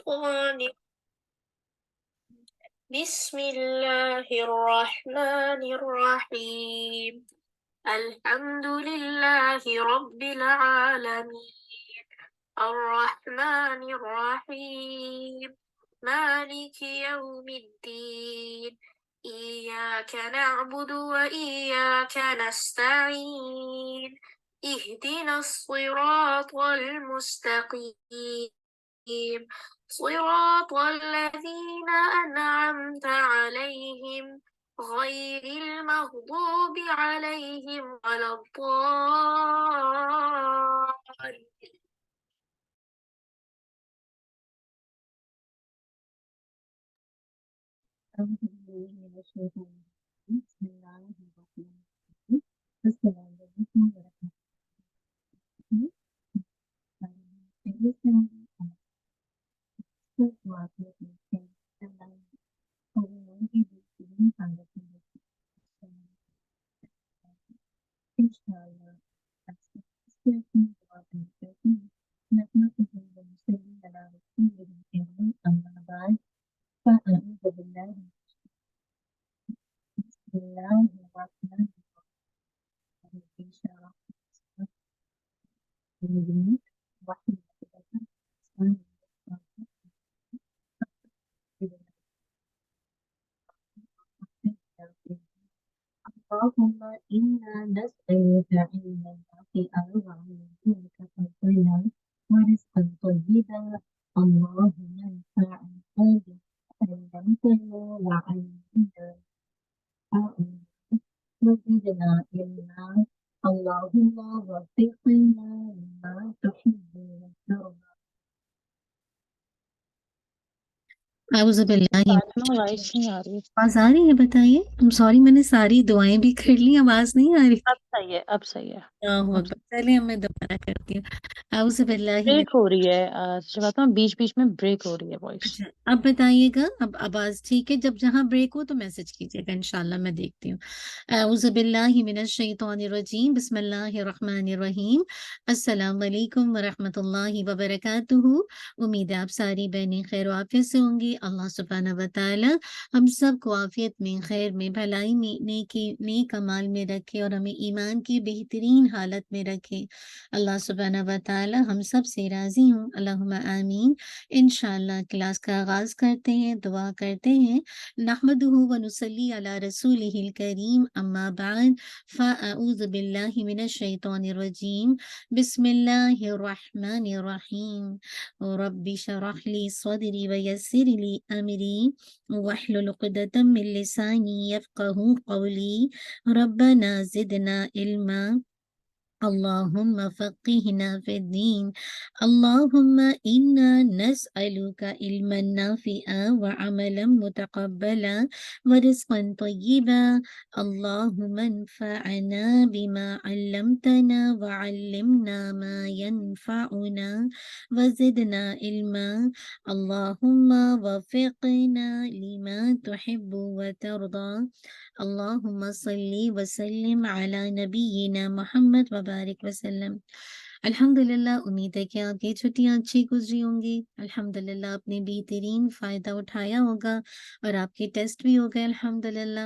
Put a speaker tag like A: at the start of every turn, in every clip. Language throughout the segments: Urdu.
A: الشيطان بسم الله الرحمن الرحيم الحمد لله رب العالمين الرحمن الرحيم مالك يوم الدين إياك نعبد وإياك نستعين اهدنا الصراط المستقيم صراط الذين أنعمت عليهم غير المغضوب عليهم ولا الضالين.
B: أعوذ بالله من الشيطان الرجيم بسم الله الرحمن الرحيم السلام عليكم ورحمة الله فأعوذ بالله بسم الله الرحمن الرحيم اللهم إنا نسألك علما نافعا وعلمك فضلا ورزقا طيبا اللهم انفعنا بما علمتنا وعلمنا وزدنا علما اللهم وفقنا لما تحب وترضى اعوذ باللہ
C: فاطمہ وائس نہیں آ رہی.
B: آواز آ رہی ہے بتائیے سوری میں نے ساری دعائیں بھی کر لی آواز نہیں آ رہی
C: اب صحیح ہے، اب صحیح ہے.
B: اللہ اکبر چلیے میں دوبارہ کرتی ہوں اعوذ باللہ من
C: بریک ہو رہی ہے فاطمہ، بیچ بیچ میں بریک ہو رہی ہے وائس.
B: اچھا اب بتائیے گا اب آواز ٹھیک ہے جب جہاں بریک ہو تو میسج کیجیے گا انشاءاللہ میں دیکھتی ہوں اعوذ باللہ من الشیطان الرجیم بسم اللہ الرحمن الرحیم السلام علیکم ورحمۃ اللہ وبرکاتہ امید ہے آپ ساری بہنیں خیر و عافیت سے ہوں گی اللہ سبحانہ و تعالی ہم سب کو عافیت میں خیر میں بھلائی میں نیک کمال میں رکھے اور ہمیں ایمان کی بہترین حالت میں رکھے اللہ سبحانہ و تعالی ہم سب سے راضی ہوں اللہم آمین انشاءاللہ کلاس کا آغاز کرتے ہیں دعا کرتے ہیں نحمدہ و نصلی علی رسولہ الکریم اما بعد فاعوذ باللہ من الشیطان الرجیم بسم اللہ الرحمن الرحیم رب شرح لی صدری ویسر لی امری واحلل عقدۃ من لسانی یفقہوا قولی ربنا زدنا علما اللهم فقهنا في الدين اللهم إنا نسألك علما نافعا وعملا متقبلا ورزقا طيبا اللهم انفعنا بما علمتنا وعلمنا ما ينفعنا وزدنا علما اللهم وفقنا لما تحب وترضى اللهم صل وسلم على نبینا محمد وبارک وسلم الحمدللہ امید ہے کہ آپ کی چھٹیاں اچھی گزری ہوں گی الحمدللہ آپ نے بہترین فائدہ اٹھایا ہوگا اور آپ کے ٹیسٹ بھی ہو گئے الحمدللہ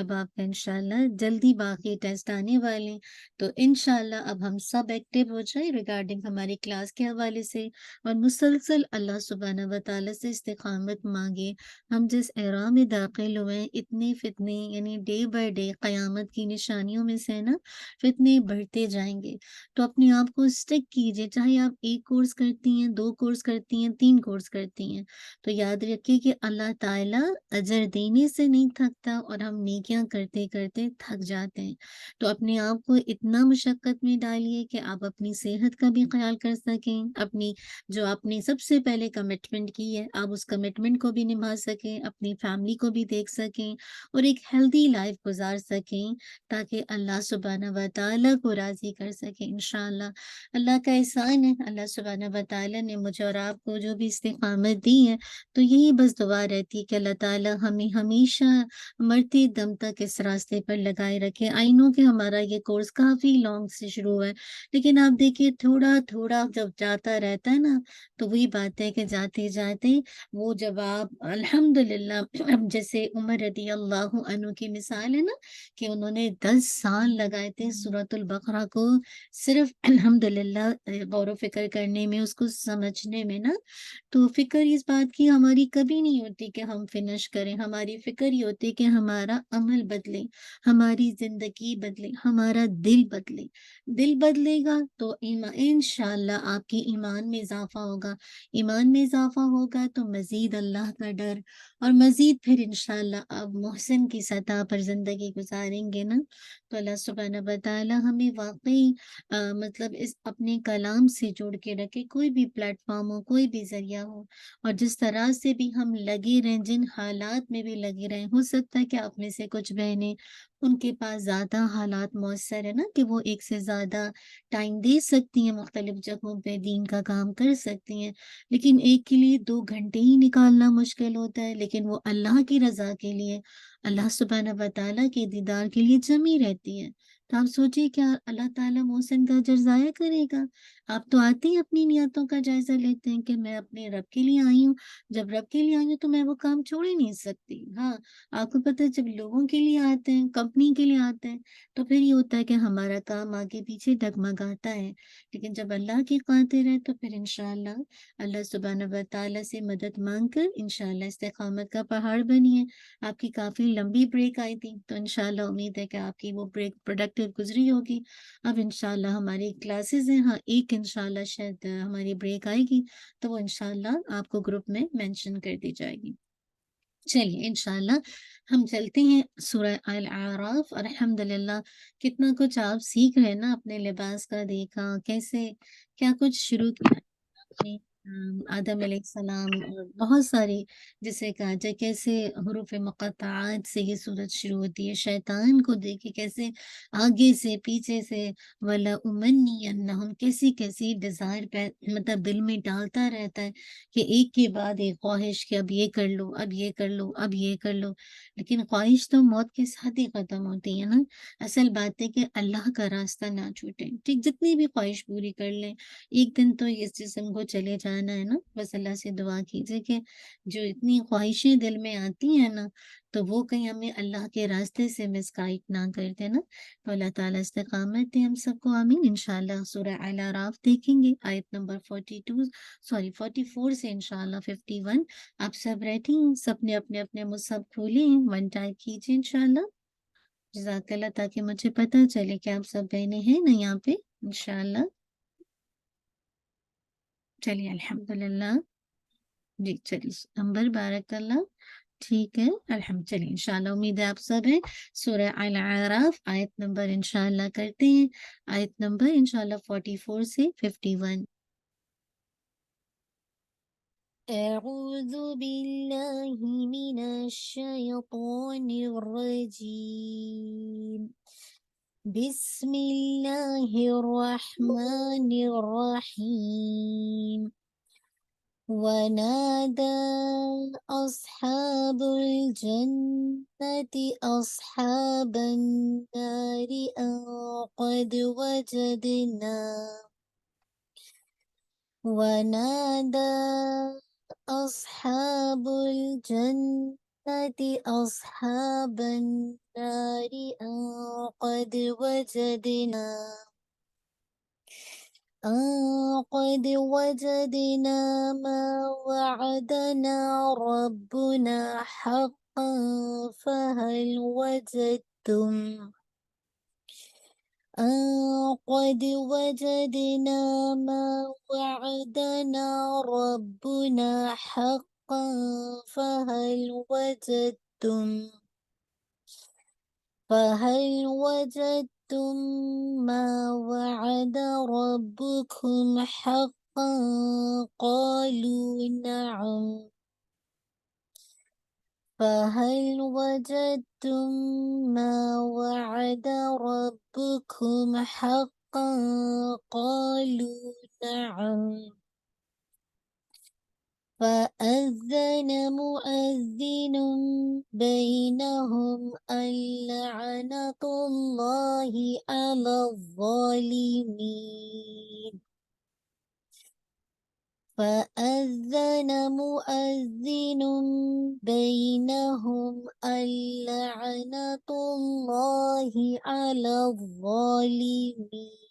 B: اب آپ کا انشاءاللہ جلدی باقی ٹیسٹ آنے والے تو انشاءاللہ اب ہم سب ایکٹیو ہو جائیں ریگارڈنگ ہماری کلاس کے حوالے سے اور مسلسل اللہ سبحانہ و تعالیٰ سے استقامت مانگے ہم جس احرام میں داخل ہوئے اتنے فتنے یعنی ڈے بائی ڈے قیامت کی نشانیوں میں سے نا فتنے بڑھتے جائیں گے تو اپنے آپ کو اسٹک کیجئے چاہے آپ ایک کورس کرتی ہیں 2 کورس کرتی ہیں 3 کورس کرتی ہیں تو یاد رکھیے کہ اللہ تعالیٰ اجر دینے سے نہیں تھکتا اور ہم نیکیاں کرتے کرتے تھک جاتے ہیں تو اپنے آپ کو اتنا مشقت میں ڈالیے کہ آپ اپنی صحت کا بھی خیال کر سکیں اپنی جو آپ نے سب سے پہلے کمٹمنٹ کی ہے آپ اس کمٹمنٹ کو بھی نبھا سکیں اپنی فیملی کو بھی دیکھ سکیں اور ایک ہیلدی لائف گزار سکیں تاکہ اللہ سبحانہ و تعالیٰ کو راضی کر سکیں انشاءاللہ اللہ کا احسان ہے، اللہ سبحانہ و تعالیٰ نے مجھے اور آپ کو جو بھی استقامت دی ہے، تو یہی بس دعا رہتی ہے کہ اللہ تعالیٰ ہمیں ہمیشہ مرتے دم تک اس راستے پر لگائے رکھے۔ آئی نو کہ ہمارا یہ کورس کافی لانگ سے شروع ہوا ہے، لیکن آپ دیکھیے تھوڑا تھوڑا جب جاتا رہتا ہے نا، تو وہی بات ہے کہ جاتے جاتے وہ جب آپ الحمدللہ اب جیسے عمر رضی اللہ عنہ کی مثال ہے نا، کہ انہوں نے 10 سال لگائے تھے سورۃ البقرہ کو صرف الحمدللہ غور و فکر کرنے میں، اس کو سمجھنے میں نا، تو فکر اس بات کی ہماری کبھی نہیں ہوتی کہ ہم فنش کریں، ہماری فکر یہ ہوتی کہ ہمارا عمل بدلے، ہماری زندگی بدلے، ہمارا دل بدلے۔ دل بدلے گا تو انشاءاللہ آپ کی ایمان میں اضافہ ہوگا، ایمان میں اضافہ ہوگا تو مزید اللہ کا ڈر، اور مزید پھر انشاءاللہ آپ محسن کی سطح پر زندگی گزاریں گے نا، تو اللہ سبحانہ و تعالی ہمیں واقعی مطلب اس اپنے کلام سے جوڑ کے رکھے، کوئی بھی پلیٹ فارم ہو، کوئی بھی ذریعہ ہو، اور جس طرح سے بھی ہم لگے رہیں، جن حالات میں بھی لگے رہیں، ہو سکتا ہے کہ آپ میں سے کچھ بہنیں ان کے پاس زیادہ حالات مؤثر ہے نا، کہ وہ ایک سے زیادہ ٹائم دے سکتی ہیں، مختلف جگہوں پہ دین کا کام کر سکتی ہیں، لیکن ایک کے لیے 2 گھنٹے ہی نکالنا مشکل ہوتا ہے، لیکن وہ اللہ کی رضا کے لیے، اللہ سبحانہ و تعالیٰ کے دیدار کے لیے جمی رہتی ہے۔ تو آپ سوچیے کیا اللہ تعالیٰ محسن کا اجر ضائع کرے گا؟ آپ تو آتے ہی اپنی نیتوں کا جائزہ لیتے ہیں کہ میں اپنے رب کے لیے آئی ہوں، جب رب کے لیے آئی ہوں تو میں وہ کام چھوڑ ہی نہیں سکتی۔ ہاں، آپ کو پتہ ہے جب لوگوں کے لیے آتے ہیں، کمپنی کے لیے آتے ہیں، تو پھر یہ ہوتا ہے کہ ہمارا کام آگے پیچھے ڈگمگاتا ہے، لیکن جب اللہ کی خاطر ہے تو پھر انشاءاللہ اللہ سبحانہ و تعالیٰ سے مدد مانگ کر انشاءاللہ استقامت کا پہاڑ بنیے۔ آپ کی کافی لمبی بریک آئی تھی، تو انشاءاللہ امید ہے کہ آپ کی وہ بریک پروڈکٹیو گزری ہوگی۔ اب انشاءاللہ ہماری کلاسز ہیں، ہاں ایک انشاءاللہ شاید ہماری بریک آئے گی، تو وہ انشاءاللہ آپ کو گروپ میں مینشن کر دی جائے گی۔ چلیے انشاءاللہ ہم چلتے ہیں سورہ الاعراف۔ اور الحمدللہ کتنا کچھ آپ سیکھ رہے ہیں نا، اپنے لباس کا دیکھا، کیسے کیا کچھ شروع کیا آپ نے، آدم علیہ السلام، اور بہت ساری جسے کہا جائے کیسے حروف مقطعات سے یہ صورت شروع ہوتی ہے، شیطان کو دیکھے کیسے آگے سے پیچھے سے ولا امنی انہم کیسی کیسی ڈیزائر پہ مطلب دل میں ڈالتا رہتا ہے کہ ایک کے بعد ایک خواہش کہ اب یہ کر لو، اب یہ کر لو، اب یہ کر لو، لیکن خواہش تو موت کے ساتھ ہی ختم ہوتی ہے نا۔ اصل بات ہے کہ اللہ کا راستہ نہ چھوٹے، ٹھیک جتنی بھی خواہش پوری کر لیں، ایک دن تو اس جسم کو چلے جانا ہے نا، بس اللہ سے دعا کیجیے کہ جو اتنی خواہشیں دل میں آتی ہیں نا، تو وہ کہیں ہمیں اللہ کے راستے سے مسگائڈ نہ کر دے نا، تو اللہ تعالیٰ استقامت دے ہم سب کو، آمین۔ انشاءاللہ سورہ الاعراف دیکھیں گے، آیت نمبر 44 سے انشاءاللہ 51۔ آپ سب ریڈی ہیں؟ سب نے اپنے اپنے مصحف کھولے ہیں؟ ون ٹائپ کیجیے انشاءاللہ، جزاک اللہ، تاکہ مجھے پتہ چلے کہ آپ سب بہنیں ہیں نا یہاں پہ انشاءاللہ۔ چلیے الحمدللہ، جی چلیے نمبر بارک اللہ، ٹھیک ہے الحمد، چلیے انشاءاللہ امید ہے آپ سب ہیں۔ سورہ الاعراف آیت نمبر انشاءاللہ کرتے ہیں، آیت نمبر انشاءاللہ 44 سے 51۔ اعوذ باللہ من الشیطان الرجیم، بسم اللہ الرحمن الرحیم۔ ونادى أصحاب الجنة أصحاب النار أن قد وجدنا ونادى أصحاب الجنة أصحاب النار أن قد وجدنا ما وعدنا ربنا حقا فهل وجدتم قد وجدنا ما وعدنا ربنا حقا فهل وجدتم ما وعد ربكم حقا قالوا نعم فهل وجدتم ما وعد ربكم حقا حقا قالوا نعم فأذن مؤذن بينهم اللعنة الله على الظالمين فأذن مؤذن بينهم اللعنة الله على الظالمين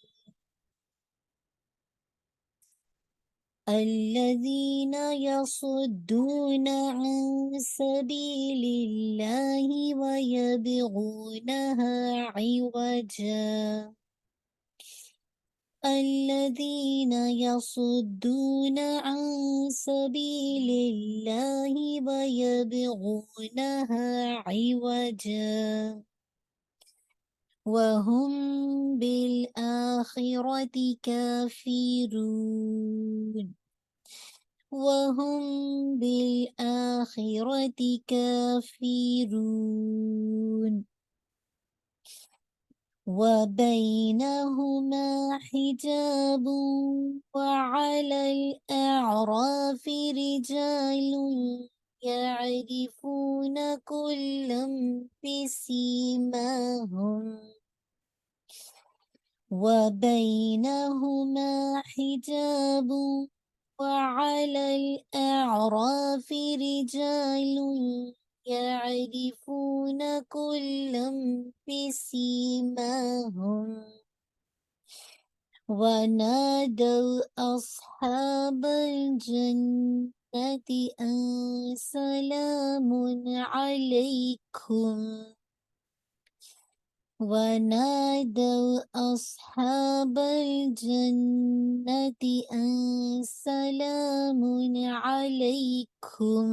B: الذين يصدون عن سبيل الله ويبغونها عوجا الذين يصدون عن سبيل الله ويبغونها عوجا وهم بالآخرة كافرون وهم بالآخرة كافرون وبينهما حجاب وعلى الأعراف رجال يعرفون كلا بسيماهم وبينهما حجاب وعلى الأعراف رجال يعرفون كلا بسيماهم ونادوا أصحاب الجنة أن سلام عليكم ونادوا أصحاب الجنة أن سلام عليكم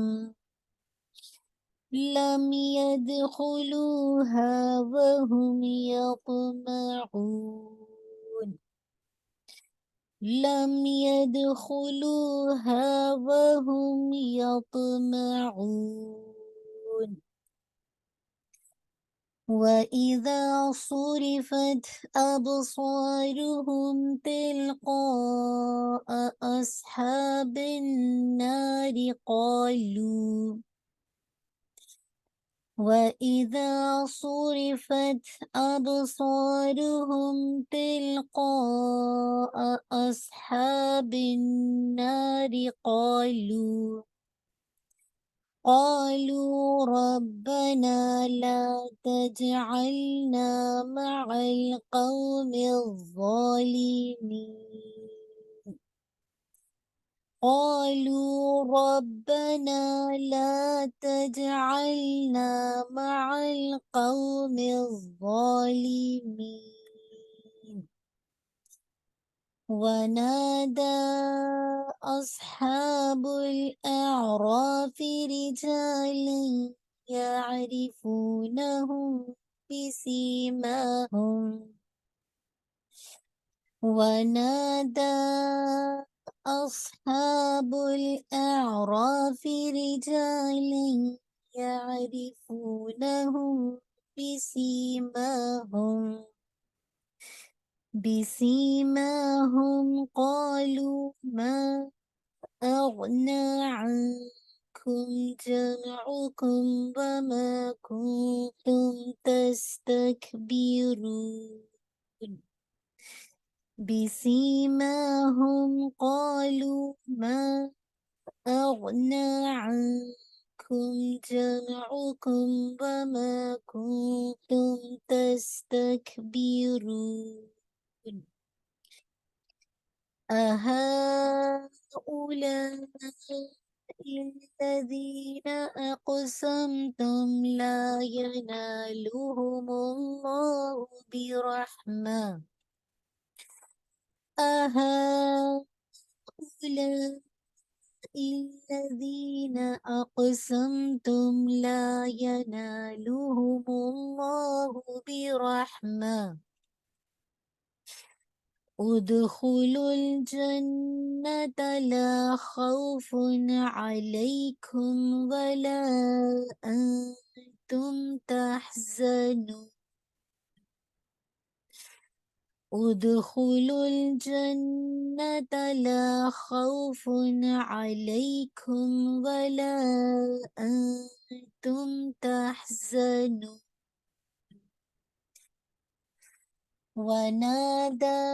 B: لم يدخلوها وهم يطمعون لم يدخلوها وهم يطمعون وإذا صرفت أبصارهم تلقاء أصحاب النار وإذا صرفت أبصارهم تلقاء أصحاب النار قالوا ربنا لا تجعلنا مع القوم الظالمين قالوا ربنا لا تجعلنا مع القوم الظالمين ونادى أصحاب الأعراف رجالا يعرفونهم بسيماهم ونادى أصحاب الأعراف رجالا يعرفونهم بسيماهم قالوا ما أغنى عنكم جمعكم وما كنتم تستكبرون بسيماهم قالوا ما أغنى عنكم جمعكم وما كنتم تستكبرون أهؤلاء الذين أقسمتم لا ينالهم الله برحمة أهؤلاء الذين أقسمتم لا ينالهم الله برحمة ادخلوا الجنة لا خوف عليكم ولا أنتم تحزنون ادخلوا الجنة لا خوف عليكم ولا أنتم تحزنون ونادى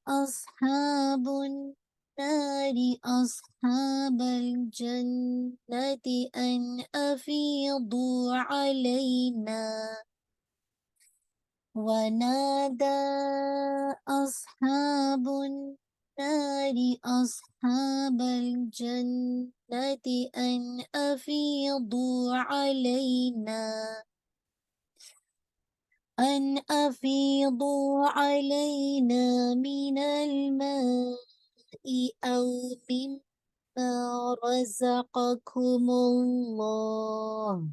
B: أصحاب النار أصحاب الجنة أن أفيضوا علينا ونادى أصحاب النار أصحاب الجنة أن أفيضوا علينا من الماء أو مما رزقكم الله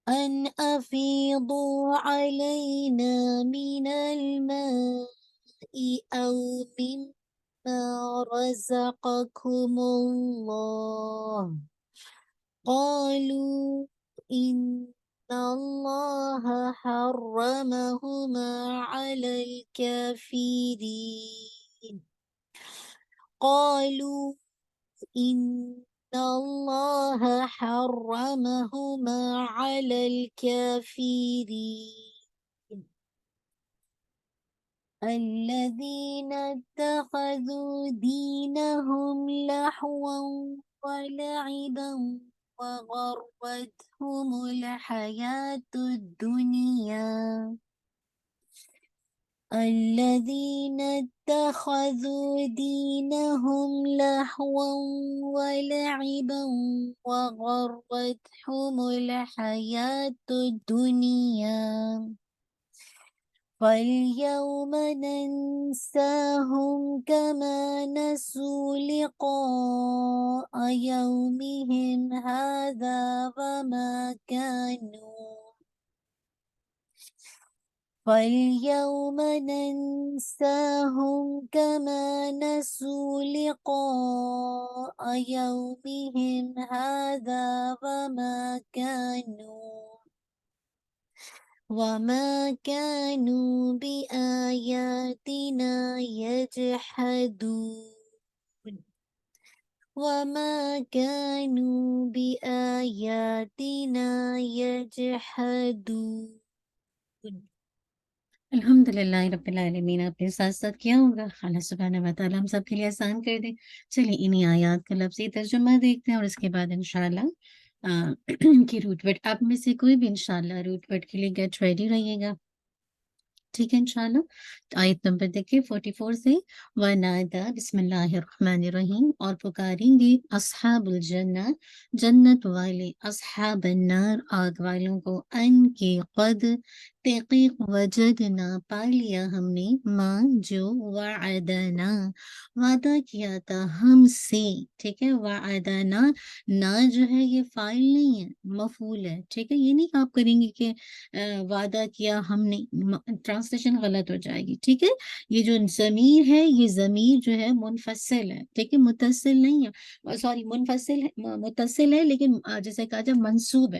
B: أن أفيضوا علينا من الماء أو مما رزقكم الله قالوا إن الله حرمهما على الكافرين قالوا إن الله حرمهما على الكافرين الذين اتخذوا دينهم لهوا ولعبا وغرتهم الحياة الدنيا الذين اتخذوا دينهم لهوا ولعبا وغرتهم الحياة الدنيا فاليوم ننساهم كما نسوا لقاء يومهم هذا فاليوم ننساهم كما نسوا لقاء يومهم هذا وما كانوا بآياتنا يجحدون وما كانوا بآياتنا يجحدون الحمدللہ رب العالمین. آپ نے ساتھ ساتھ کیا ہوگا. اللہ سبحانہ و تعالیٰ ہم سب کے لیے آسان کر دے. چلیے انہی آیات کا لفظی ترجمہ دیکھتے ہیں اور اس کے بعد انشاءاللہ کی روٹ ورڈ. آپ میں سے کوئی بھی انشاءاللہ روٹ ورڈ کے لیے گیٹ ریڈی رہیے گا. ٹھیک ہے انشاءاللہ. آیت نمبر دیکھیں 44 سے وَنَادَى بسم اللہ الرحمن الرحیم اور پکاریں گے اصحاب الجنہ جنت والے اصحاب النار آگ والوں کو ان کے قد تحقیق وجدنا پا لیا ہم نے ماں جو وعدنا وعدہ کیا تھا ہم سے. ٹھیک ہے وعدنا نا جو ہے یہ فاعل نہیں ہے مفعول ہے. ٹھیک ہے یہ نہیں کہ آپ کریں گے کہ وعدہ کیا ہم نے ٹرانسلیشن غلط ہو جائے گی. ٹھیک ہے یہ جو ضمیر ہے یہ ضمیر جو ہے منفصل ہے. ٹھیک ہے متصل نہیں ہے سوری منفصل ہے متصل ہے لیکن جیسے کہا جائے منصوب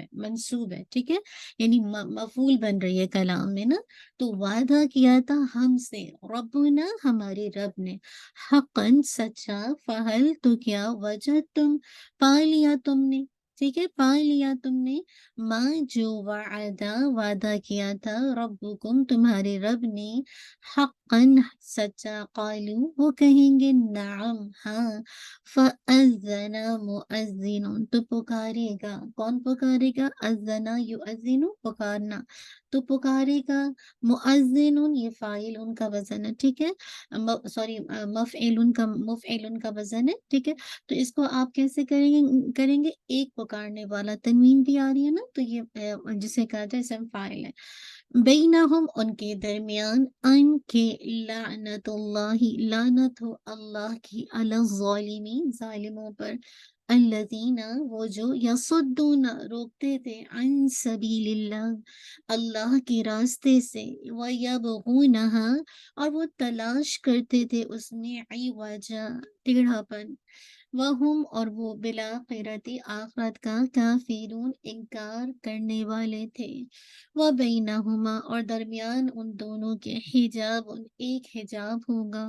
B: ہے. ٹھیک ہے یعنی مفعول بن رہی ہے کلام میں نا. تو وعدہ کیا تھا ہم سے ربنا ہمارے رب نے حقا سچا فہل تو کیا وجہ تم پا لیا تم نے. ٹھیک ہے پا لیا تم نے ماں جو وعدہ کیا تھا ربکم تمہارے رب نے حقا سچا قالو وہ کہیں گے نعم ہاں فأذن مؤذن تو پکارے گا. کون پکارے گا؟ اذن یؤذن پکارنا تو پکارے گا. مؤذن یہ فاعل ان کا وزن ہے. ٹھیک ہے سوری مفعول کا وزن ہے. ٹھیک ہے تو اس کو آپ کیسے کریں گے ایک پکارنے والا تنوین بھی آ رہی ہے نا تو یہ جسے کہا جائے اسم فاعل ہے. بینہم ان کے درمیان ان کے لعنت ہو اللہ کی علی الظالمین ظالموں پر الذین وہ جو یصدون روکتے تھے عن سبیل اللہ کے راستے سے ویبغونہا اور وہ تلاش کرتے تھے اس میں عوجا ٹیڑھا پن وہم اور وہ بالآخرت آخرت کا کافرون انکار کرنے والے تھے، وبینہما اور درمیان ان دونوں کے حجاب ایک حجاب ہوگا،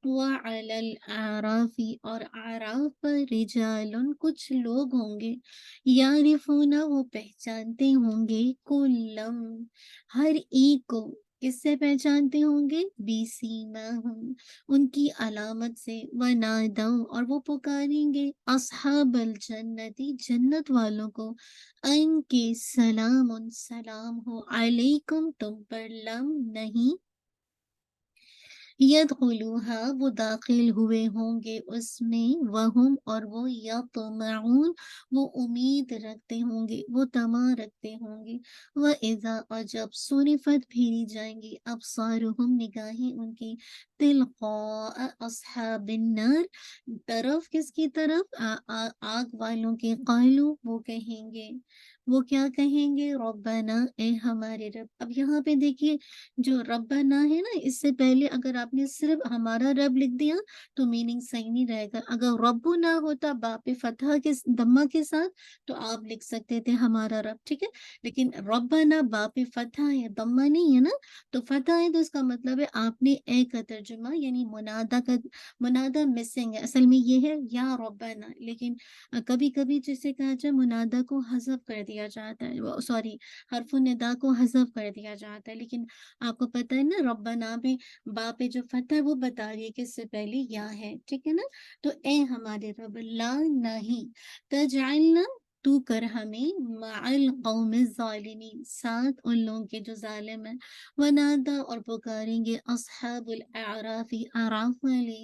B: وعلی الاعراف اور اعراف پر رجال کچھ لوگ ہوں گے، یعرفون وہ پہچانتے ہوں گے، کلم ہر ایک کو، کس سے پہچانتے ہوں گے، بسیماہم ان کی علامت سے، ونادوا اور وہ پکاریں گے اصحاب الجنتی جنت والوں کو، ان کے سلام سلام ہو علیکم تم پر، لم نہیں، یدخلوہا وہ داخل ہوئے ہوں گے اس میں، وہم اور وہ یطمعون وہ امید رکھتے ہوں گے، وہ طمع رکھتے ہوں گے، وَإِذَا اور جب صرفت پھیری جائیں گی ابصارہم نگاہیں ان کی، تلقاء اصحاب النار طرف کس کی طرف، آگ والوں کے، قالوا وہ کہیں گے، وہ کیا کہیں گے، ربنا اے ہمارے رب۔ اب یہاں پہ دیکھیے جو ربنا ہے نا، اس سے پہلے اگر آپ نے صرف ہمارا رب لکھ دیا تو میننگ صحیح نہیں رہے گا، اگر رب نہ ہوتا باپ فتح کے دمہ کے ساتھ تو آپ لکھ سکتے تھے ہمارا رب، ٹھیک ہے، لیکن ربنا باپ فتح ہے، دمہ نہیں ہے نا، تو فتح ہے تو اس کا مطلب ہے آپ نے اے کا ترجمہ یعنی منادہ کا، منادہ مسنگ ہے، اصل میں یہ ہے یا ربنا، لیکن کبھی کبھی جسے کہا جائے منادہ کو حذف کر دیا جاتا ہے، سوری حرف الندا کو حذف کر دیا جاتا ہے، لیکن آپ کو پتہ ہے نا ربنا میں با پہ جو فتح ہے وہ بتا رہی ہے کہ اس سے پہلے یا ہے، ٹھیک ہے نا، تو اے ہمارے رب لا نہیں، تجعلنا تو کر ہمیں مع القوم الظالمین ساتھ ان لوگوں کے جو ظالم ہیں، ونادا اور پکاریں گے اصحاب الاعراف اعراف والے،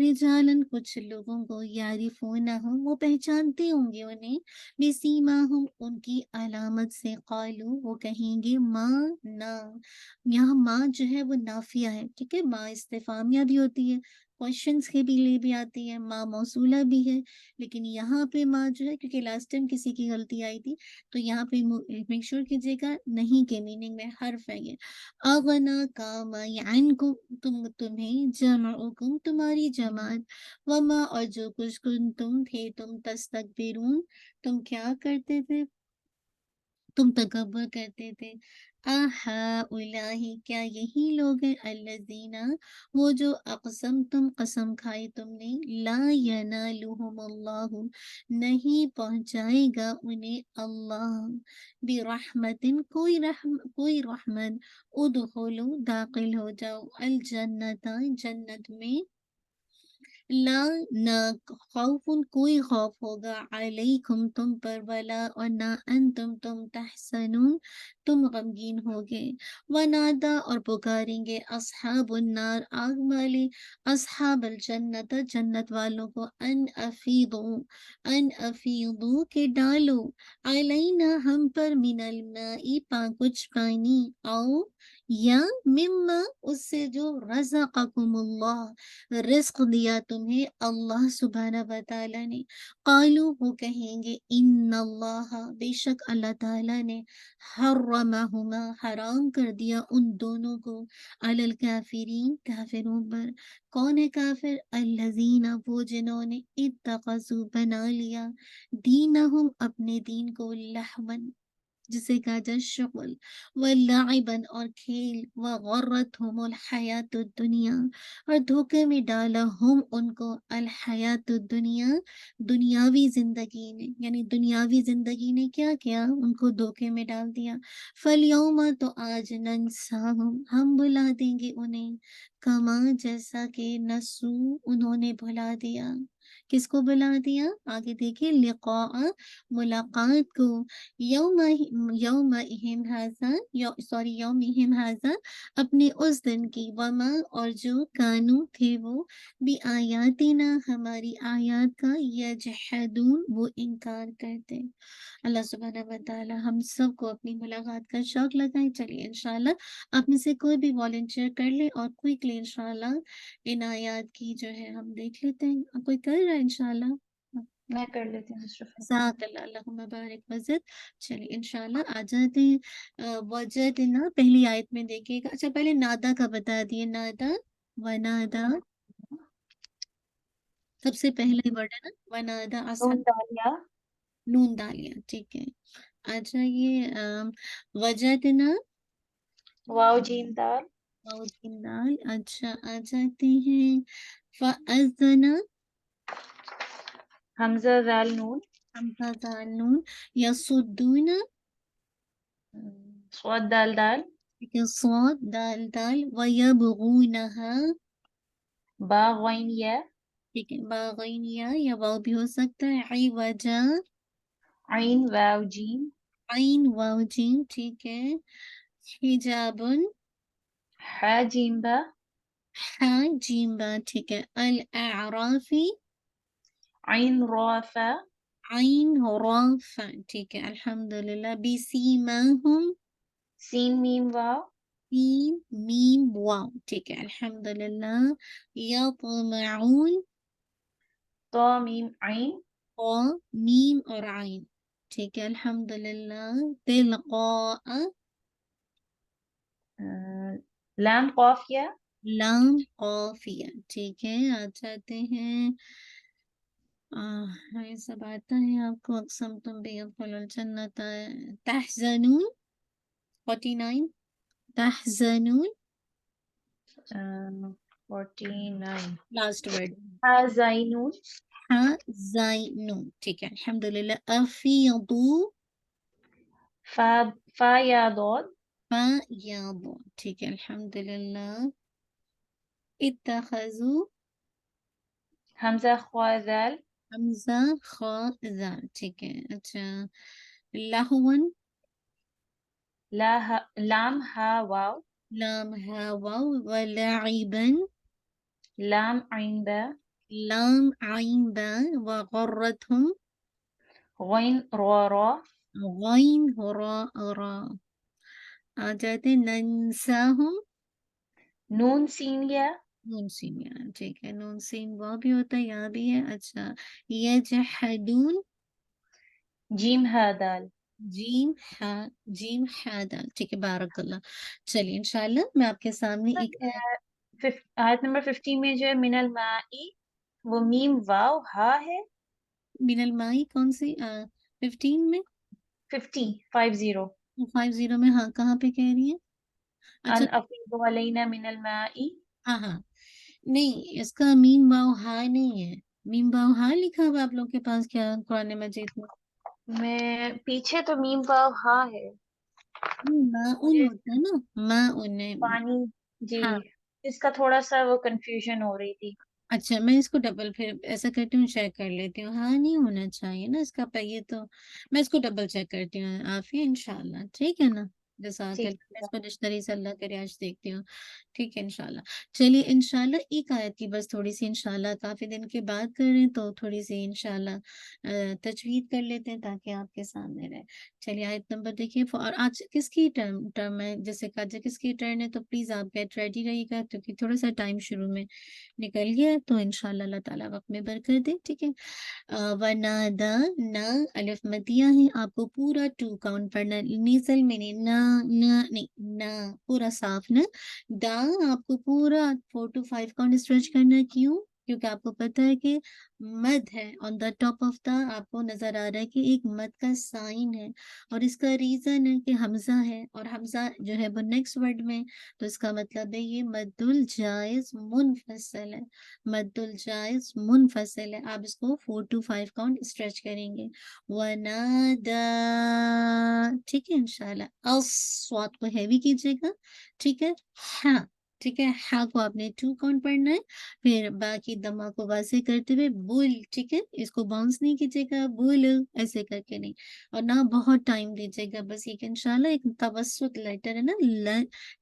B: رجالن کچھ لوگوں کو، یعرفونہم وہ پہچانتے ہوں گے انہیں، بسیماہم ان کی علامت سے، قالو وہ کہیں گے ما نا، یہاں ماں جو ہے وہ نافیہ ہے، ٹھیک ہے، ماں استفہامیہ بھی ہوتی ہے، کوشچنس کے بھی لیے بھی آتی ہے، ماں موصولہ بھی ہے، لیکن یہاں پہ ماں جو ہے کیونکہ لاسٹ ٹائم کسی کی غلطی آئی تھی تو یہاں پہ میک شور کیجیے گا نہیں کے میننگ میں حرف ہے یہ، اغنا کام عنکم تمہیں، جمعکم تمہاری جماعت، وما اور جو کچھ تم تھے تم تستکبرون تم کیا کرتے تھے، تم تکبر کرتے تھے، کیا یہی لوگ ہیں، الذین وہ جو اقسم تم قسم کھائی تم نے، لا ینالہم اللہ نہیں پہنچائے گا انہیں اللہ، برحمت کوئی رحمت، ادخلو داخل ہو جاؤ، الجنت جنت میں، لا نہ خوف کوئی خوف ہوگا، علیکم تم پر، ولا اور نہ انتم تم تحسنون تم غمگین ہوگے، ونادا اور پکاریں گے اصحاب النار آگ والے، اصحاب الجنت جنت والوں کو، ان افیضو کے ڈالو، علینا ہم پر، من الماء کچھ پانی، آؤ یا مما اس سے جو رزقکم اللہ رزق دیا تمہیں اللہ سبحانہ و تعالیٰ نے، قالو وہ کہیں گے ان اللہ بے شک اللہ تعالیٰ نے، حرمہما حرام کر دیا ان دونوں کو، علی الکافرین کافروں پر، کون ہے کافر، الذین وہ جنہوں نے اتخذوا بنا لیا، دینہم اپنے دین کو، لہون جسے کہا جائے شغل، ولعبن اور کھیل، وغرتہم الحیات الدنیا اور دھوکے میں ڈالا ہم ان کو، الحیات الدنیا دنیاوی زندگی نے، یعنی دنیاوی زندگی نے کیا کیا ان کو دھوکے میں ڈال دیا، فالیوم تو آج ننساہم ہم بلا دیں گے انہیں، کما جیسا کہ نسو انہوں نے بھلا دیا، کس کو بلا دیا، آگے دیکھیں لقاء ملاقات کو، یومہم ھذا یومہم ھذا اپنے اس دن کی، وما اور جو کانو تھے وہ، بھی آیاتنا ہماری آیات کا، یجحدون وہ انکار کرتے، اللہ سبحانہ و تعالی ہم سب کو اپنی ملاقات کا شوق لگائیں، چلیے انشاءاللہ آپ میں سے کوئی بھی والنٹیئر کر لے اور کوئکلی انشاءاللہ ان آیات کی جو ہے ہم دیکھ لیتے ہیں، کوئی کر رہا ہے انشاءاللہ،
C: میں کر لیتی ہوں مصطفیٰ۔
B: جزاک اللہ، اللہم بارک وزد، چلیے انشاءاللہ آ جاتے ہیں، وجدنا پہلی آیت میں دیکھیے گا، اچھا پہلے نادا کا بتا دیے، نادا ونادا سب سے پہلا ورڈ ہے نا ونادا
C: نون
B: اصحاب
C: دالیا.
B: نون دالیا. ٹھیک ہے. اچھا یہ وجدنا
C: واو جیم دال.
B: واو جیم دال. اچھا آ جاتے ہیں فأذنا
C: حمزہ ذال نون.
B: حمزہ دال نون. یصدون
C: صاد دال دال.
B: ٹھیک ہے صاد دال دال. ویبغونہا
C: با غین یا.
B: ٹھیک ہے باغین یا واو بھی ہو سکتا ہے. عوجا
C: عین واو جیم.
B: عین واو جیم. ٹھیک ہے. حجابن
C: حا جیم با.
B: ہا جیم با. ٹھیک ہے. الاعرافی
C: عین را فا.
B: عین را فا. ٹھیک ہے الحمدللہ. بسیماہم
C: سین میم واو.
B: سین میم واو. ٹھیک ہے الحمدللہ. یطمعون
C: طا میم عین.
B: قا میم اور عین. ٹھیک ہے الحمدللہ. تلقاء
C: لام قاف یا.
B: لام قافیہ. ٹھیک ہے. آ جاتے ہیں یہ سب آتا ہے آپ کو. اقسم تم بھی ادخلوا الجنت. تحزنون 49 تحزنون
C: 49.
B: Last word.
C: حا زینون.
B: حزینون. ٹھیک ہے الحمدللہ. افیضو
C: فا فا یا ضاد.
B: فیاض. ٹھیک ہے الحمدللہ. اتخذوا
C: حمزہ خوا ذال.
B: حمزہ خا ذال. ٹھیک ہے. اچھا لہون
C: لام ہا واو.
B: لام ہا واو. ولعبا
C: لام عین با.
B: لام عین با. وغرتهم
C: غین را را.
B: غین را را. آ جاتے ننساہم
C: نون سین یا.
B: نون سین یا. ٹھیک ہے. نون سین وہ بھی ہوتا ہے یہاں بھی ہے. اچھا یجحدون
C: جیم ہا دال.
B: جیم ہا دال. ٹھیک ہے بارک اللہ. چلیے انشاءاللہ میں آپ کے سامنے ایک
C: آیت نمبر 15 میں جو ہے من المائی وہ میم واو ہا ہے.
B: من المائی کون سی 15 میں
C: 50
B: 50 میں. ہاں کہاں پہ کہہ رہی ہیں؟ اچھا
C: ان افیض علینا من المائی.
B: ہاں ہاں نہیں اس کا میم واو ہا نہیں ہے. میم واو ہا لکھا ہوا آپ لوگ کے پاس کیا قرآن مجید میں؟
C: میں پیچھے تو میم واو ہا ہے.
B: ماں ان
C: مجھے
B: ہوتا ہے نا. ماں ان
C: پانی. جی
B: ہاں.
C: اس کا تھوڑا سا وہ کنفیوژن ہو رہی تھی.
B: اچھا میں اس کو ڈبل پھر ایسا کرتی ہوں چیک کر لیتی ہوں. ہاں نہیں ہونا چاہیے نا اس کا یہ تو میں اس کو ڈبل چیک کرتی ہوں. عافیہ انشاءاللہ. ٹھیک ہے نا. جزاک
C: ٹھیک
B: اللہ. اس کو ڈکشنری سے اللہ کرے آج دیکھتی ہوں. ٹھیک ہے انشاءاللہ. چلیے انشاءاللہ ایک آیت کی بس تھوڑی سی انشاءاللہ کافی دن کے بعد کر رہے ہیں تو تھوڑی سی انشاءاللہ تجوید کر لیتے ہیں تاکہ آپ کے سامنے رہے. چلیے آیت نمبر دیکھیے. اور آج کس کی ٹرم ہے جیسے کہا کس کی ٹرن ہے تو پلیز آپ گیٹ ریڈی رہیے گا کیونکہ تھوڑا سا ٹائم شروع میں نکل گیا تو انشاءاللہ اللہ تعالیٰ وقت میں برکت دے. ٹھیک ہے. ونادا نا الف مدیہ ہے. آپ کو پورا 2 کاؤنٹ پڑھنا ہے. نیزل میں نہیں نہیں نا پورا صاف نا. دا آپ کو پورا 4 to 5 کاؤنٹ اسٹریچ کرنا ہے. کیوں؟ کیونکہ آپ کو پتا ہے کہ مد ہے آن دا ٹاپ آف دا. آپ کو نظر آ رہا ہے کہ ایک مد کا سائن ہے اور اس کا ریزن ہے کہ حمزہ ہے اور حمزہ جو ہے وہ نیکسٹ ورڈ میں. تو اس کا مطلب ہے یہ مد الجائز منفصل ہے. مد الجائز منفصل ہے. آپ اس کو 4 to 5 کاؤنٹ اسٹریچ کریں گے. ونادا. ٹھیک ہے انشاءاللہ. الصوت کو ہیوی کیجیے گا. ٹھیک ہے. ہاں ٹھیک ہے. ہاں کو آپ نے 2 کاؤنٹ پڑھنا ہے. پھر باقی دمہ کو واضح کرتے ہوئے بول. ٹھیک ہے. اس کو باؤنس نہیں کیجیے گا. بول ایسے کر کے نہیں اور نہ بہت ٹائم دیجیے گا. بس یہ کہ انشاءاللہ ایک توسط لیٹر ہے نا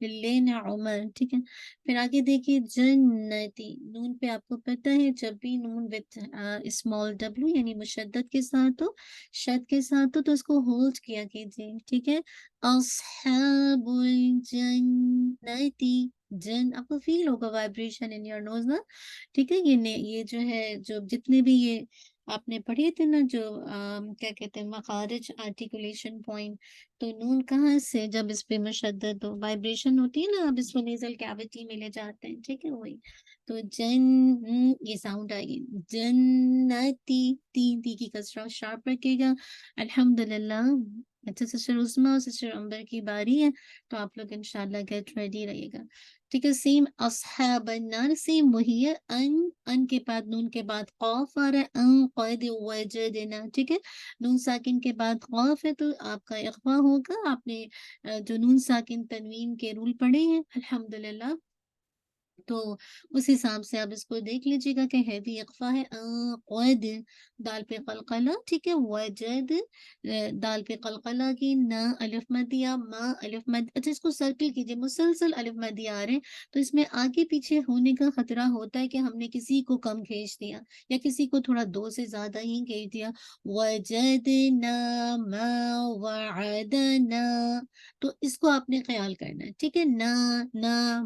B: لین عمر. ٹھیک ہے. پھر آگے دیکھیے جنتی. نون پہ آپ کو پتہ ہے جب بھی نون وتھ اسمال ڈبلو یعنی مشدد کے ساتھ ہو شد کے ساتھ ہو تو اس کو ہولڈ کیا کیجیے. ٹھیک ہے. اصحاب الجنتی. جن آپ کو فیل ہوگا وائبریشن ان یور نوز نا. ٹھیک ہے. یہ جو ہے جو جتنے بھی یہ آپ نے پڑھے تھے نا جو کیا کہتے ہیں مخارج آرٹیکولیشن پوائنٹ، تو نون کہاں سے جب اس پہ مشدد ہو وائبریشن ہوتی ہے نا، اب اس کو نیزل کیویٹی میں لے جاتے ہیں، ٹھیک ہے وہی تو یہ ساؤنڈ آئے گی جنتی، تین تی کی کسرہ شارپ رکھے گا. الحمدللہ. اچھا سسٹر عثما اور سسٹر امبر کی باری ہے، تو آپ لوگ انشاءاللہ گیٹ ریڈی رہیے گا. ٹھیک ہے، سیم اصحاب النار سیم وہی ہے. ان کے بعد نون کے بعد قاف آ رہا ہے، ان قید وجدنا. ٹھیک ہے، نون ساکن کے بعد قاف ہے تو آپ کا اخفا ہوگا. آپ نے جو نون ساکن تنوین کے رول پڑھے ہیں الحمدللہ، تو اس حساب سے آپ اس کو دیکھ لیجیے گا کہ ہیوی اقفا ہے. قید دال پہ قلقلہ. ٹھیک ہے، وجد دال پہ قلقلہ کی، نا الف مدیہ، ما الف مد. اچھا اس کو سرکل کیجیے، مسلسل الف مدیہ آ رہے ہیں تو اس میں آگے پیچھے ہونے کا خطرہ ہوتا ہے کہ ہم نے کسی کو کم کھینچ دیا یا کسی کو تھوڑا دو سے زیادہ ہی کھینچ دیا. وجدنا ما وعدنا، تو اس کو آپ نے خیال کرنا ہے. ٹھیک ہے، نا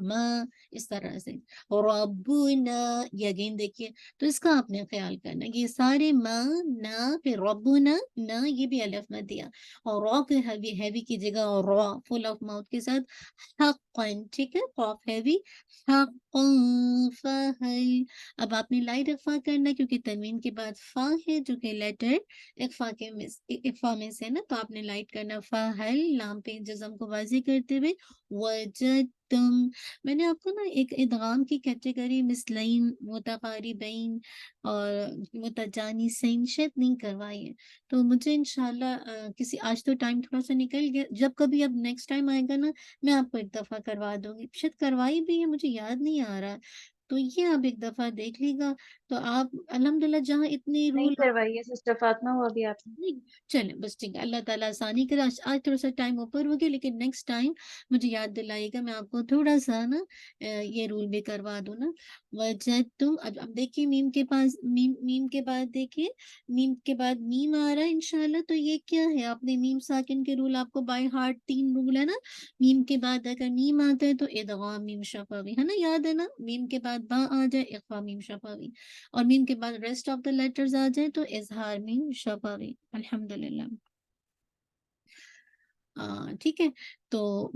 B: ما اس طرح سے. ربنا یہ اگین دیکھیے، تو اس کا آپ نے خیال کرنا. یہ سارے ماں نا پھر ربنا نا، یہ بھی الف مت دیا، اور را کے ہیوی کیجیے گا، اور را فل آف ماؤتھ کے ساتھ. حقا. ٹھیک ہے، قاف ہیوی. حقا فہل. اب آپ نے لائٹ اخفا کرنا ہے کیونکہ تنوین کے بعد فا ہے جو کہ لیٹر اخفا میں سے نا، تو آپ نے لائٹ کرنا. فہل لام پہ جزم کو واضح کرتے ہوئے. وجدتم. میں نے آپ کو نا ایک ادغام کی کیٹیگری مثلین، متقاربین اور متجانسین شاید نہیں کروائی ہے، تو مجھے انشاءاللہ کسی آج تو ٹائم تھوڑا سا نکل گیا، جب کبھی اب نیکسٹ ٹائم آئے گا نا میں آپ کو ایک دفعہ کروا دوں گی. شاید کروائی بھی ہے، مجھے یاد نہیں آ رہا، تو یہ آپ ایک دفعہ دیکھ لی گا. تو آپ الحمدللہ جہاں اتنے
C: نہیں
B: رول
C: کروائی ہے سسٹر فاطمہ، وہ ابھی آپ نے.
B: نہیں، چلیں بس ٹھیک ہے، اللہ تعالیٰ آسانی کرے. آج تھوڑا سا ٹائم اوپر ہو گیا، لیکن نیکسٹ ٹائم مجھے یاد دلائیے گا، میں آپ کو تھوڑا سا نا یہ رول بھی کروا دوں نا. وجدتم. اب دیکھیے میم کے پاس میم کے بعد دیکھیے، میم کے بعد میم آ رہا ہے انشاءاللہ. تو یہ کیا ہے، آپ نے میم ساکن کے رول آپ کو بائی ہارٹ 3 رول ہے نا. میم کے بعد اگر میم آتا ہے تو ادغام میم شفوی ہے نا، یاد ہے نا. میم کے بعد با آ جائے اخفا میم شفوی، اور میم کے بعد ریسٹ آف دا لیٹرز آ جائے تو اظہار میم شفوی. الحمدللہ. ٹھیک ہے، تو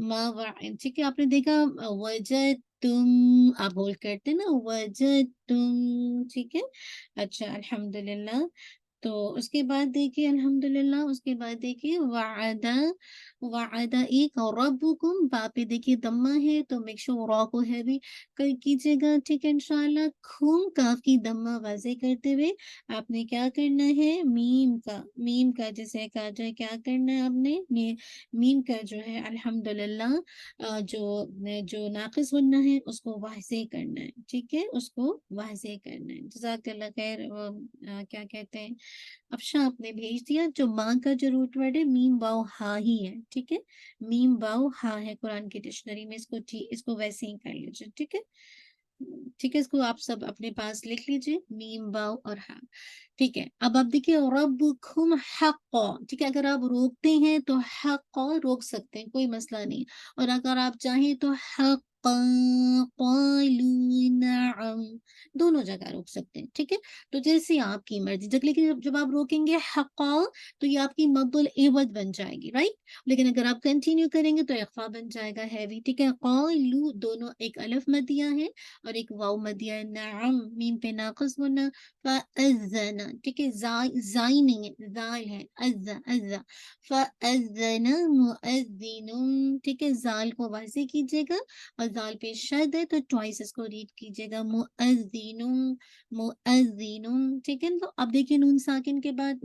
B: ٹھیک ہے، آپ نے دیکھا وجدتم، آپ بول کرتے نا وجدتم. ٹھیک ہے، اچھا الحمدللہ. تو اس کے بعد دیکھیے الحمدللہ، اس کے بعد دیکھیے وعدہ ایک، اور ربکم با پہ دیکھیے دمہ ہے تو میک شور را کو ہے بھی کیجیے گا. ٹھیک ہے انشاءاللہ. خون کاف کی دمہ واضح کرتے ہوئے آپ نے کیا کرنا ہے، میم کا جیسے کہا جائے کیا کرنا ہے آپ نے، میم کا جو ہے الحمدللہ جو ناقص بننا ہے اس کو واضح کرنا ہے. ٹھیک ہے، اس کو واضح کرنا ہے. جزاک اللہ خیر. کیا کہتے ہیں، افشا آپ نے بھیج دیا. جو ماں کا جو روٹ ورڈ ہے میم واو ہا ہی ہے. ٹھیک ہے، میم واو ہا ہے قرآن کی ڈکشنری میں، اس کو ویسے ہی کر لیجیے. ٹھیک ہے، ٹھیک ہے، اس کو آپ سب اپنے پاس لکھ لیجیے، میم واو اور ہا. ٹھیک ہے، اب آپ دیکھیے ربکم حق. ٹھیک ہے، اگر آپ روکتے ہیں تو حق روک سکتے ہیں، کوئی مسئلہ نہیں، اور اگر آپ چاہیں تو حق قالوا نعم دونوں جگہ روک سکتے ہیں. ٹھیک ہے، تو جیسے آپ کی مرضی. لیکن جب آپ روکیں گے حق تو یہ آپ کی مد العوض بن جائے گی، رائٹ. لیکن اگر آپ کنٹینیو کریں گے تو اخفا بن جائے گا ہیوی. ٹھیک ہے، قالوا دونوں ایک الف مدیہ ہے اور ایک واو مدیہ ہے. نعم میم پہ ناقص ہونا. فأذن. ٹھیک ہے، زائی نہیں ہے، زال ہے. عزا فأذن مؤذن. ٹھیک ہے، زال کو واضح کیجیے گا اور زال پہ شد ہے تو ٹوائس اس کو ریڈ کیجیے گا، مؤذن مؤذن. ٹھیک ہے، تو اب دیکھیے نون ساکن کے بعد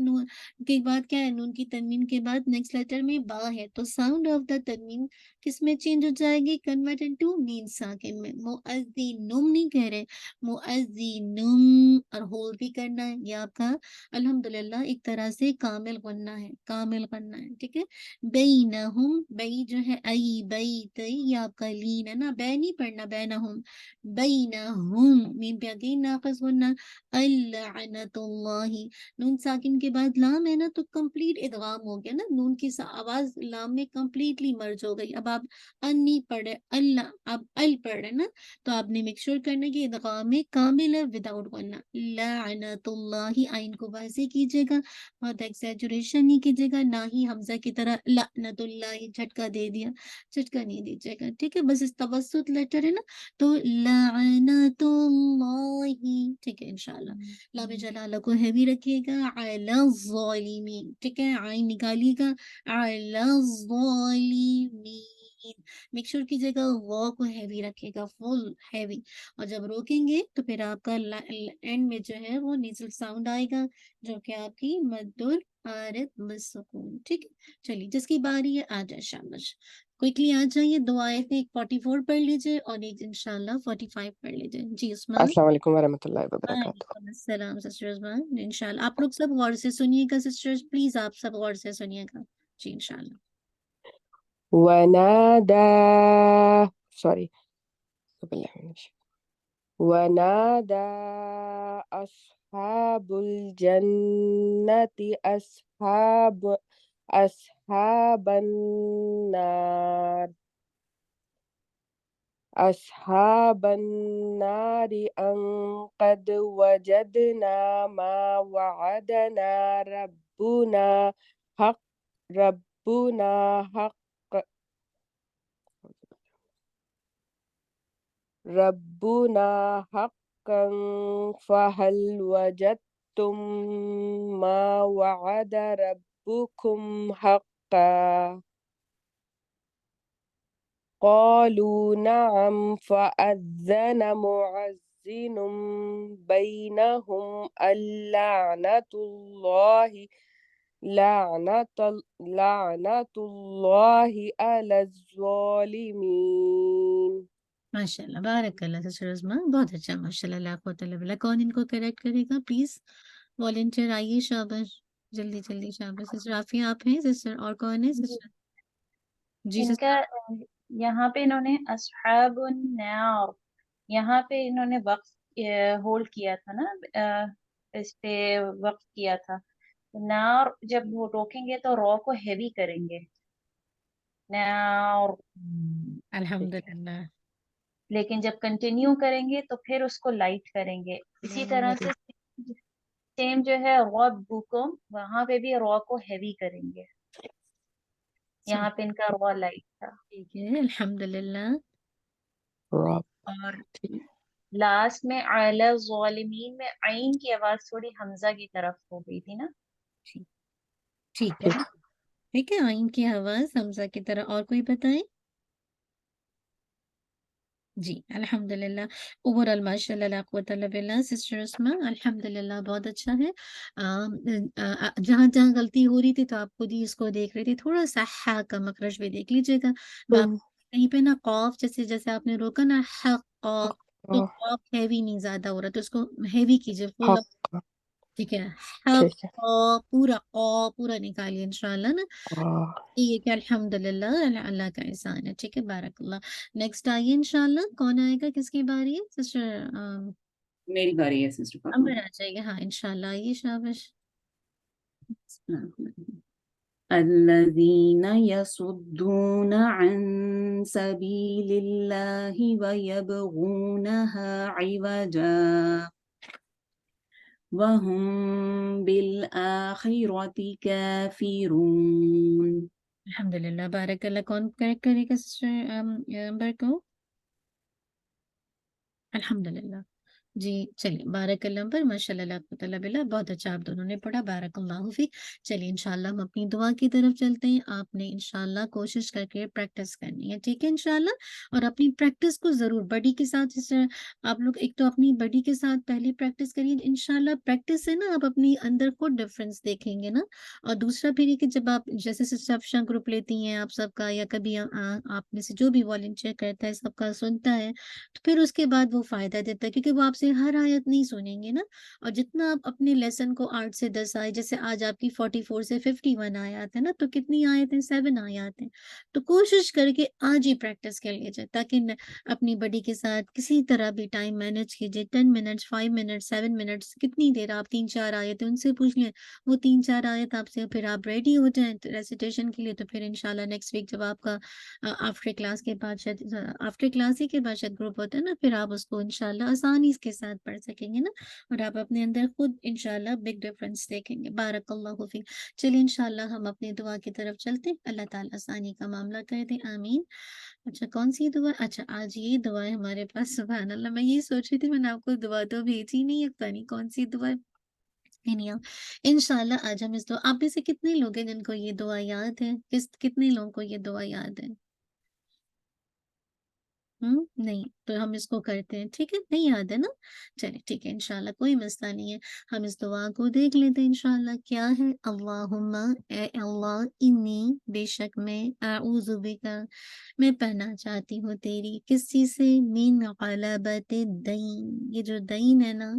B: کیا ہے، نون کی تنوین کے بعد نیکسٹ لیٹر میں با ہے تو ساؤنڈ آف دا تنوین کس میں چینج ہو جائے گی، کنورٹ انٹو نون ساکن میں. مؤذنم نہیں کہہ رہے، مؤذنم، اور ہول بھی کرنا ہے. یہ آپ کا الحمدللہ ایک طرح سے کامل غنہ ہے، کامل غنہ ہے. ٹھیک ہے، بینہم، بئی جو ہے ای بئی تئی، یہ آپ کا لین ہے نا، بے نہیں پڑھنا، بینہم، بینہم، میم پہ اگین ناقص غنہ، اللعنت اللہ، نون ساکن کے بعد لام ہے نا تو کمپلیٹ ادغام ہو گیا نا، نون کی آواز لام میں کمپلیٹلی مرج ہو گئی. اب آپ انی پڑھ رہے، اللہ، اب ال پڑھ رہے نا، تو آپ نے میک شور کرنا کہ ادغام کامل ہے وداؤٹ غنہ. لعنت اللہ، آئین کو واضح کیجیے گا، بہت ایکسیجریشن نہیں کیجیے گا، نہ ہی حمزہ کی طرح لعنت اللہ جھٹکا دے دیا، جھٹکا نہیں دیجیے گا. ٹھیک ہے، بس اس توسط لیٹر ہے نا، تو لعنت اللہ. ٹھیک ہے انشاءاللہ. لام جلالہ کو ہیوی رکھیے گا، علی الظالمین. ٹھیک ہے، عین نکالیے گا، علی الظالمین. میک شور کیجیے گا وا کو ہیوی رکھے گا، فل ہیوی. اور جب روکیں گے تو پھر آپ کا اینڈ میں جو ہے وہ نیزل ساؤنڈ آئے گا، جو کہ آپ کی مد العارض بالسکون. ٹھیک ہے، چلیے جس کی باری ہے آ جائے شاباش. کوئکلی آ جائیے. دو آیتیں، ایک 44 پڑھ لیجیے اور ایک انشاءاللہ 45 پڑھ لیجیے. جی عثمان.
D: السلام علیکم ورحمۃ اللہ وبرکاتہ.
B: وعلیکم السلام سسٹر عثمان. انشاءاللہ آپ لوگ سب غور سے سنیے گا سسٹرز، پلیز آپ سب غور سے سنیے گا. جی انشاءاللہ.
D: ونادى sorry بالله من الشيطان. ونادى أصحاب الجنة أصحاب النار أن قد وجدنا ما وعدنا ربنا حقا فهل وجدتم ما وعد ربكم حقا قالوا نعم فأذن معزن بينهم لعنة الله على الظالمين.
B: ماشاء اللہ، بارک اللہ سسٹر عثمان، بہت اچھا ماشاء اللہ. لا قوت الا باللہ. کون ان کو کریکٹ کرے گا پلیز؟ والنٹیئر آئیے، شاباش، جلدی جلدی شاباش. سسٹر عافیہ آپ ہیں سسٹر، اور کون ہے سسٹر؟ جی
C: ان
B: سسٹر.
C: کا یہاں پہ انہوں نے اصحاب النار، یہاں پہ انہوں نے وقف ہولڈ کیا تھا نا، اس پہ وقف کیا تھا. نار جب وہ روکیں گے تو رو کو ہیوی کریں گے، نار.
B: الحمدللہ.
C: لیکن جب کنٹینیو کریں گے تو پھر اس کو لائٹ کریں گے. اسی طرح سے سیم جو ہے ربکم، وہاں پہ بھی رو کو ہیوی کریں گے. یہاں پہ ان کا رو لائٹ تھا.
B: ٹھیک ہے، الحمدللہ.
D: رب
C: اور لاسٹ میں علی الظالمین میں عین کی آواز تھوڑی حمزہ کی طرف ہو گئی تھی نا.
B: ٹھیک ہے، ٹھیک ہے، آئین کی آواز حمزہ کی طرح. اور کوئی بتائیں؟ جی الحمدللہ. اوور آل ماشاء اللہ لا قوت الا باللہ. سسٹر عثمان الحمدللہ بہت اچھا ہے. جہاں جہاں غلطی ہو رہی تھی تو آپ خود ہی اس کو دیکھ رہی تھی، تھوڑا سا ہا کا مخرج بھی دیکھ لیجیے گا. کہیں پہ نا قاف جیسے آپ نے روکا نا حق قاف، تو قاف ہیوی نہیں زیادہ ہو رہا، تو اس کو ہیوی کیجیے فل.
D: حق.
B: ٹھیک ہے،
D: ٹھیک ہے.
B: پورا نکالیے انشاءاللہ نا. یہ کہ الحمدللہ اللہ کا احسان ہے. ٹھیک ہے، بارک اللہ. نیکسٹ آئیے انشاءاللہ. کون آئے گا، کس کی باری ہے؟ سسٹر
E: میری باری ہے سسٹر فاطمہ.
B: امبر آ جائیے. ہاں انشاءاللہ آئیے، شاباش.
E: الذين يصدون عن سبيل الله ويبغونها عوجا وهم بالآخرة كافرون.
B: الحمدللہ بارک اللہ. کون کریکٹ کرے گا سسٹر امبر کو؟ الحمدللہ. جی چلیے، بارک اللہ پر ماشاء اللہ لا قوت الا باللہ. بہت اچھا آپ دونوں نے پڑھا، بارک اللہ فیک. چلیے انشاءاللہ ہم اپنی دعا کی طرف چلتے ہیں. آپ نے انشاءاللہ کوشش کر کے پریکٹس کرنی ہے. ٹھیک ہے انشاءاللہ. اور اپنی پریکٹس کو ضرور بڑی کے ساتھ آپ لوگ ایک تو اپنی بڑی کے ساتھ پہلے پریکٹس کریے انشاءاللہ. پریکٹس سے نا آپ اپنی اندر خود ڈفرینس دیکھیں گے نا. اور دوسرا پھر یہ کہ جب آپ جیسے سسٹر افشاں گروپ لیتی ہیں آپ سب کا، یا کبھی آپ میں سے جو بھی والنٹیئر کرتا ہے سب کا سنتا ہے، تو پھر اس کے بعد وہ فائدہ دیتا ہے، کیونکہ وہ آپ سے سے ہر آیت نہیں سنیں گے نا، اور جتنا آپ اپنے لیسن کو 8 سے 10 آئے، جیسے آج آپ کی 44 سے 51 آیات ہیں نا، تو کتنی آیت ہیں؟ 7 آیات ہیں. تو کوشش کر کے آج ہی پریکٹس کر لیجیے، تاکہ اپنی بڑی کے ساتھ کسی طرح بھی ٹائم مینج کیجیے. 10 منٹس، 5 منٹس، 7 منٹس، کتنی دیر آپ 3-4 آیتیں ان سے پوچھ لیں، وہ 3-4 آیت آپ سے، پھر آپ ریڈی ہو جائیں ریسیٹیشن کے لیے. تو پھر انشاءاللہ نیکسٹ ویک جب آپ کا آفٹر کلاس کے بعد، شاید آفٹر کلاس ہی کے بعد شاید گروپ ہوتا ہے نا، پھر آپ اس کو انشاءاللہ آسانی کے ساتھ پڑھ سکیں گے نا، اور آپ اپنے اندر خود انشاءاللہ بگ ڈفرنس دیکھیں گے. بارک اللہ فیک. چلیے انشاءاللہ ہم اپنی دعا کی طرف چلتے ہیں. اللہ تعالیٰ آسانی کا معاملہ کر دے، آمین. اچھا کون سی دعا؟ اچھا آج یہ دعا ہے ہمارے پاس. سبحان اللہ، میں یہ سوچ رہی تھی میں نے آپ کو دعا تو بھیجی نہیں ہے، پتہ نہیں کون سی دعا ہے. انشاءاللہ آج ہم اس دعا، آپ میں سے کتنے لوگ ہیں جن کو یہ دعا یاد ہے؟ کتنے لوگوں کو یہ دعا یاد ہے؟ نہیں تو ہم اس کو کرتے ہیں، ٹھیک ہے. نہیں یاد ہے نا؟ چلے ٹھیک ہے، انشاءاللہ کوئی مسئلہ نہیں ہے. ہم اس دعا کو دیکھ لیتے ہیں انشاءاللہ. کیا ہے؟ اللہم، اے اللہ، انی، بے شک میں، اعوذ بکا، میں پناہ چاہتی ہوں تیری، کس چیز سے؟ من غلبت الدین. یہ جو دین ہے نا،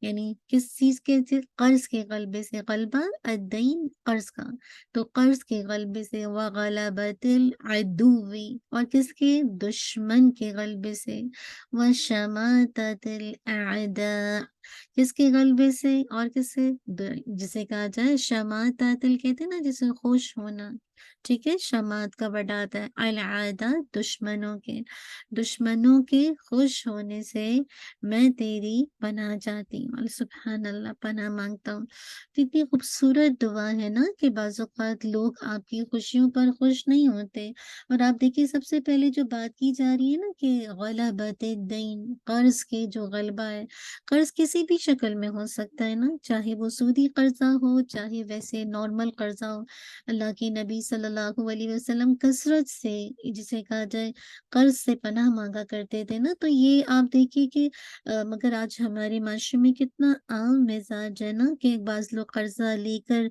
B: یعنی کس چیز کے؟ قرض کے غلبے سے. غلبہ الدین، قرض کا، تو قرض کے غلبے سے. وغلبت العدو، اور کس کے؟ دشمن کے غلبے سے. وشماتت الاعداء، کس کے غلبے سے اور کس سے؟ جسے کہا جائے شماتت، کہتے ہیں نا جسے خوش ہونا، ٹھیک ہے. شمات کا ورڈ آتا ہے العداء، دشمنوں کے. دشمنوں کے خوش ہونے سے میں تیری پناہ چاہتی ہوں. سبحان اللہ، پناہ مانگتا ہوں. اتنی خوبصورت دعا ہے نا کہ بعض اوقات لوگ آپ کی خوشیوں پر خوش نہیں ہوتے. اور آپ دیکھیے سب سے پہلے جو بات کی جا رہی ہے نا کہ غلبت الدین، قرض کے جو غلبہ ہے. قرض کسی بھی شکل میں ہو سکتا ہے نا، چاہے وہ سودی قرضہ ہو، چاہے ویسے نارمل قرضہ ہو. اللہ کے نبی صلی اللہ علیہ وسلم کثرت سے، جسے کہا جائے قرض سے پناہ مانگا کرتے تھے نا. تو یہ آپ دیکھیے کہ مگر آج ہمارے معاشرے میں کتنا عام مزاج ہے نا کہ بعض لوگ قرضہ لے کر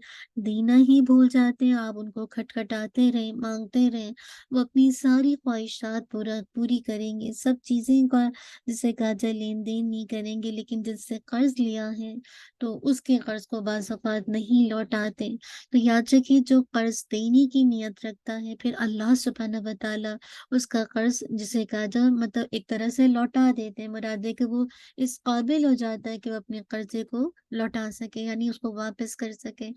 B: دینا ہی بھول جاتے ہیں. آپ ان کو کھٹکھٹاتے رہیں، مانگتے رہیں، وہ اپنی ساری خواہشات پوری کریں گے، سب چیزیں کا جسے کہا جائے لین دین نہیں کریں گے، لیکن جس سے قرض لیا ہے تو اس کے قرض کو بعض اوقات نہیں لوٹاتے. تو یاد رکھیے جو قرض دینے کی نیت رکھتا ہے، پھر اللہ سبحانہ و تعالیٰ اس کا قرض جسے کہا جائے مطلب ایک طرح سے لوٹا دیتے ہیں. مراد ہے کہ وہ اس قابل ہو جاتا ہے کہ وہ اپنے قرضے کو لوٹا سکے، یعنی اس کو واپس کر سکے.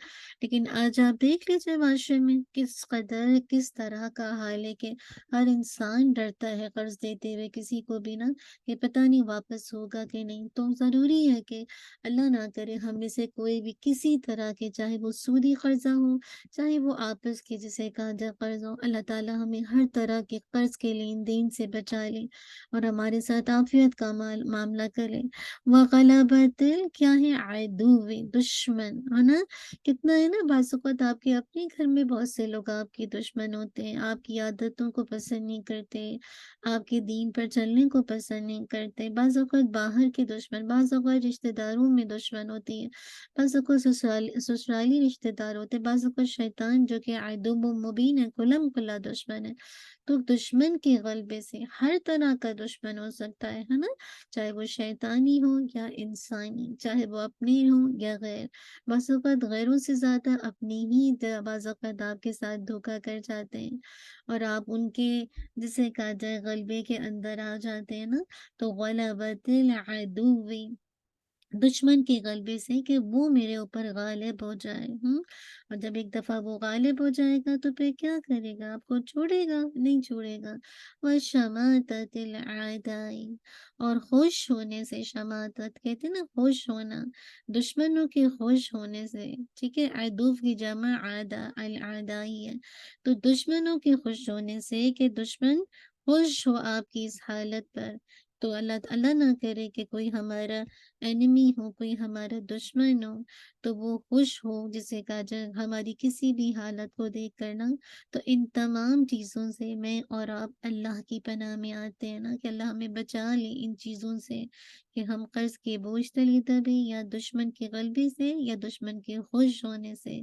B: لیکن آج آپ دیکھ لیجیے معاشرے میں کس قدر، کس طرح کا حال ہے کہ ہر انسان ڈرتا ہے قرض دیتے ہوئے کسی کو بھی نا، کہ پتہ نہیں واپس ہوگا کہ نہیں. تو ضروری ہے کہ اللہ نہ کرے ہم میں سے کوئی بھی کسی طرح کے، چاہے وہ سودی قرضہ ہو، چاہے وہ آپس کے جسے کہا جائے قرض ہو. اللہ تعالیٰ ہمیں ہر طرح کے قرض کے لین دین سے بچا لے اور ہمارے ساتھ عافیت کا معاملہ کرے. وغلبت کیا ہے؟ عدو، دشمن ہے نا. کتنا ہے نا، بعض اوقات آپ کے اپنے گھر میں بہت سے لوگ آپ کے دشمن ہوتے ہیں، آپ کی عادتوں کو پسند نہیں کرتے، آپ کے دین پر چلنے کو پسند نہیں کرتے. بعض اوقات باہر کے دشمن، بعض اوقات رشتہ داروں میں دشمن ہوتی ہے، بعض اوقات سسرالی رشتہ دار ہوتے ہیں، بعض اوقات شیطان جو کہ عدو مبین ہے، کلم کلا دشمن ہے. تو دشمن کے غلبے سے ہر طرح کا دشمن ہو سکتا ہے نا، چاہے وہ شیطانی ہو یا انسانی، چاہے وہ اپنے ہوں یا غیر. بعض اوقات غیروں سے زیادہ اپنی ہی بعض اوقات آپ کے ساتھ دھوکہ کر جاتے ہیں اور آپ ان کے جسے کہا جائے غلبے کے اندر آ جاتے ہیں نا. تو غلبت العدو، دشمن کے غلبے سے کہ وہ میرے اوپر غالب ہو جائے. اور جب ایک دفعہ وہ غالب ہو جائے گا تو پھر کیا کرے گا؟ آپ کو چھوڑے گا نہیں؟ چھوڑے گا. وشماتت الاعداء، اور خوش ہونے سے. شماتت کہتے ہیں نا خوش ہونا، دشمنوں کے خوش ہونے سے، ٹھیک ہے. عدو کی جمع الاعدائی ہے. تو دشمنوں کے خوش ہونے سے کہ دشمن خوش ہو آپ کی اس حالت پر. تو اللہ نہ کرے کہ کوئی ہمارا اینمی ہو، کوئی ہمارا دشمن ہو تو وہ خوش ہو جسے کہا جائے ہماری کسی بھی حالت کو دیکھ کرنا. تو ان تمام چیزوں سے میں اور آپ اللہ کی پناہ میں آتے ہیں نا کہ اللہ ہمیں بچا لے ان چیزوں سے کہ ہم قرض کے بوجھ تلے دبے، یا دشمن کے غلبے سے، یا دشمن کے خوش ہونے سے.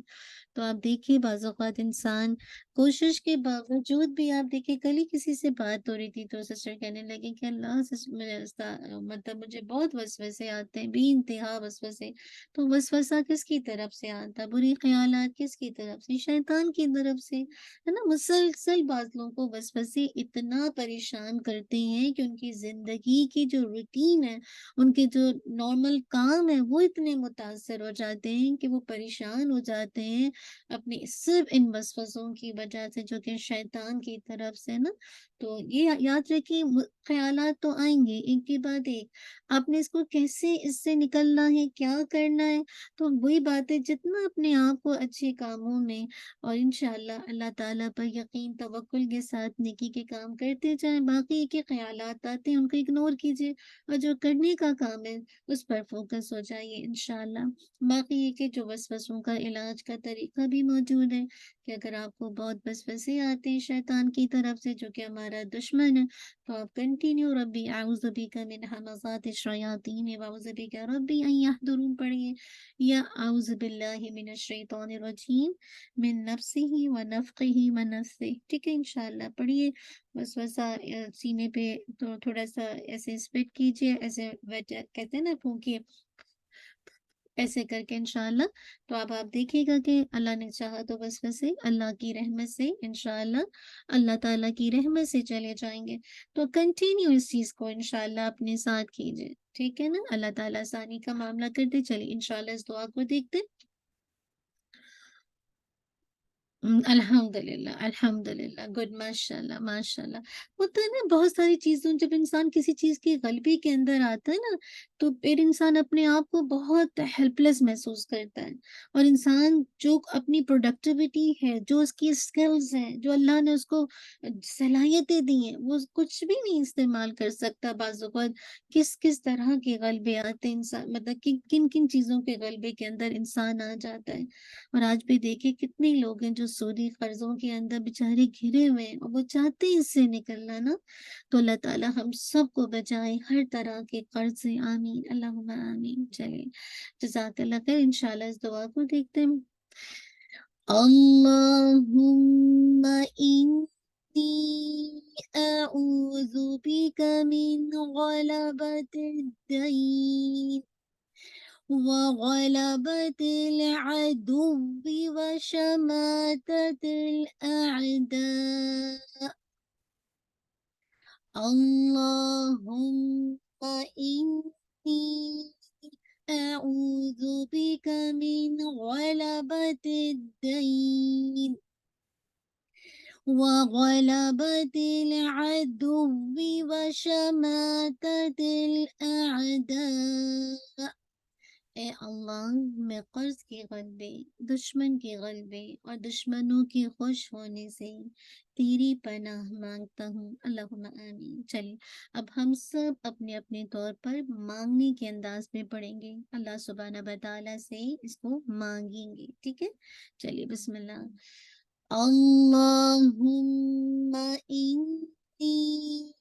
B: تو آپ دیکھیے بعض اوقات انسان کوشش کے باوجود بھی، آپ دیکھیے کل ہی کسی سے بات ہو رہی تھی تو سسٹر کہنے لگے کہ اللہ سسٹر مطلب مجھے بہت وسوسے آتے ہیں، بے انتہا وسوسے. تو وسوسہ کس کی طرف سے آتا ہے؟ بری خیالات کس کی طرف سے؟ شیطان کی طرف سے، ہے نا. مسلسل بعض لوگوں کو وسوسے اتنا پریشان کرتے ہیں کہ ان کی زندگی کی جو روٹین ہے، ان کے جو نارمل کام ہے، وہ اتنے متاثر ہو جاتے ہیں کہ وہ پریشان ہو جاتے ہیں اپنی صرف ان وسوسوں کی وجہ سے، جو کہ شیطان کی طرف سے نا. تو یہ یاد رکھیں، خیالات تو آئیں گے ایک کے بعد ایک. آپ نے اس کو کیسے اس سے نکلنا ہے، کیا کرنا ہے. تو وہی بات ہے، جتنا اپنے آپ کو اچھے کاموں میں اور انشاءاللہ اللہ تعالیٰ پر یقین توکل کے ساتھ نیکی کے کام کرتے جائیں، باقی کے خیالات آتے ہیں ان کو اگنور کیجیے، اور جو کرنے کا کام ہے اس پر فوکس ہو جائیے انشاءاللہ. باقی یہ کہ جو وسوسوں کا علاج کا طریقہ بھی موجود ہے، کہ اگر آپ کو بہت وسوسے آتے ہیں شیطان کی طرف سے، جو کہ ہمارا دشمن ہے، تو آپ کنٹینیو ربی اعوذ بک من ہمزات الشیاطین واعوذ بک ربی ان یحضرون پڑھیے، یا اعوذ باللہ من الشیطان الرجیم من نفسہ ونفخہ ونفثہ. ٹھیک ہے، انشاءاللہ پڑھیے. وسوسہ سینے پہ تو تھوڑا سا ایسے اسپٹ کیجیے، ایسے کہتے ہیں نا پھونکیے، ایسے کر کے انشاءاللہ. تو اب آپ دیکھیے گا کہ اللہ نے چاہا تو وسوسے اللہ کی رحمت سے انشاءاللہ، اللہ تعالیٰ کی رحمت سے چلے جائیں گے. تو کنٹینیو اس چیز کو انشاءاللہ اپنے ساتھ کیجیے، ٹھیک ہے نا. اللہ تعالیٰ آسانی کا معاملہ کرتے. چلیے انشاءاللہ اس دعا کو دیکھتے. الحمدللہ الحمدللہ، گڈ، ماشاء اللہ ماشاء اللہ. ہوتا ہے نا بہت ساری چیزوں، جب انسان کسی چیز کی غلبی کے اندر آتا ہے نا، تو پھر انسان اپنے آپ کو بہت ہیلپ لیس محسوس کرتا ہے. اور انسان جو اپنی پروڈکٹیوٹی ہے، جو اس کی اسکلز ہیں، جو اللہ نے اس کو صلاحیتیں دی ہیں، وہ کچھ بھی نہیں استعمال کر سکتا. بعض اوقات کس کس طرح کے غلبے آتے ہیں انسان، مطلب کہ کن کن چیزوں کے غلبے کے اندر انسان آ جاتا ہے. اور آج بھی دیکھیں کتنے لوگ ہیں جو سودی قرضوں کے اندر بےچارے گھرے ہوئے ہیں، اور وہ چاہتے ہیں اس سے نکلنا نا. تو اللہ تعالیٰ ہم سب کو بچائے ہر طرح کے قرض سے، آمین اللہم آمین. چلے جزاک اللہ خیر. انشاءاللہ اس دعا کو دیکھتے ہیں. اللہم انی اعوذ بک من غلبۃ الدین وغلبة العدو وشماتة الأعداء. اللهم إني أعوذ بك من غلبة الدين وغلبة العدو وشماتة الأعداء. اے اللہ، میں قرض کے غلبے، دشمن کے غلبے اور دشمنوں کے خوش ہونے سے تیری پناہ مانگتا ہوں. اللہم آمین. چلیے اب ہم سب اپنے اپنے طور پر مانگنے کے انداز میں پڑھیں گے، اللہ سبحانہ وتعالیٰ سے اس کو مانگیں گے. ٹھیک ہے، چلیے بسم اللہ. اللہم انی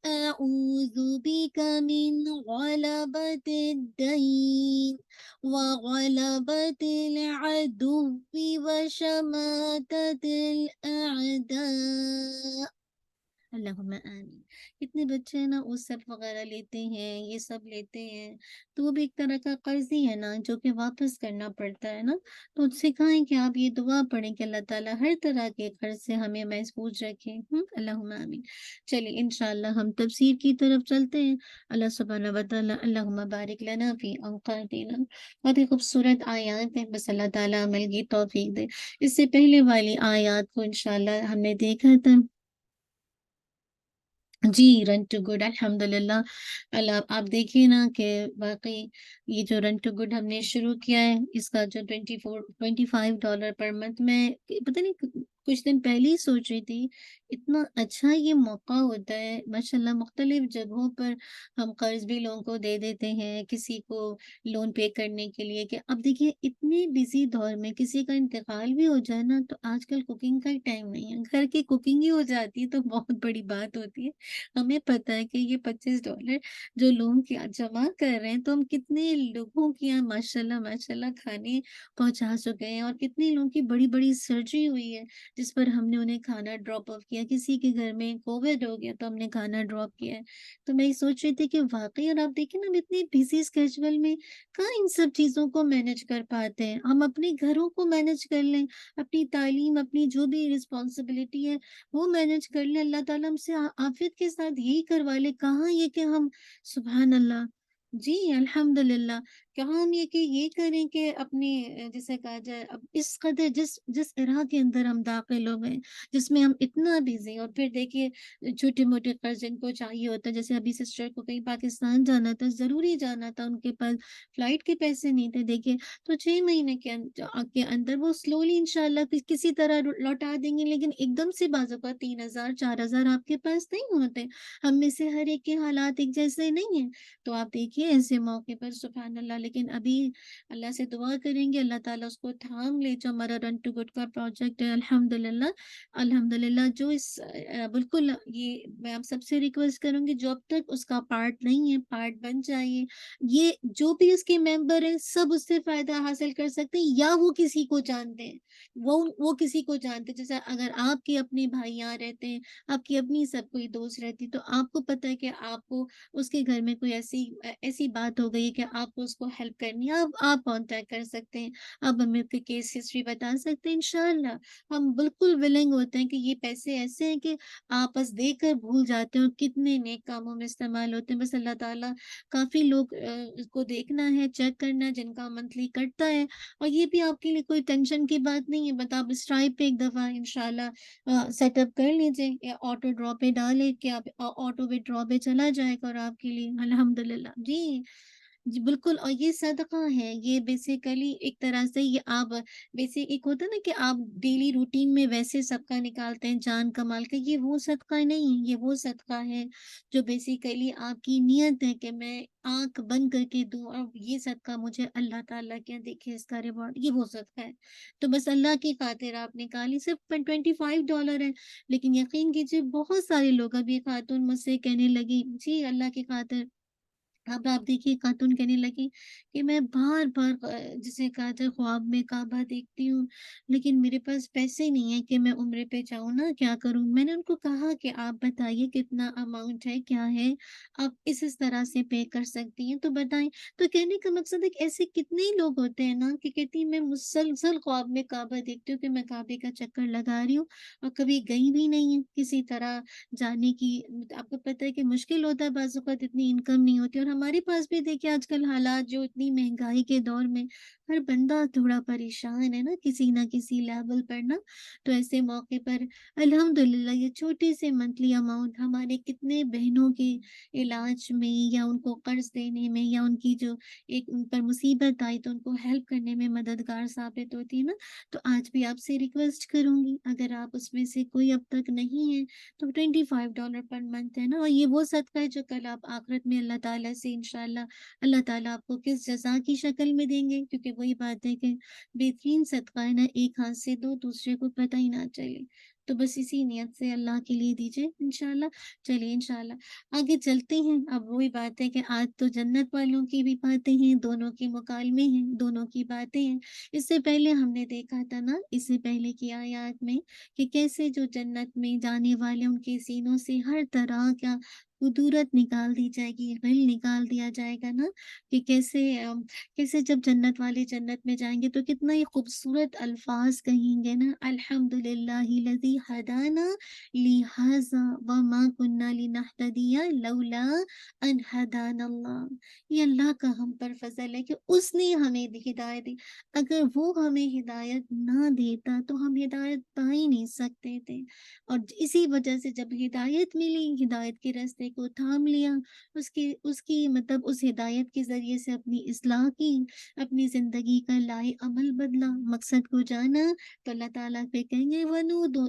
B: أعوذ بك من غلبة الدين وغلبة العدو وشماتة الأعداء. اللہم آمین. کتنے بچے ہیں نا وہ سب وغیرہ لیتے ہیں، یہ سب لیتے ہیں، تو وہ بھی ایک طرح کا قرض ہی ہے نا، جو کہ واپس کرنا پڑتا ہے نا. تو سکھائیں کہ آپ یہ دعا پڑھیں کہ اللہ تعالیٰ ہر طرح کے قرض سے ہمیں محفوظ رکھیں. اللہم آمین. چلیے انشاءاللہ ہم تفسیر کی طرف چلتے ہیں. اللہ سبحانہ وتعالیٰ اللہم بارک لنا فی اوقاتنا. بہت ہی خوبصورت آیات ہیں، بس اللہ تعالیٰ عمل کی توفیق دے. اس سے پہلے والی آیات کو انشاءاللہ ہم نے دیکھا تھا. جی، رن ٹو گڈ الحمدللہ. اللہ آپ دیکھیے نا کہ واقعی یہ جو رن ٹو گڈ ہم نے شروع کیا ہے، اس کا جو $25 پر منتھ، میں پتہ نہیں کچھ دن پہلے ہی سوچ رہی تھی اتنا اچھا یہ موقع ہوتا ہے ماشاءاللہ. مختلف جگہوں پر ہم قرض بھی لوگوں کو دے دیتے ہیں، کسی کو لون پے کرنے کے لیے. کہ اب دیکھیے اتنے بزی دور میں کسی کا انتقال بھی ہو جائے نا، تو آج کل کوکنگ کا ہی ٹائم نہیں ہے، گھر کی کوکنگ ہی ہو جاتی ہے تو بہت بڑی بات ہوتی ہے. ہمیں پتہ ہے کہ یہ $25 جو لوگ جمع کر رہے ہیں، تو ہم کتنے لوگوں کی یہاں ماشاءاللہ ماشاءاللہ کھانے پہنچا چکے ہیں، اور کتنے لوگوں کی بڑی بڑی سرجری ہوئی ہے. جس پر ہم نے انہیں کھانا ڈراپ آف کیا، کسی کے گھر میں کووڈ ہو گیا تو ہم نے کھانا ڈراپ کیا ہے۔ تو میں یہ سوچ رہی تھی کہ واقعی، اور آپ دیکھیں نا ہم اتنے بزی اسکیجول میں کہاں ان سب چیزوں کو مینج کر پاتے ہیں۔ ہم اپنے گھروں کو مینج کر لیں، اپنی تعلیم، اپنی جو بھی رسپانسبلٹی ہے وہ مینج کر لیں، اللہ تعالیٰ ہم سے عافیت کے ساتھ یہی کروا لے۔ کہاں یہ کہ ہم سبحان اللہ، جی الحمدللہ، کہاں ہم یہ کریں کہ اپنی جسے کہا جائے اب اس قدر جس طرح کے اندر ہم داخل ہو گئے، جس میں ہم اتنا بزی، اور پھر دیکھیے چھوٹے موٹے قرض ان کو چاہیے ہوتا ہے، جیسے ابھی سسٹر کو کہیں پاکستان جانا تھا، ضروری جانا تھا، ان کے پاس فلائٹ کے پیسے نہیں تھے، دیکھیے تو 6 مہینے کے اندر وہ سلولی انشاءاللہ کسی طرح لوٹا دیں گے، لیکن ایک دم سے بعض اوقات 3,000 4,000 آپ کے پاس نہیں ہوتے۔ ہم میں سے ہر ایک کے حالات ایک جیسے نہیں ہیں، تو آپ دیکھیے ایسے موقع پر سبحان اللہ، لیکن ابھی اللہ سے دعا کریں گے اللہ تعالیٰ اس کو تھام لے، جو ہمارا رن ٹو گڈ کا پروجیکٹ ہے الحمدللہ الحمدللہ، جو اس بالکل، یہ میں آپ سب سے ریکویسٹ کروں گی جو اب تک اس کا پارٹ نہیں ہے، پارٹ بن جائیے۔ یہ جو بھی اس کے ممبر ہیں سب اس سے فائدہ حاصل کر سکتے ہیں، یا وہ کسی کو جانتے ہیں، وہ کسی کو جانتے ہیں، جیسے اگر آپ کے اپنے بھائی یہاں رہتے ہیں، آپ کی اپنی سب کوئی دوست رہتی، تو آپ کو پتہ ہے کہ آپ کو اس کے گھر میں کوئی ایسی بات ہو گئی ہے کہ آپ کو اس کو ہیلپ کرنی ہے، آپ کانٹیکٹ کر سکتے ہیں، آپ ہمیں اپنی کیس ہسٹری بتا سکتے ہیں، انشاءاللہ ہم بالکل ولنگ ہوتے ہیں کہ یہ پیسے ایسے ہیں کہ آپ بس دے کر بھول جاتے ہیں، اور کتنے نیک کاموں میں استعمال ہوتے ہیں۔ بس اللہ تعالیٰ، کافی لوگ اس کو دیکھنا ہے، چیک کرنا ہے جن کا منتھلی کٹتا ہے، اور یہ بھی آپ کے لیے کوئی ٹینشن کی بات نہیں ہے، بس آپ اسٹرائپ پہ ایک دفعہ انشاءاللہ سیٹ اپ کر لیجئے، یا آٹو ڈرا پہ ڈالے کہ آپ آٹو ڈرا پہ چلا جائے گا، اور آپ کے لیے الحمدللہ، جی جی بالکل۔ اور یہ صدقہ ہے، یہ بیسیکلی ایک طرح سے یہ آپ ایک ہوتا ہے نا کہ آپ ڈیلی روٹین میں ویسے صدقہ نکالتے ہیں جان کمال کا، یہ وہ صدقہ نہیں ہے، یہ وہ صدقہ ہے جو بیسیکلی آپ کی نیت ہے کہ میں آنکھ بند کر کے دوں، اور یہ صدقہ مجھے اللہ تعالیٰ کے دیکھے اس کا ریوارڈ، یہ وہ صدقہ ہے۔ تو بس اللہ کی خاطر آپ نکالی، صرف $25 ہے، لیکن یقین کیجیے بہت سارے لوگ، اب یہ خاتون مجھ سے کہنے لگی جی اللہ کی خاطر، اب آپ دیکھیے خاتون کہنے لگی کہ میں بار بار جسے کہا جائے خواب میں کعبہ دیکھتی ہوں، لیکن میرے پاس پیسے نہیں ہیں کہ میں عمرے پہ جاؤں نا، کیا کروں؟ میں نے ان کو کہا کہ آپ بتائیے کتنا اماؤنٹ ہے، کیا ہے، آپ اس طرح سے پے کر سکتی ہیں تو بتائیں۔ تو کہنے کا مقصد ہے کہ ایسے کتنے ہی لوگ ہوتے ہیں نا کہ کہتی ہیں میں مسلسل خواب میں کعبہ دیکھتی ہوں کہ میں کعبے کا چکر لگا رہی ہوں، اور کبھی گئی بھی نہیں ہے کسی طرح جانے کی۔ آپ کو پتہ ہے کہ مشکل ہوتا ہے، بعض اوقات اتنی انکم نہیں ہوتی، اور ہمارے پاس بھی دیکھیں آج کل حالات جو اتنی مہنگائی کے دور میں ہر بندہ تھوڑا پریشان ہے نا کسی نہ کسی لیول پر نا، تو ایسے موقع پر الحمدللہ یہ چھوٹی سے منتھلی اماؤنٹ ہمارے کتنے بہنوں کے علاج میں، یا ان کو قرض دینے میں، یا ان کی جو ایک ان پر مصیبت آئی تو ان کو ہیلپ کرنے میں مددگار ثابت ہوتی ہے نا۔ تو آج بھی آپ سے ریکویسٹ کروں گی، اگر آپ اس میں سے کوئی اب تک نہیں ہے تو $25 پر منتھ ہے نا، اور یہ وہ صدقہ ہے جو کل آپ آخرت میں اللہ تعالیٰ سے انشاءاللہ اللہ تعالیٰ آپ کو کس جزا کی شکل میں دیں گے، کیونکہ وہی بات ہے کہ بہترین صدقہ ہے نا ایک ہاتھ سے دو، دوسرے کو پتہ ہی نہ چلے، تو بس اسی نیت سے اللہ کے لیے دیجیے انشاءاللہ۔ چلیے انشاءاللہ آگے چلتے ہیں۔ اب وہی بات ہے کہ آج تو جنت والوں کی بھی باتیں ہیں، دونوں کے مکالمے ہیں، دونوں کی باتیں ہیں۔ اس سے پہلے ہم نے دیکھا تھا نا، اس سے پہلے کی آیات میں، کہ کیسے جو جنت میں جانے والے ان کے سینوں سے ہر طرح کا قدورت نکال دی جائے گی، غل نکال دیا جائے گا نا، کہ کیسے جب جنت والے جنت میں جائیں گے تو کتنا ہی خوبصورت الفاظ کہیں گے نا، الحمدللہ الذی ہدانا لہذا وما کننا لنہتدی لولا ان ہدانا اللہ۔ یہ اللہ کا ہم پر فضل ہے کہ اس نے ہمیں ہدایت دی، اگر وہ ہمیں ہدایت نہ دیتا تو ہم ہدایت پا ہی نہیں سکتے تھے، اور اسی وجہ سے جب ہدایت ملی، ہدایت کے راستے کو تھام لیا، اس کی مطلب اس ہدایت کے ذریعے سے اپنی اصلاح کی، اپنی زندگی کا لائے عمل بدلا، مقصد کو جانا، تو اللہ تعالیٰ پہ کہیں گے وَنُودُوا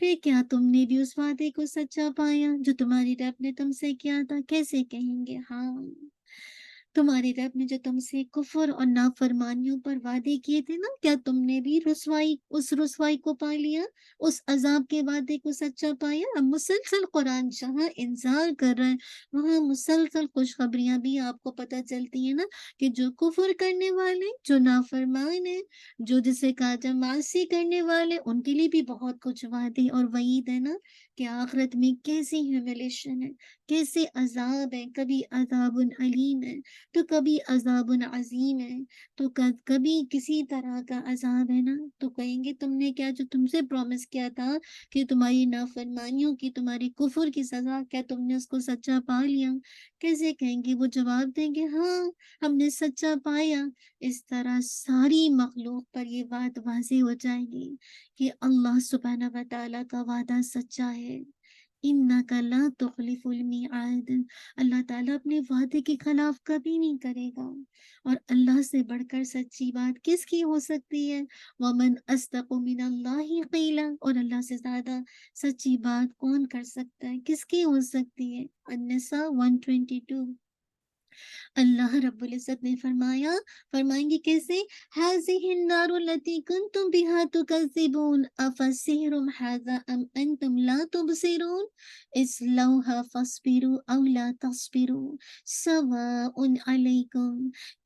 B: پھر کیا تم نے بھی اس وعدے کو سچا پایا جو تمہاری رب نے تم سے کیا تھا؟ کیسے کہیں گے ہاں، تمہاری رب نے جو تم سے کفر اور نافرمانیوں پر وعدے کیے تھے نا، کیا تم نے بھی اس رسوائی کو پا لیا، اس عذاب کے وعدے کو سچا پایا؟ اب مسلسل قرآن جہاں انذار کر رہا ہے وہاں مسلسل خوشخبریاں بھی آپ کو پتہ چلتی ہیں نا، کہ جو کفر کرنے والے، جو نافرمان ہیں، جو جسے کہا جائے معاصی کرنے والے، ان کے لیے بھی بہت کچھ وعدے اور وعید ہے نا، کہ آخرت میں کیسی ہیوملیشن ہے، کیسے عذاب ہے، کبھی عذاب علیم ہے تو کبھی عذاب عظیم ہے، تو کبھی کسی طرح کا عذاب ہے نا، تو کہیں گے تم نے کیا جو تم سے پرومس کیا تھا کہ تمہاری نافرمانیوں کی، تمہاری کفر کی سزا، کیا تم نے اس کو سچا پا لیا؟ کیسے کہیں گے؟ وہ جواب دیں گے ہاں ہم نے سچا پایا۔ اس طرح ساری مخلوق پر یہ بات واضح ہو جائے گی کہ اللہ سبحانہ و تعالیٰ کا وعدہ سچا ہے۔ اِنَّکَ لَا تُخْلِفُ الْمِیعَادَ، اللہ تعالیٰ اپنے وعدے کے خلاف کبھی نہیں کرے گا، اور اللہ سے بڑھ کر سچی بات کس کی ہو سکتی ہے؟ وَمَنْ أَصْدَقُ مِنَ اللَّهِ قِیلًا، اور اللہ سے زیادہ سچی بات کون کر سکتا ہے، کس کی ہو سکتی ہے؟ النساء 122۔ اللہ رب العزت نے فرمائیں گے کیسے؟ هَذِهِ النَّارُ الَّتِي كُنْتُمْ بِهَا تُكَذِّبُونَ أَفَسِحْرٌ هَذَا أَمْ أَنْتُمْ لَا تُبْصِرُونَ اصْلَوْهَا فَاصْبِرُوا أَوْ لَا تَصْبِرُوا سَوَاءٌ عَلَيْكُمْ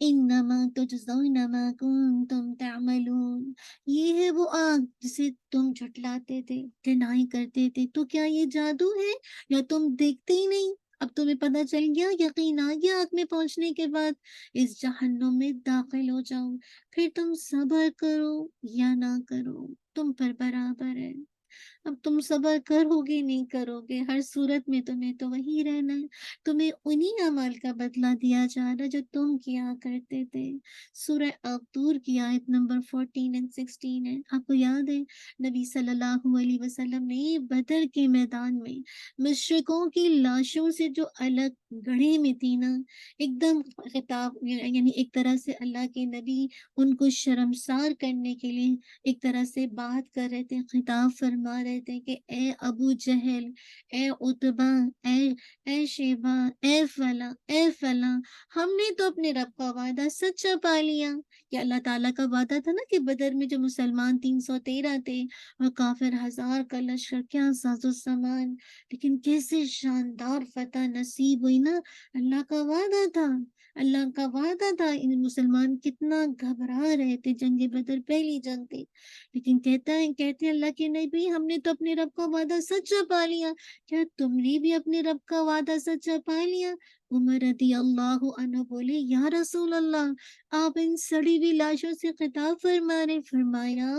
B: إِنَّمَا تُجْزَوْنَ مَا كُنْتُمْ تَعْمَلُونَ، یہ ہے وہ آگ جسے تم جھٹلاتے تھے، ڈینائی کرتے تھے، تو کیا یہ جادو ہے یا تم دیکھتے ہی نہیں؟ اب تمہیں پتہ چل گیا، یقین آ گیا آگ میں پہنچنے کے بعد، اس جہنم میں داخل ہو جاؤ، پھر تم صبر کرو یا نہ کرو، تم پر برابر ہے۔ اب تم صبر کرو گے نہیں کرو گے، ہر صورت میں تمہیں تو وہی رہنا ہے، تمہیں انہی اعمال کا بدلہ دیا جا رہا ہے جو تم کیا کرتے تھے۔ سورہ طور کی آیت نمبر 14 اور 16 ہے، آپ کو یاد ہے نبی صلی اللہ علیہ وسلم نے بدر کے میدان میں مشرکوں کی لاشوں سے جو الگ گڑھے میں تھی نا، ایک دم خطاب، یعنی ایک طرح سے اللہ کے نبی ان کو شرمسار کرنے کے لیے ایک طرح سے بات کر رہے تھے، خطاب فرما رہے تھے کہ اے ابو جہل، اے عتبہ، اے شیبہ، اے فلاں، اے فلاں، ہم نے تو اپنے رب کا وعدہ سچا پا لیا۔ یہ اللہ تعالیٰ کا وعدہ تھا نا کہ بدر میں جو مسلمان 313 تھے اور کافر 1000 کا لشکر، کیا ساز و سامان، لیکن کیسے شاندار فتح نصیب ہوئی نا، اللہ کا وعدہ تھا، اللہ کا وعدہ تھا۔ ان مسلمان کتنا گھبرا رہے تھے، جنگ بدر پہلی جنگ تھی، لیکن کہتے ہیں اللہ کے نبی ہم نے تو اپنے رب کا وعدہ سچا پا لیا، کیا تم نے بھی اپنے رب کا وعدہ سچا پا لیا؟ عمر رضی اللہ عنہ بولے یا رسول اللہ، آپ ان سڑی ہوئی لاشوں سے خطاب فرما رہے، فرمایا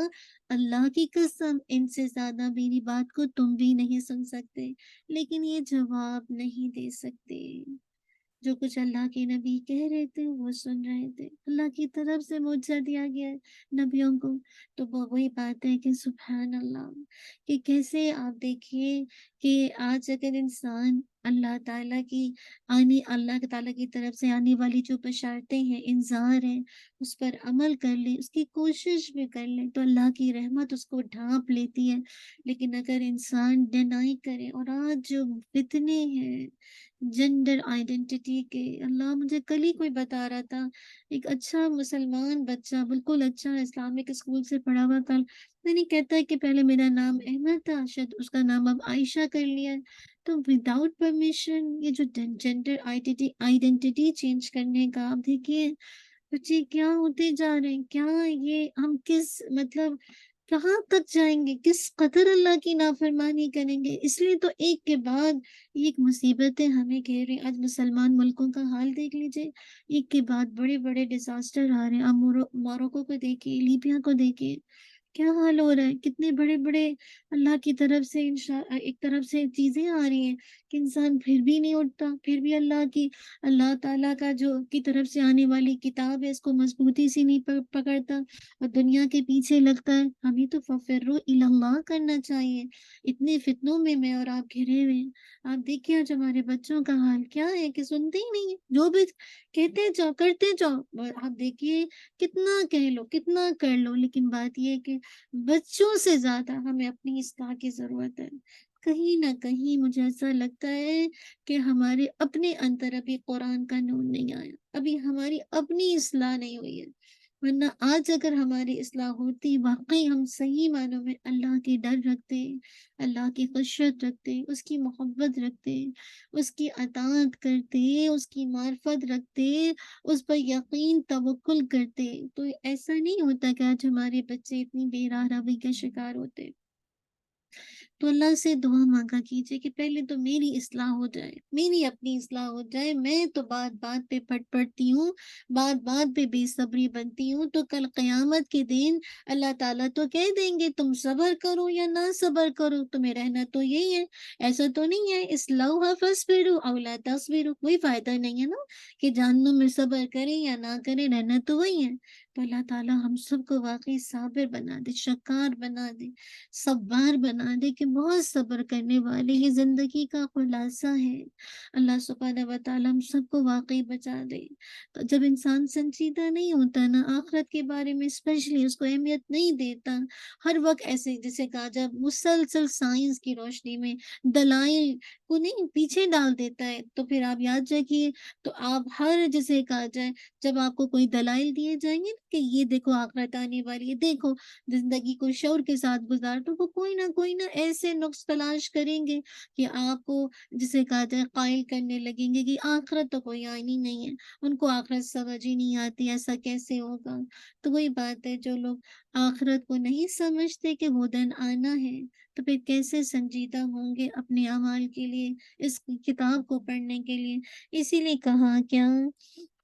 B: اللہ کی قسم ان سے زیادہ میری بات کو تم بھی نہیں سن سکتے، لیکن یہ جواب نہیں دے سکتے۔ جو کچھ اللہ کے نبی کہہ رہے تھے وہ سن رہے تھے، اللہ کی طرف سے معجزہ دیا گیا ہے نبیوں کو، تو وہ وہی بات ہے کہ سبحان اللہ، کہ کیسے آپ دیکھیے کہ آج اگر انسان اللہ تعالیٰ کی طرف سے آنے والی جو بشارتیں ہیں، انذار ہیں، اس پر عمل کر لے، اس کی کوشش بھی کر لے، تو اللہ کی رحمت اس کو ڈھانپ لیتی ہے۔ لیکن اگر انسان ڈینائی کرے، اور آج جو فتنے ہیں جنڈر آئیڈینٹی کے، اللہ مجھے کل ہی کوئی بتا رہا تھا، ایک اچھا مسلمان بچہ، بالکل اچھا اسلامک اسکول سے پڑھا ہوا تھا، میں نہیں کہتا ہے کہ پہلے میرا نام احمد تھا، شاید اس کا نام اب عائشہ کر لیا ہے، تو وداؤٹ پرمیشن یہ جو جنڈر آئیڈینٹی چینج کرنے کا، آپ دیکھیے بچے کیا ہوتے جا رہے ہیں، کیا یہ ہم کس مطلب کہاں تک جائیں گے، کس قدر اللہ کی نافرمانی کریں گے۔ اس لیے تو ایک کے بعد ایک مصیبتیں ہمیں گھیر رہی ہیں۔ آج مسلمان ملکوں کا حال دیکھ لیجئے، ایک کے بعد بڑے بڑے ڈیزاسٹر آ رہے ہیں۔ آپ موروکو کو دیکھیے، لیبیا کو دیکھیے، کیا حال ہو رہا ہے، کتنے بڑے بڑے اللہ کی طرف سے ایک طرف سے چیزیں آ رہی ہیں کہ انسان پھر بھی نہیں اٹھتا، پھر بھی اللہ تعالیٰ کا جو کی طرف سے آنے والی کتاب ہے اس کو مضبوطی سے نہیں پکڑتا اور دنیا کے پیچھے لگتا ہے۔ ہمیں تو ففروا الی اللہ کرنا چاہیے۔ اتنے فتنوں میں اور آپ گھرے ہوئے ہیں۔ آپ دیکھیے آج ہمارے بچوں کا حال کیا ہے کہ سنتے ہی نہیں ہیں، جو بھی کہتے جاؤ کرتے جاؤ، اور آپ دیکھیے کتنا کہہ لو کتنا کر لو، لیکن بات یہ ہے کہ بچوں سے زیادہ ہمیں اپنی اصلاح کی ضرورت ہے۔ کہیں نہ کہیں مجھے ایسا لگتا ہے کہ ہمارے اپنے اندر ابھی قرآن کا نور نہیں آیا، ابھی ہماری اپنی اصلاح نہیں ہوئی ہے، ورنہ آج اگر ہماری اصلاح ہوتی، واقعی ہم صحیح معنوں میں اللہ کی ڈر رکھتے، اللہ کی خشیت رکھتے، اس کی محبت رکھتے، اس کی اطاعت کرتے، اس کی معرفت رکھتے، اس پر یقین توکل کرتے، تو ایسا نہیں ہوتا کہ آج ہمارے بچے اتنی بے راہ روی کا شکار ہوتے۔ تو اللہ سے دعا مانگا کیجیے کہ پہلے تو میری اصلاح ہو جائے، میری اپنی اصلاح ہو جائے۔ میں تو بات بات پہ پھٹ پڑتی ہوں، بات بات پہ بے صبری بنتی ہوں، تو کل قیامت کے دن اللہ تعالیٰ تو کہہ دیں گے تم صبر کرو یا نہ صبر کرو، تمہیں رہنا تو یہی ہے۔ ایسا تو نہیں ہے اصلاح فاصبروا او لا تصبروا، کوئی فائدہ نہیں ہے نا کہ جہنم میں صبر کریں یا نہ کریں، رہنا تو وہی ہے۔ تو اللہ تعالیٰ ہم سب کو واقعی صابر بنا دے، شکار بنا دے، صبار بنا دے، کہ بہت صبر کرنے والے ہی زندگی کا خلاصہ ہے۔ اللہ سبحانہ و تعالیٰ ہم سب کو واقعی بچا دے۔ تو جب انسان سنجیدہ نہیں ہوتا نا آخرت کے بارے میں، اسپیشلی اس کو اہمیت نہیں دیتا، ہر وقت ایسے جیسے کہا جب مسلسل سائنس کی روشنی میں دلائل کو نہیں پیچھے ڈال دیتا ہے، تو پھر آپ یاد رکھیے، تو آپ ہر جیسے کہا جائے جب آپ کو کوئی دلائل دیے جائیں گے نا کہ یہ دیکھو آخرت آنے والی ہے، دیکھو زندگی کو شعور کے ساتھ گزار، تو وہ کوئی نہ ایسے نقص تلاش کریں گے کہ آپ کو جسے کہا جائے قائل کرنے لگیں گے کہ آخرت تو کوئی آنی نہیں ہے، ان کو آخرت سمجھ ہی نہیں آتی، ایسا کیسے ہوگا۔ تو وہی بات ہے، جو لوگ آخرت کو نہیں سمجھتے کہ وہ دن آنا ہے، تو پھر کیسے سنجیدہ ہوں گے اپنے اعمال کے لیے، اس کتاب کو پڑھنے کے لیے۔ اسی لیے کہا کیا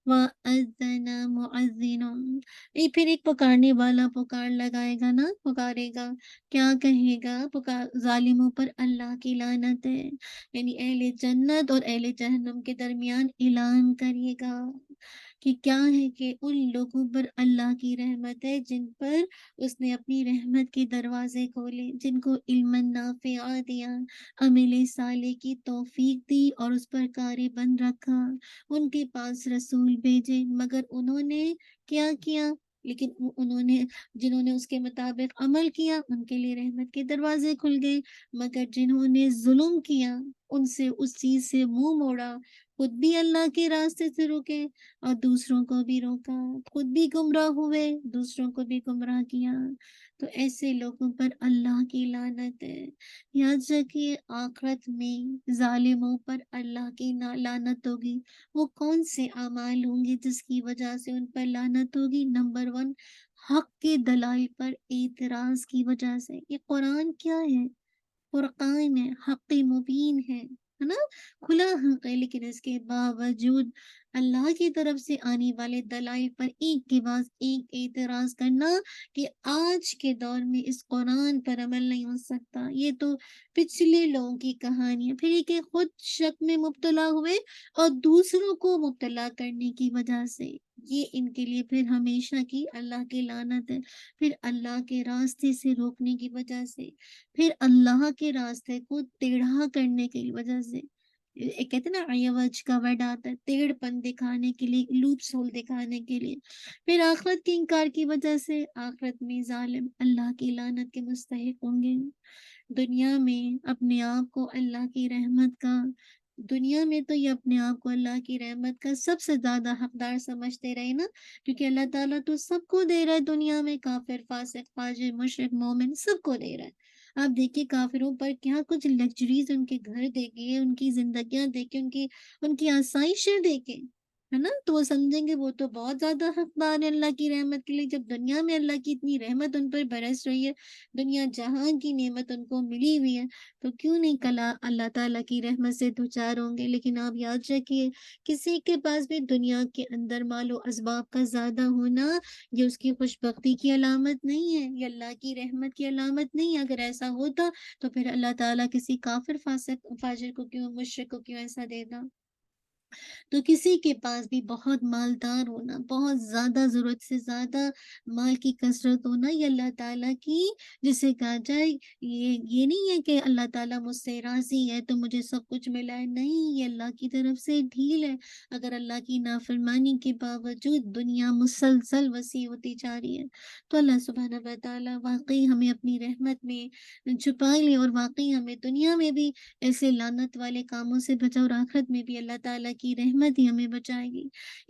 B: وَأَذَّنَ مُؤَذِّنٌ، یہ پھر ایک پکارنے والا پکار لگائے گا نا، پکارے گا، کیا کہے گا؟ ظالموں پر اللہ کی لعنت ہے، یعنی اہل جنت اور اہل جہنم کے درمیان اعلان کریے گا کہ کیا ہے، کہ ان لوگوں پر اللہ کی رحمت ہے جن پر اس نے اپنی رحمت کے دروازے کھولے، جن کو علم نافع دیا، عمل صالح کی توفیق دی اور اس پر کار بند رکھا، ان کے پاس رسول بھیجے، مگر انہوں نے کیا کیا؟ لیکن جنہوں نے اس کے مطابق عمل کیا ان کے لیے رحمت کے دروازے کھل گئے، مگر جنہوں نے ظلم کیا، ان سے اس چیز سے منہ موڑا، خود بھی اللہ کے راستے سے روکے اور دوسروں کو بھی روکا، خود بھی گمراہ ہوئے، دوسروں کو بھی گمراہ کیا، تو ایسے لوگوں پر اللہ کی لعنت ہے۔ یاد رکھیے آخرت میں ظالموں پر اللہ کی لعنت ہوگی۔ وہ کون سے اعمال ہوں گے جس کی وجہ سے ان پر لعنت ہوگی؟ نمبر 1، حق کے دلائل پر اعتراض کی وجہ سے۔ یہ قرآن کیا ہے؟ فرقان ہے، حق مبین ہے نا، کھلا حق ہے، لیکن اس کے باوجود اللہ کی طرف سے آنے والے دلائل پر ایک کے بعد ایک اعتراض کرنا کہ آج کے دور میں اس قرآن پر عمل نہیں ہو سکتا، یہ تو پچھلے لوگوں کی کہانی ہے۔ پھر یہ کہ خود شک میں مبتلا ہوئے اور دوسروں کو مبتلا کرنے کی وجہ سے، یہ ان کے لیے پھر ہمیشہ کی اللہ کی لعنت ہے۔ پھر اللہ کے راستے سے روکنے کی وجہ سے، پھر اللہ کے راستے کو ٹیڑھا کرنے کی وجہ سے، ایک کہتے ہیں نا عیوج کا ورڈ آتا ہے، ٹیڑھ پن دکھانے کے لیے، لوپس ہول دکھانے کے لیے، پھر آخرت کے انکار کی وجہ سے آخرت میں ظالم اللہ کی لعنت کے مستحق ہوں گے۔ دنیا میں اپنے آپ کو اللہ کی رحمت کا، دنیا میں تو یہ اپنے آپ کو اللہ کی رحمت کا سب سے زیادہ حقدار سمجھتے رہے نا، کیونکہ اللہ تعالیٰ تو سب کو دے رہا ہے دنیا میں، کافر، فاسق، فاجر، مشرک، مومن، سب کو دے رہا ہے۔ آپ دیکھیے کافروں پر کیا کچھ لگژریز، ان کے گھر دیکھیے، ان کی زندگیاں دیکھیں، ان کی آسائشیں دیکھیں، ہے نا، تو وہ سمجھیں گے وہ تو بہت زیادہ حقدار ہے اللہ کی رحمت کے لیے۔ جب دنیا میں اللہ کی اتنی رحمت ان پر برس رہی ہے، دنیا جہان کی نعمت ان کو ملی ہوئی ہے، تو کیوں نہیں کلا اللہ تعالیٰ کی رحمت سے دوچار ہوں گے؟ لیکن آپ یاد رکھیے کسی کے پاس بھی دنیا کے اندر مال و اسباب کا زیادہ ہونا یہ اس کی خوش بختی کی علامت نہیں ہے، یہ اللہ کی رحمت کی علامت نہیں ہے۔ اگر ایسا ہوتا تو پھر اللہ تعالیٰ کسی کافر، فاسق، فاجر کو کیوں، مشرک کو کیوں ایسا دیتا؟ تو کسی کے پاس بھی بہت مالدار ہونا، بہت زیادہ ضرورت سے زیادہ مال کی کثرت ہونا، یہ اللہ تعالیٰ کی، جسے کہا جائے یہ نہیں ہے کہ اللہ تعالیٰ مجھ سے راضی ہے تو مجھے سب کچھ ملا ہے، نہیں، یہ اللہ کی طرف سے ڈھیل ہے۔ اگر اللہ کی نافرمانی کے باوجود دنیا مسلسل وسیع ہوتی جا رہی ہے تو اللہ سبحانہ و تعالیٰ واقعی ہمیں اپنی رحمت میں چھپا لے، اور واقعی ہمیں دنیا میں بھی ایسے لعنت والے کاموں سے بچا، اور آخرت میں بھی اللہ تعالیٰ کی رحمت ہی ہمیں بچائے گی۔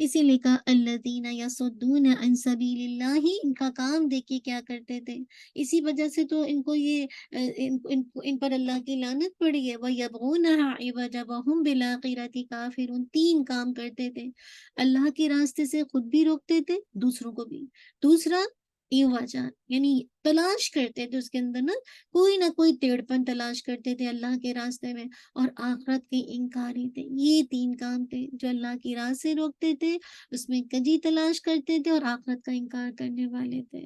B: اسی لیے کہا الذین یصدون عن سبیل اللہ، ان کا کام دیکھیے کیا کرتے تھے، اسی وجہ سے تو ان کو یہ ان پر اللہ کی لعنت پڑی ہے۔ وَيَبْغُونَهَا عِوَجًا وَهُمْ بِالْآخِرَةِ كَافِرُونَ، تین کام کرتے تھے، اللہ کے راستے سے خود بھی روکتے تھے، دوسروں کو بھی، دوسرا وجہ یعنی تلاش کرتے تھے اس کے اندر نا کوئی ٹیڑھ پن تلاش کرتے تھے اللہ کے راستے میں، اور آخرت کے انکاری تھے۔ یہ تین کام تھے جو اللہ کی راہ سے روکتے تھے، اس میں کجی تلاش کرتے تھے، اور آخرت کا انکار کرنے والے تھے۔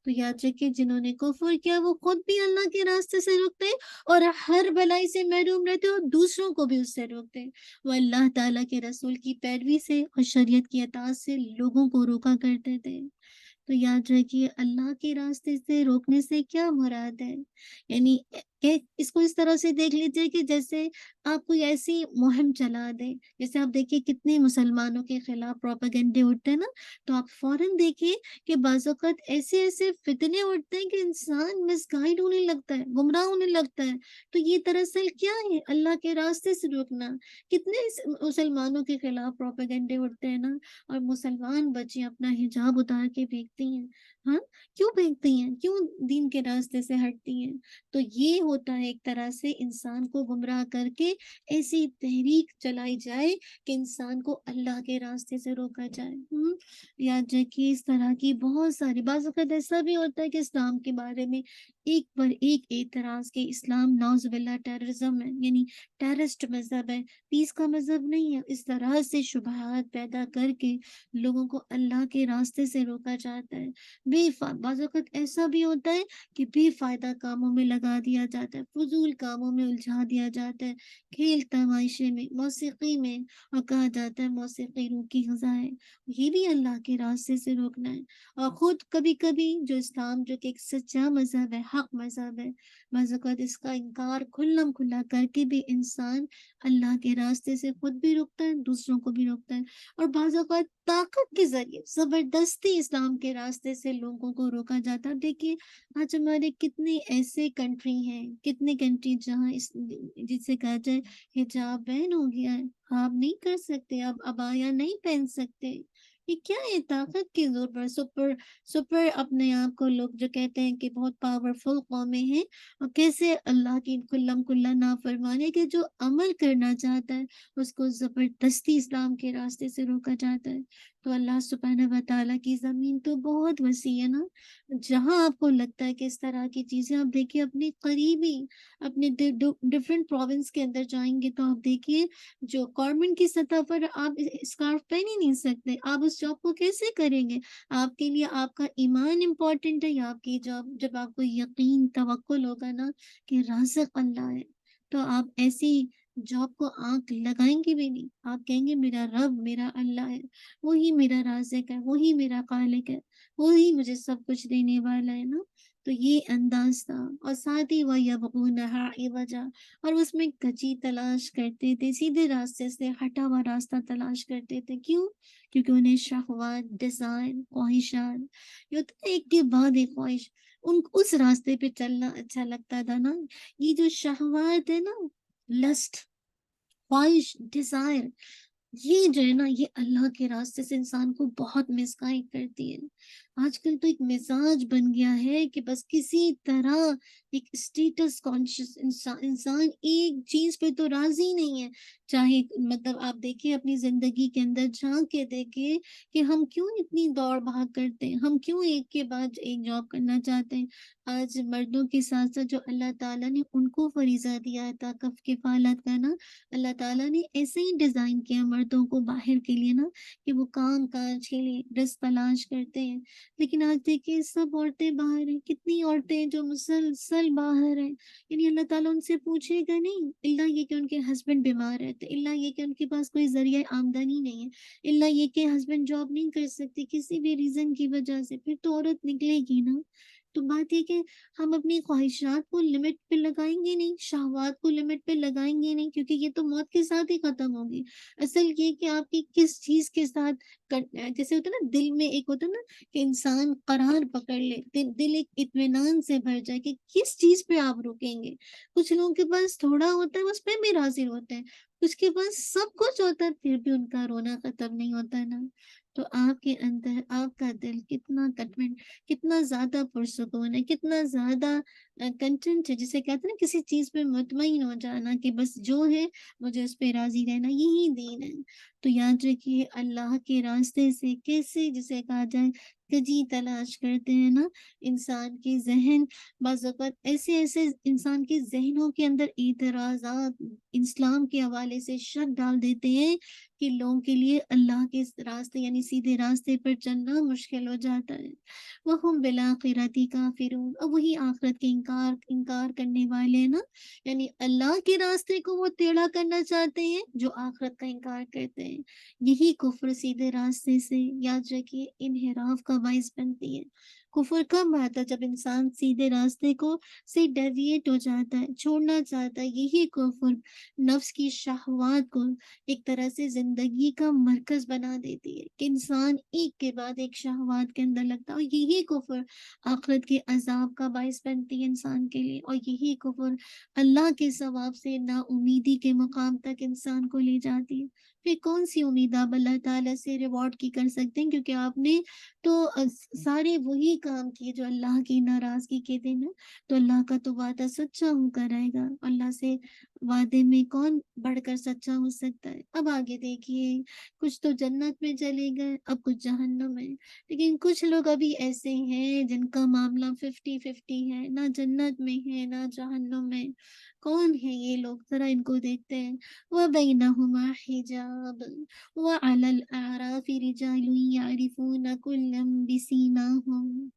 B: تو یاد رکھیں جنہوں نے کفر کیا وہ خود بھی اللہ کے راستے سے روکتے اور ہر بلائی سے محروم رہتے، اور دوسروں کو بھی اس سے روکتے۔ وہ اللہ تعالیٰ کے رسول کی پیروی سے اور شریعت کی اطاعت سے لوگوں کو روکا کرتے تھے۔ تو یاد رکھیے اللہ کے راستے سے روکنے سے کیا مراد ہے، یعنی اس کو اس طرح سے دیکھ لیجیے کہ جیسے آپ کوئی ایسی مہم چلا دیں، جیسے آپ دیکھیے کتنے مسلمانوں کے خلاف پروپیگنڈے اٹھتے ہیں نا، تو آپ فوراً دیکھیے کہ بعض اوقات ایسے فتنے اٹھتے ہیں کہ انسان مس گائیڈ ہونے لگتا ہے، گمراہ ہونے لگتا ہے۔ تو یہ دراصل کیا ہے، اللہ کے راستے سے روکنا۔ کتنے مسلمانوں کے خلاف پروپیگنڈے اٹھتے ہیں نا، اور مسلمان بچے اپنا حجاب اتار کے بھیگتی ہیں، ہاں کیوں بھیگتی ہیں، کیوں دین کے راستے سے ہٹتی ہیں؟ تو یہ ہوتا ہے ایک طرح سے انسان کو گمراہ کر کے ایسی تحریک چلائی جائے کہ انسان کو اللہ کے راستے سے روکا جائے۔ یاد رکھیے اس طرح کی بہت ساری، بعض اوقات ایسا بھی ہوتا ہے کہ اسلام کے بارے میں ایک پر ایک اعتراض کہ اسلام نعوذ باللہ ٹیررزم ہے، یعنی ٹیررسٹ مذہب ہے، پیس کا مذہب نہیں ہے۔ اس طرح سے شبہات پیدا کر کے لوگوں کو اللہ کے راستے سے روکا جاتا ہے۔ بعض اوقات ایسا بھی ہوتا ہے کہ بے فائدہ کاموں میں لگا دیا جاتا ہے، فضول کاموں میں الجھا دیا جاتا ہے، کھیل تماشے میں، موسیقی میں، اور کہا جاتا ہے موسیقی روح کی غذا ہے۔ یہ بھی اللہ کے راستے سے روکنا ہے۔ اور خود کبھی کبھی جو اسلام جو کہ ایک سچا مذہب ہے، حق مذہب ہے، بعض اوقات اس کا انکار کھلم کھلا کر کے بھی انسان اللہ کے راستے سے خود بھی روکتا ہے، دوسروں کو بھی روکتا ہے، اور بعض اوقات طاقت کے ذریعے زبردستی اسلام کے راستے سے لوگوں کو روکا جاتا ہے۔ دیکھیے آج ہمارے کتنے ایسے کنٹری ہیں، کتنے کنٹری جہاں جسے کہا جائے حجاب بین ہو گیا ہے، آپ نہیں کر سکتے، آپ عبایا نہیں پہن سکتے۔ یہ کیا ہے، طاقت کے زور پر سپر اپنے آپ کو لوگ جو کہتے ہیں کہ بہت پاورفل قومیں ہیں، اور کیسے اللہ کی کلم کلا نافرمانی کہ جو عمل کرنا چاہتا ہے اس کو زبردستی اسلام کے راستے سے روکا جاتا ہے۔ تو اللہ سبحانہ و تعالیٰ کی زمین تو بہت وسیع ہے نا، جہاں آپ کو لگتا ہے کہ اس طرح کی چیزیں، آپ دیکھیے اپنے قریبی اپنے ڈفرینٹ پروونس کے اندر جائیں گے تو آپ دیکھیے جو گورنمنٹ کی سطح پر آپ اسکارف پہن ہی نہیں سکتے، آپ اس جاب کو کیسے کریں گے؟ آپ کے لیے آپ کا ایمان امپورٹنٹ ہے یا آپ کی جاب؟ جب آپ کو یقین توکل ہوگا نا کہ رازق اللہ ہے تو آپ ایسی جاب کو آنکھ لگائیں گے بھی نہیں، آپ کہیں گے میرا رب میرا اللہ ہے، وہی میرا رازق ہے، وہی میرا خالق ہے، وہی مجھے سب کچھ دینے والا ہے نا۔ تو یہ انداز تھا، اور ساتھ ہی وَيَبْغُونَهَا عِوَجًا، اور اس میں کچی تلاش کرتے تھے، سیدھے راستے سے ہٹا ہوا راستہ تلاش کرتے تھے۔ کیوں؟ کیونکہ انہیں شہوات، ڈیزائر، خواہشات، یہ ہوتا ہے ایک کے بعد ایک خواہش، اس راستے پہ چلنا اچھا لگتا تھا نا۔ یہ جو شہوات ہے نا، لسٹ، خواہش، ڈیزائر، یہ جو ہے نا یہ اللہ کے راستے سے انسان کو بہت مس گائیڈ کرتی ہے۔ آج کل تو ایک مزاج بن گیا ہے کہ بس کسی طرح ایک اسٹیٹس کانشیس انسان ایک چیز پہ تو راضی نہیں ہے، چاہے مطلب آپ دیکھیں اپنی زندگی کے اندر جھانک کے دیکھیں کہ ہم کیوں اتنی دوڑ بھاگ کرتے ہیں، ہم کیوں ایک کے بعد ایک جاب کرنا چاہتے ہیں۔ آج مردوں کے ساتھ ساتھ جو اللہ تعالیٰ نے ان کو فریضہ دیا ہے طاقت کفالت کا نا، اللہ تعالیٰ نے ایسے ہی ڈیزائن کیا عورتوں کو باہر کے لیے نا کہ وہ کام کاج کے لیے رزق تلاش کرتے ہیں، لیکن آج دیکھیے سب عورتیں باہر ہیں، کتنی عورتیں ہیں جو مسلسل باہر ہیں، یعنی اللہ تعالیٰ ان سے پوچھے گا نہیں، اللہ یہ کہ ان کے ہسبینڈ بیمار رہتے، اللہ یہ کہ ان کے پاس کوئی ذریعہ آمدنی نہیں ہے، اللہ یہ کہ ہسبینڈ جاب نہیں کر سکتی کسی بھی ریزن کی وجہ سے، پھر تو عورت نکلے گی نا۔ تو بات یہ کہ ہم اپنی خواہشات کو لمٹ پہ لگائیں گے نہیں، شہوات کو لمٹ پہ لگائیں گے نہیں، کیونکہ یہ تو موت کے ساتھ ہی ختم ہوگی۔ اصل یہ کہ آپ کی کس چیز کے ساتھ جیسے ہوتا ہے نا دل میں ایک ہوتا ہے نا کہ انسان قرار پکڑ لے، دل ایک اطمینان سے بھر جائے کہ کس چیز پہ آپ رکیں گے۔ کچھ لوگوں کے پاس تھوڑا ہوتا ہے اس پہ بھی راضی ہوتے ہیں، کچھ کے پاس سب کچھ ہوتا ہے پھر بھی ان کا رونا ختم نہیں ہوتا ہے نا۔ تو آپ کے اندر آپ کا دل کتنا کتنا زیادہ پرسکون ہے، کتنا زیادہ کنٹینٹ ہے، جسے کہتے ہیں نا کسی چیز پہ مطمئن ہو جانا کہ بس جو ہے مجھے اس پہ راضی رہنا، یہی دین ہے۔ تو یاد رکھیے اللہ کے راستے سے کیسے جسے کہا جائے کجی تلاش کرتے ہیں نا، انسان کے ذہن بعض اوقات ایسے انسان کے ذہنوں کے اندر اعتراضات اسلام کے حوالے سے شک ڈال دیتے ہیں کہ لوگوں کے لیے اللہ کے راستے یعنی سیدھے راستے پر چلنا مشکل ہو جاتا ہے۔ وَهُمْ بِالْآخِرَةِ كَافِرُونَ، اور وہی آخرت کے انکار کرنے والے ہیں نا، یعنی اللہ کے راستے کو وہ ٹیڑھا کرنا چاہتے ہیں جو آخرت کا انکار کرتے ہیں۔ یہی کفر سیدھے راستے سے یاد رکھیے انحراف کا باعث بنتی ہے۔ کفر کب آتا ہے؟ جب انسان سیدھے راستے کو سے ڈیویٹ ہو جاتا ہے، چھوڑنا چاہتا ہے۔ یہی کفر نفس کی شہوات کو ایک طرح سے زندگی کا مرکز بنا دیتی ہے کہ انسان ایک کے بعد ایک شہوات کے اندر لگتا ہے، اور یہی کفر آخرت کے عذاب کا باعث بنتی ہے انسان کے لیے، اور یہی کفر اللہ کے ثواب سے نا امیدی کے مقام تک انسان کو لے جاتی ہے۔ پھر کون سی امید آپ اللہ تعالیٰ سے ریوارڈ کی کر سکتے ہیں، کیونکہ آپ نے تو سارے وہی کام کیے جو اللہ کی ناراضگی کے دن ہے۔ تو اللہ کا تو وعدہ سچا ہو کر آئے گا، اللہ سے وعدے میں کون بڑھ کر سچا ہو سکتا ہے۔ اب آگے دیکھیے کچھ تو جنت میں چلے گئے، اب کچھ جہنم میں، لیکن کچھ لوگ ابھی ایسے ہیں جن کا معاملہ 50-50 ہے، نہ جنت میں ہے نہ جہنم میں۔ کون ہے یہ لوگ؟ ذرا ان کو دیکھتے ہیں۔ وَبَيْنَهُمَا حِجَابٌ وَعَلَى الْأَعْرَافِ رِجَالٌ يَعْرِفُونَ كُلًّا بِسِيمَاهُمْ،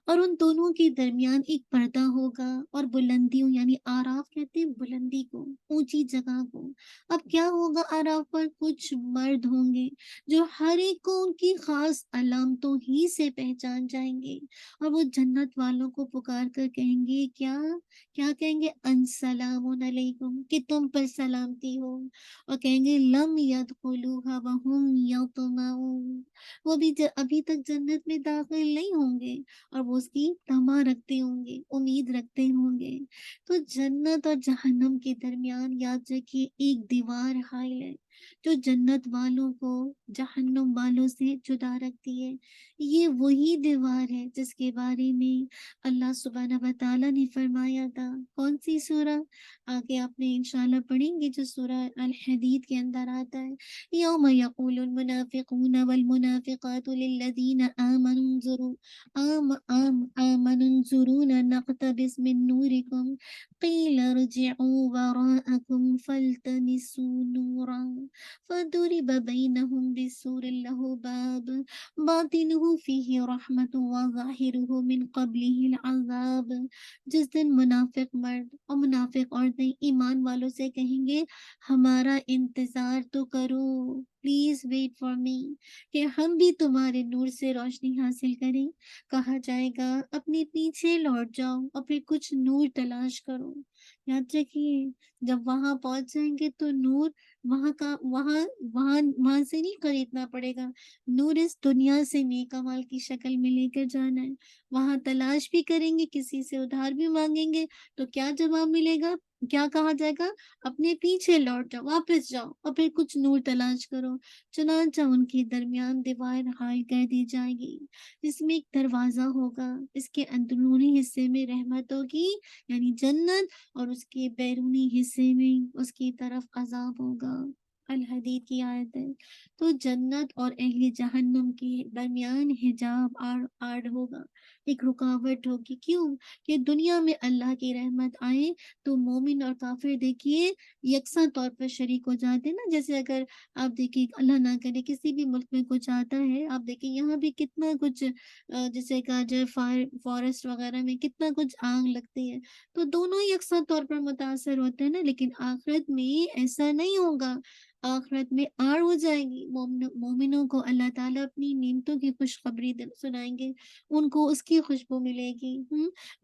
B: اور ان دونوں کے درمیان ایک پردہ ہوگا، اور بلندیوں یعنی آراف کہتے ہیں بلندی کو، اونچی جگہ کو۔ اب کیا ہوگا آراف پر؟ کچھ مرد ہوں گے جو ہر ایک کو ان کی خاص علامتوں ہی سے پہچان جائیں گے، اور وہ جنت والوں کو پکار کر کہیں گے کیا کہیں گے؟ السلام علیکم، کہ تم پر سلامتی ہو، اور کہیں گے لم يدخلوها وهم يطمعون، وہ بھی ابھی تک جنت میں داخل نہیں ہوں گے اور وہ اس کی تما رکھتے ہوں گے، امید رکھتے ہوں گے۔ تو جنت اور جہنم کے درمیان یاد رکھیے ایک دیوار حائل ہے جو جنت والوں کو جہنم والوں سے جدا رکھتی ہے۔ یہ وہی دیوار ہے جس کے بارے میں اللہ سبحانہ و تعالیٰ نے فرمایا تھا۔ کون سی سورہ؟ آگے آپ نے انشاءاللہ پڑھیں گے جو سورہ الحدید کے اندر آتا ہے، یوم یقول المنافقون والمنافقات للذین آمنوا انظروا آمنوا انظرونا نقتبس من نورکم قیل ارجعوا وراءکم فالتمسوا نورا فضرب بینہم بسور لہ باب باطنہ فیہ رحمت وظاہرہ من قبلہ العذاب۔ جس دن منافق مرد اور منافق عورتیں ایمان والوں سے کہیں گے ہمارا انتظار تو کرو، پلیز ویٹ فار می، کہ ہم بھی تمہارے نور سے روشنی حاصل کریں۔ کہا جائے گا اپنے پیچھے لوٹ جاؤ اور پھر کچھ نور تلاش کرو۔ یاد رکھیے جب وہاں پہنچ جائیں گے تو نور وہاں سے نہیں خریدنا پڑے گا، نور اس دنیا سے نیک اعمال کی شکل میں لے کر جانا ہے۔ وہاں تلاش بھی کریں گے، کسی سے ادھار بھی مانگیں گے تو کیا جواب ملے گا؟ کیا کہا جائے گا؟ اپنے پیچھے لوٹ جاؤ، واپس جاؤ اور پھر کچھ نور تلاش کرو۔ چنانچہ ان کے درمیان دیوار حائل کر دی جائے گی جس میں ایک دروازہ ہوگا، اس کے اندرونی حصے میں رحمت ہوگی یعنی جنت، اور اس کے بیرونی حصے میں اس کی طرف عذاب ہوگا۔ الحدید کی آیت ہے. تو جنت اور اہل جہنم کے درمیان حجاب آڑ ہوگا، ایک رکاوٹ ہوگی. کیوں؟ کہ دنیا میں اللہ کی رحمت آئے تو مومن اور کافر دیکھیے یکساں طور پر شریک ہو جاتے ہیں نا. جیسے اگر آپ دیکھیے اللہ نہ کرے کسی بھی ملک میں کچھ آتا ہے، آپ دیکھیں یہاں بھی کتنا کچھ جیسے کہا جائے فارسٹ وغیرہ میں کتنا کچھ آگ لگتی ہے، تو دونوں یکساں طور پر متاثر ہوتے ہیں نا. لیکن آخرت میں ایسا نہیں ہوگا، آخرت میں آڑ ہو جائے گی. مومنوں کو اللہ تعالیٰ اپنی نعمتوں کی خوشخبری سنائیں گے، ان کو اس کی خوشبو ملے گی.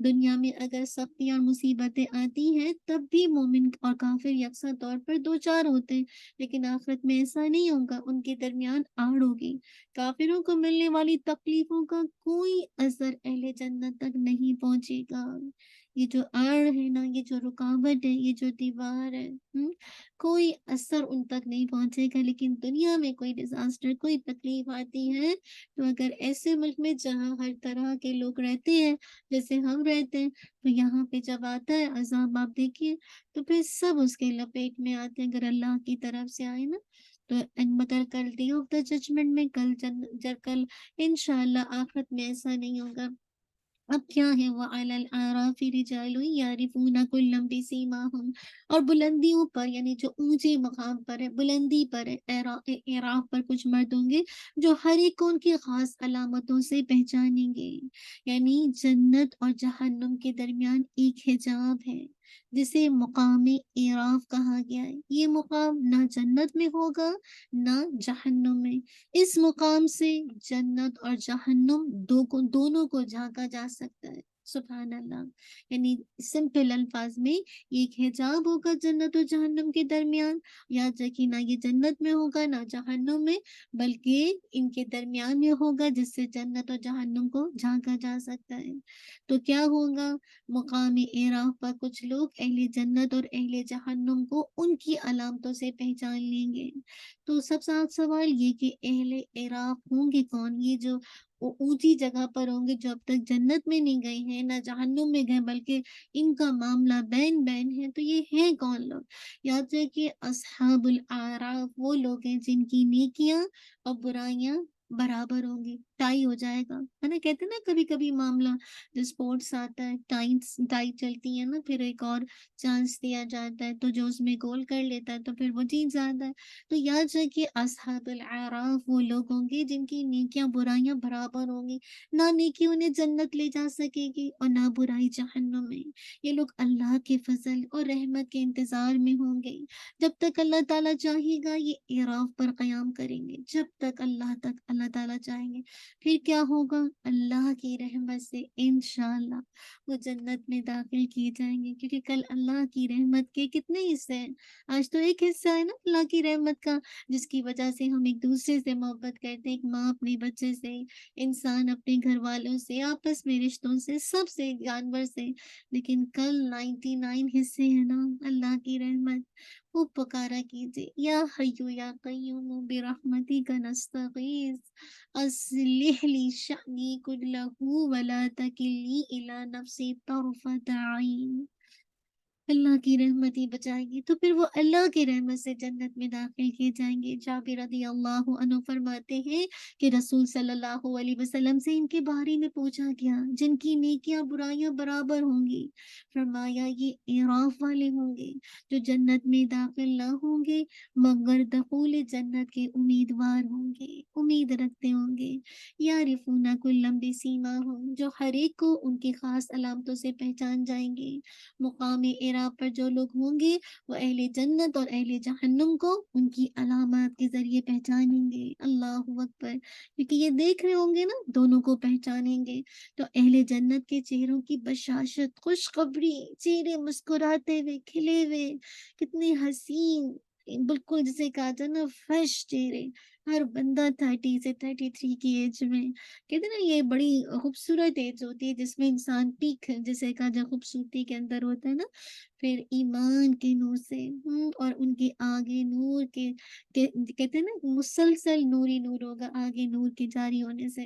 B: دنیا میں اگر سختی اور مصیبتیں آتی ہیں تب بھی مومن اور کافر یکساں طور پر دو چار ہوتے ہیں، لیکن آخرت میں ایسا نہیں ہوگا، ان کے درمیان آڑ ہوگی. کافروں کو ملنے والی تکلیفوں کا کوئی اثر اہل جنت تک نہیں پہنچے گا. یہ جو آڑ ہے نا، یہ جو رکاوٹ ہے، یہ جو دیوار ہے، کوئی اثر ان تک نہیں پہنچے گا. لیکن دنیا میں کوئی ڈیزاسٹر، کوئی تکلیف آتی ہے تو اگر ایسے ملک میں جہاں ہر طرح کے لوگ رہتے ہیں جیسے ہم رہتے ہیں، تو یہاں پہ جب آتا ہے عذاب آپ دیکھیے تو پھر سب اس کے لپیٹ میں آتے ہیں. اگر اللہ کی طرف سے آئے نا تو مطلب کل ڈے آف دا ججمنٹ میں کل انشاءاللہ آخرت میں ایسا نہیں ہوگا. اب کیا ہے وہ علی الاعراف رجال یعرفون کلا بسیماہم، اور بلندیوں پر یعنی جو اونچے مقام پر ہے، بلندی پر ہے، اعراف پر کچھ مرد ہوں گے جو ہر ایک کو ان کی خاص علامتوں سے پہچانیں گے. یعنی جنت اور جہنم کے درمیان ایک حجاب ہے جسے مقام اعراف کہا گیا ہے. یہ مقام نہ جنت میں ہوگا نہ جہنم میں. اس مقام سے جنت اور جہنم دونوں کو جھانکا جا سکتا ہے. سبحان اللہ. یعنی سمپل الفاظ میں ایک حجاب ہوگا جنت و جہنم کے درمیان. یاد رکھیے نہ یہ جنت میں ہوگا نہ جہنم میں، بلکہ ان کے درمیان میں ہوگا جس سے جنت اور جہنم کو جھانکا جا سکتا ہے. تو کیا ہوگا؟ مقام اعراف پر کچھ لوگ اہل جنت اور اہل جہنم کو ان کی علامتوں سے پہچان لیں گے. تو سب سے سوال یہ کہ اہل اعراف ہوں گے کون؟ یہ جو اونچی جگہ پر ہوں گے جو اب تک جنت میں نہیں گئے ہیں نہ جہنم میں گئے بلکہ ان کا معاملہ بین بین ہے، تو یہ ہیں کون لوگ؟ یاد رکھیے اصحاب الاعراف وہ لوگ ہیں جن کی نیکیاں اور برائیاں برابر ہوں گی، ٹائی ہو جائے گا، ہے نا. کہتے ہیں نا کبھی کبھی معاملہ جو سپورٹس آتا ہے ٹائی چلتی ہے نا، پھر ایک اور چانس دیا جاتا ہے تو جو اس میں گول کر لیتا ہے تو پھر وہ جیت جاتا ہے. تو یاد رکھیے اصحاب الاعراف وہ لوگ ہوں گے جن کی نیکیاں برائیاں برابر ہوں گی. نہ نیکی انہیں جنت لے جا سکے گی اور نہ برائی جہنم میں. یہ لوگ اللہ کے فضل اور رحمت کے انتظار میں ہوں گے. جب تک اللہ تعالیٰ چاہے گا یہ اعراف پر قیام کریں گے، جب تک اللہ تعالیٰ چاہیں گے. پھر کیا ہوگا؟ اللہ کی رحمت سے انشاءاللہ وہ جنت میں داخل کیے جائیں گے. کیونکہ کل اللہ کی رحمت کے کتنے حصے ہیں؟ آج تو ایک حصہ ہے نا اللہ کی رحمت کا، جس کی وجہ سے ہم ایک دوسرے سے محبت کرتے ہیں. ایک ماں اپنے بچے سے، انسان اپنے گھر والوں سے، آپس میں رشتوں سے، سب سے، جانور سے. لیکن کل 99 حصے ہیں نا اللہ کی رحمت. وہ پکارا کیجئے یا حیو یا قیوم برحمتک نستغیث اصلح لی شأنی کلہ ولا تکلنی الی نفسی طرفۃ عین. اللہ کی رحمت ہی بچائے گی. تو پھر وہ اللہ کی رحمت سے جنت میں داخل کیے جائیں گے. جابر رضی اللہ عنہ فرماتے ہیں کہ رسول صلی اللہ علیہ وسلم سے ان کے بارے میں پوچھا گیا جن کی نیکیاں برائیاں برابر ہوں گی. فرمایا یہ اعراف والے ہوں گے جو جنت میں داخل نہ ہوں گے مگر دخول جنت کے امیدوار ہوں گے، امید رکھتے ہوں گے. یعرفون کلا بسیماہم جو ہر ایک کو ان کی خاص علامتوں سے پہچان جائیں گے. مقام اعراف پر جو لوگ ہوں گے وہ اہل جنت اور اہل جہنم کو ان کی علامات کے ذریعے پہچانیں گے. اللہ اکبر. کیونکہ یہ دیکھ رہے ہوں گے نا، دونوں کو پہچانیں گے. تو اہل جنت کے چہروں کی بشاشت، خوشخبری، چہرے مسکراتے ہوئے، کھلے ہوئے، کتنے حسین، بالکل جسے کہا جائے نا فریش چہرے. ہر بندہ 30 سے 33 کی ایج میں، کہتے ہیں نا یہ بڑی خوبصورت ایج ہوتی ہے جس میں انسان پیک جسے کہا جائے خوبصورتی کے اندر ہوتا ہے نا. پھر ایمان کے نور سے اور ان کے آگے نور کے کہتے ہیں نا مسلسل نور ہی نور ہوگا آگے نور کے جاری ہونے سے.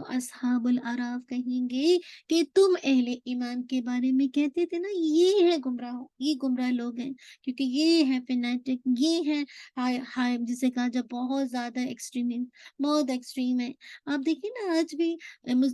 B: تو اصحاب الاعراف کہیں گے کہ تم اہل ایمان کے بارے میں کہتے تھے نا یہ ہے گمراہ، یہ گمراہ لوگ ہیں، کیونکہ یہ ہے فینیٹک، یہ ہے ہائی جسے کہا جب بہت زیادہ ایکسٹریم، بہت ایکسٹریم ہے۔ آپ دیکھیے نا آج بھی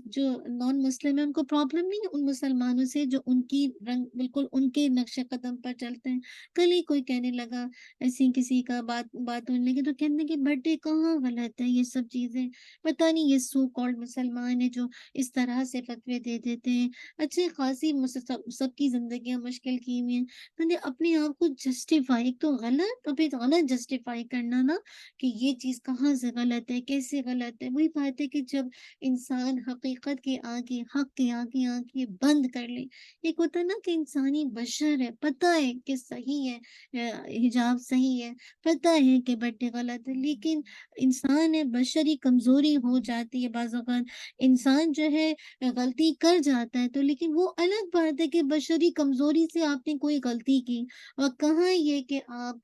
B: جو نان مسلم ہیں ان کو پرابلم نہیں ہے ان مسلمانوں سے جو ان کی رنگ بالکل ان کے نقش قدم پر چلتے ہیں۔ کل ہی کوئی کہنے لگا ایسی کسی کا بات ہونے لگی تو کہنے کہ برتھ ڈے کہاں غلط ہے، یہ سب چیزیں پتہ نہیں یہ سو کالڈ مسلمان ہے جو اس طرح سے فتوے دے دیتے ہیں۔ اچھے خاصی سب کی زندگیاں مشکل کی ہوئی ہیں، تو اپنے آپ کو جسٹیفائی، ایک تو غلط اور پھر غلط جسٹیفائی کرنا نا کہ یہ چیز کہاں سے غلط ہے، کیسے غلط ہے۔ وہی بات ہے کہ جب انسان حقیقت کے آگے، حق کے آگے آنکھیں بند کر لے، ایک ہوتا ہے نا کہ انسانی بشر ہے، پتہ ہے کہ صحیح ہے، حجاب صحیح ہے، پتہ ہے کہ بٹے غلط ہے، لیکن انسان ہے، بشری کمزوری ہو جاتی ہے بعض اوقات، انسان جو ہے غلطی کر جاتا ہے، تو لیکن وہ الگ بات ہے کہ بشری کمزوری سے آپ نے کوئی غلطی کی، اور کہاں یہ کہ آپ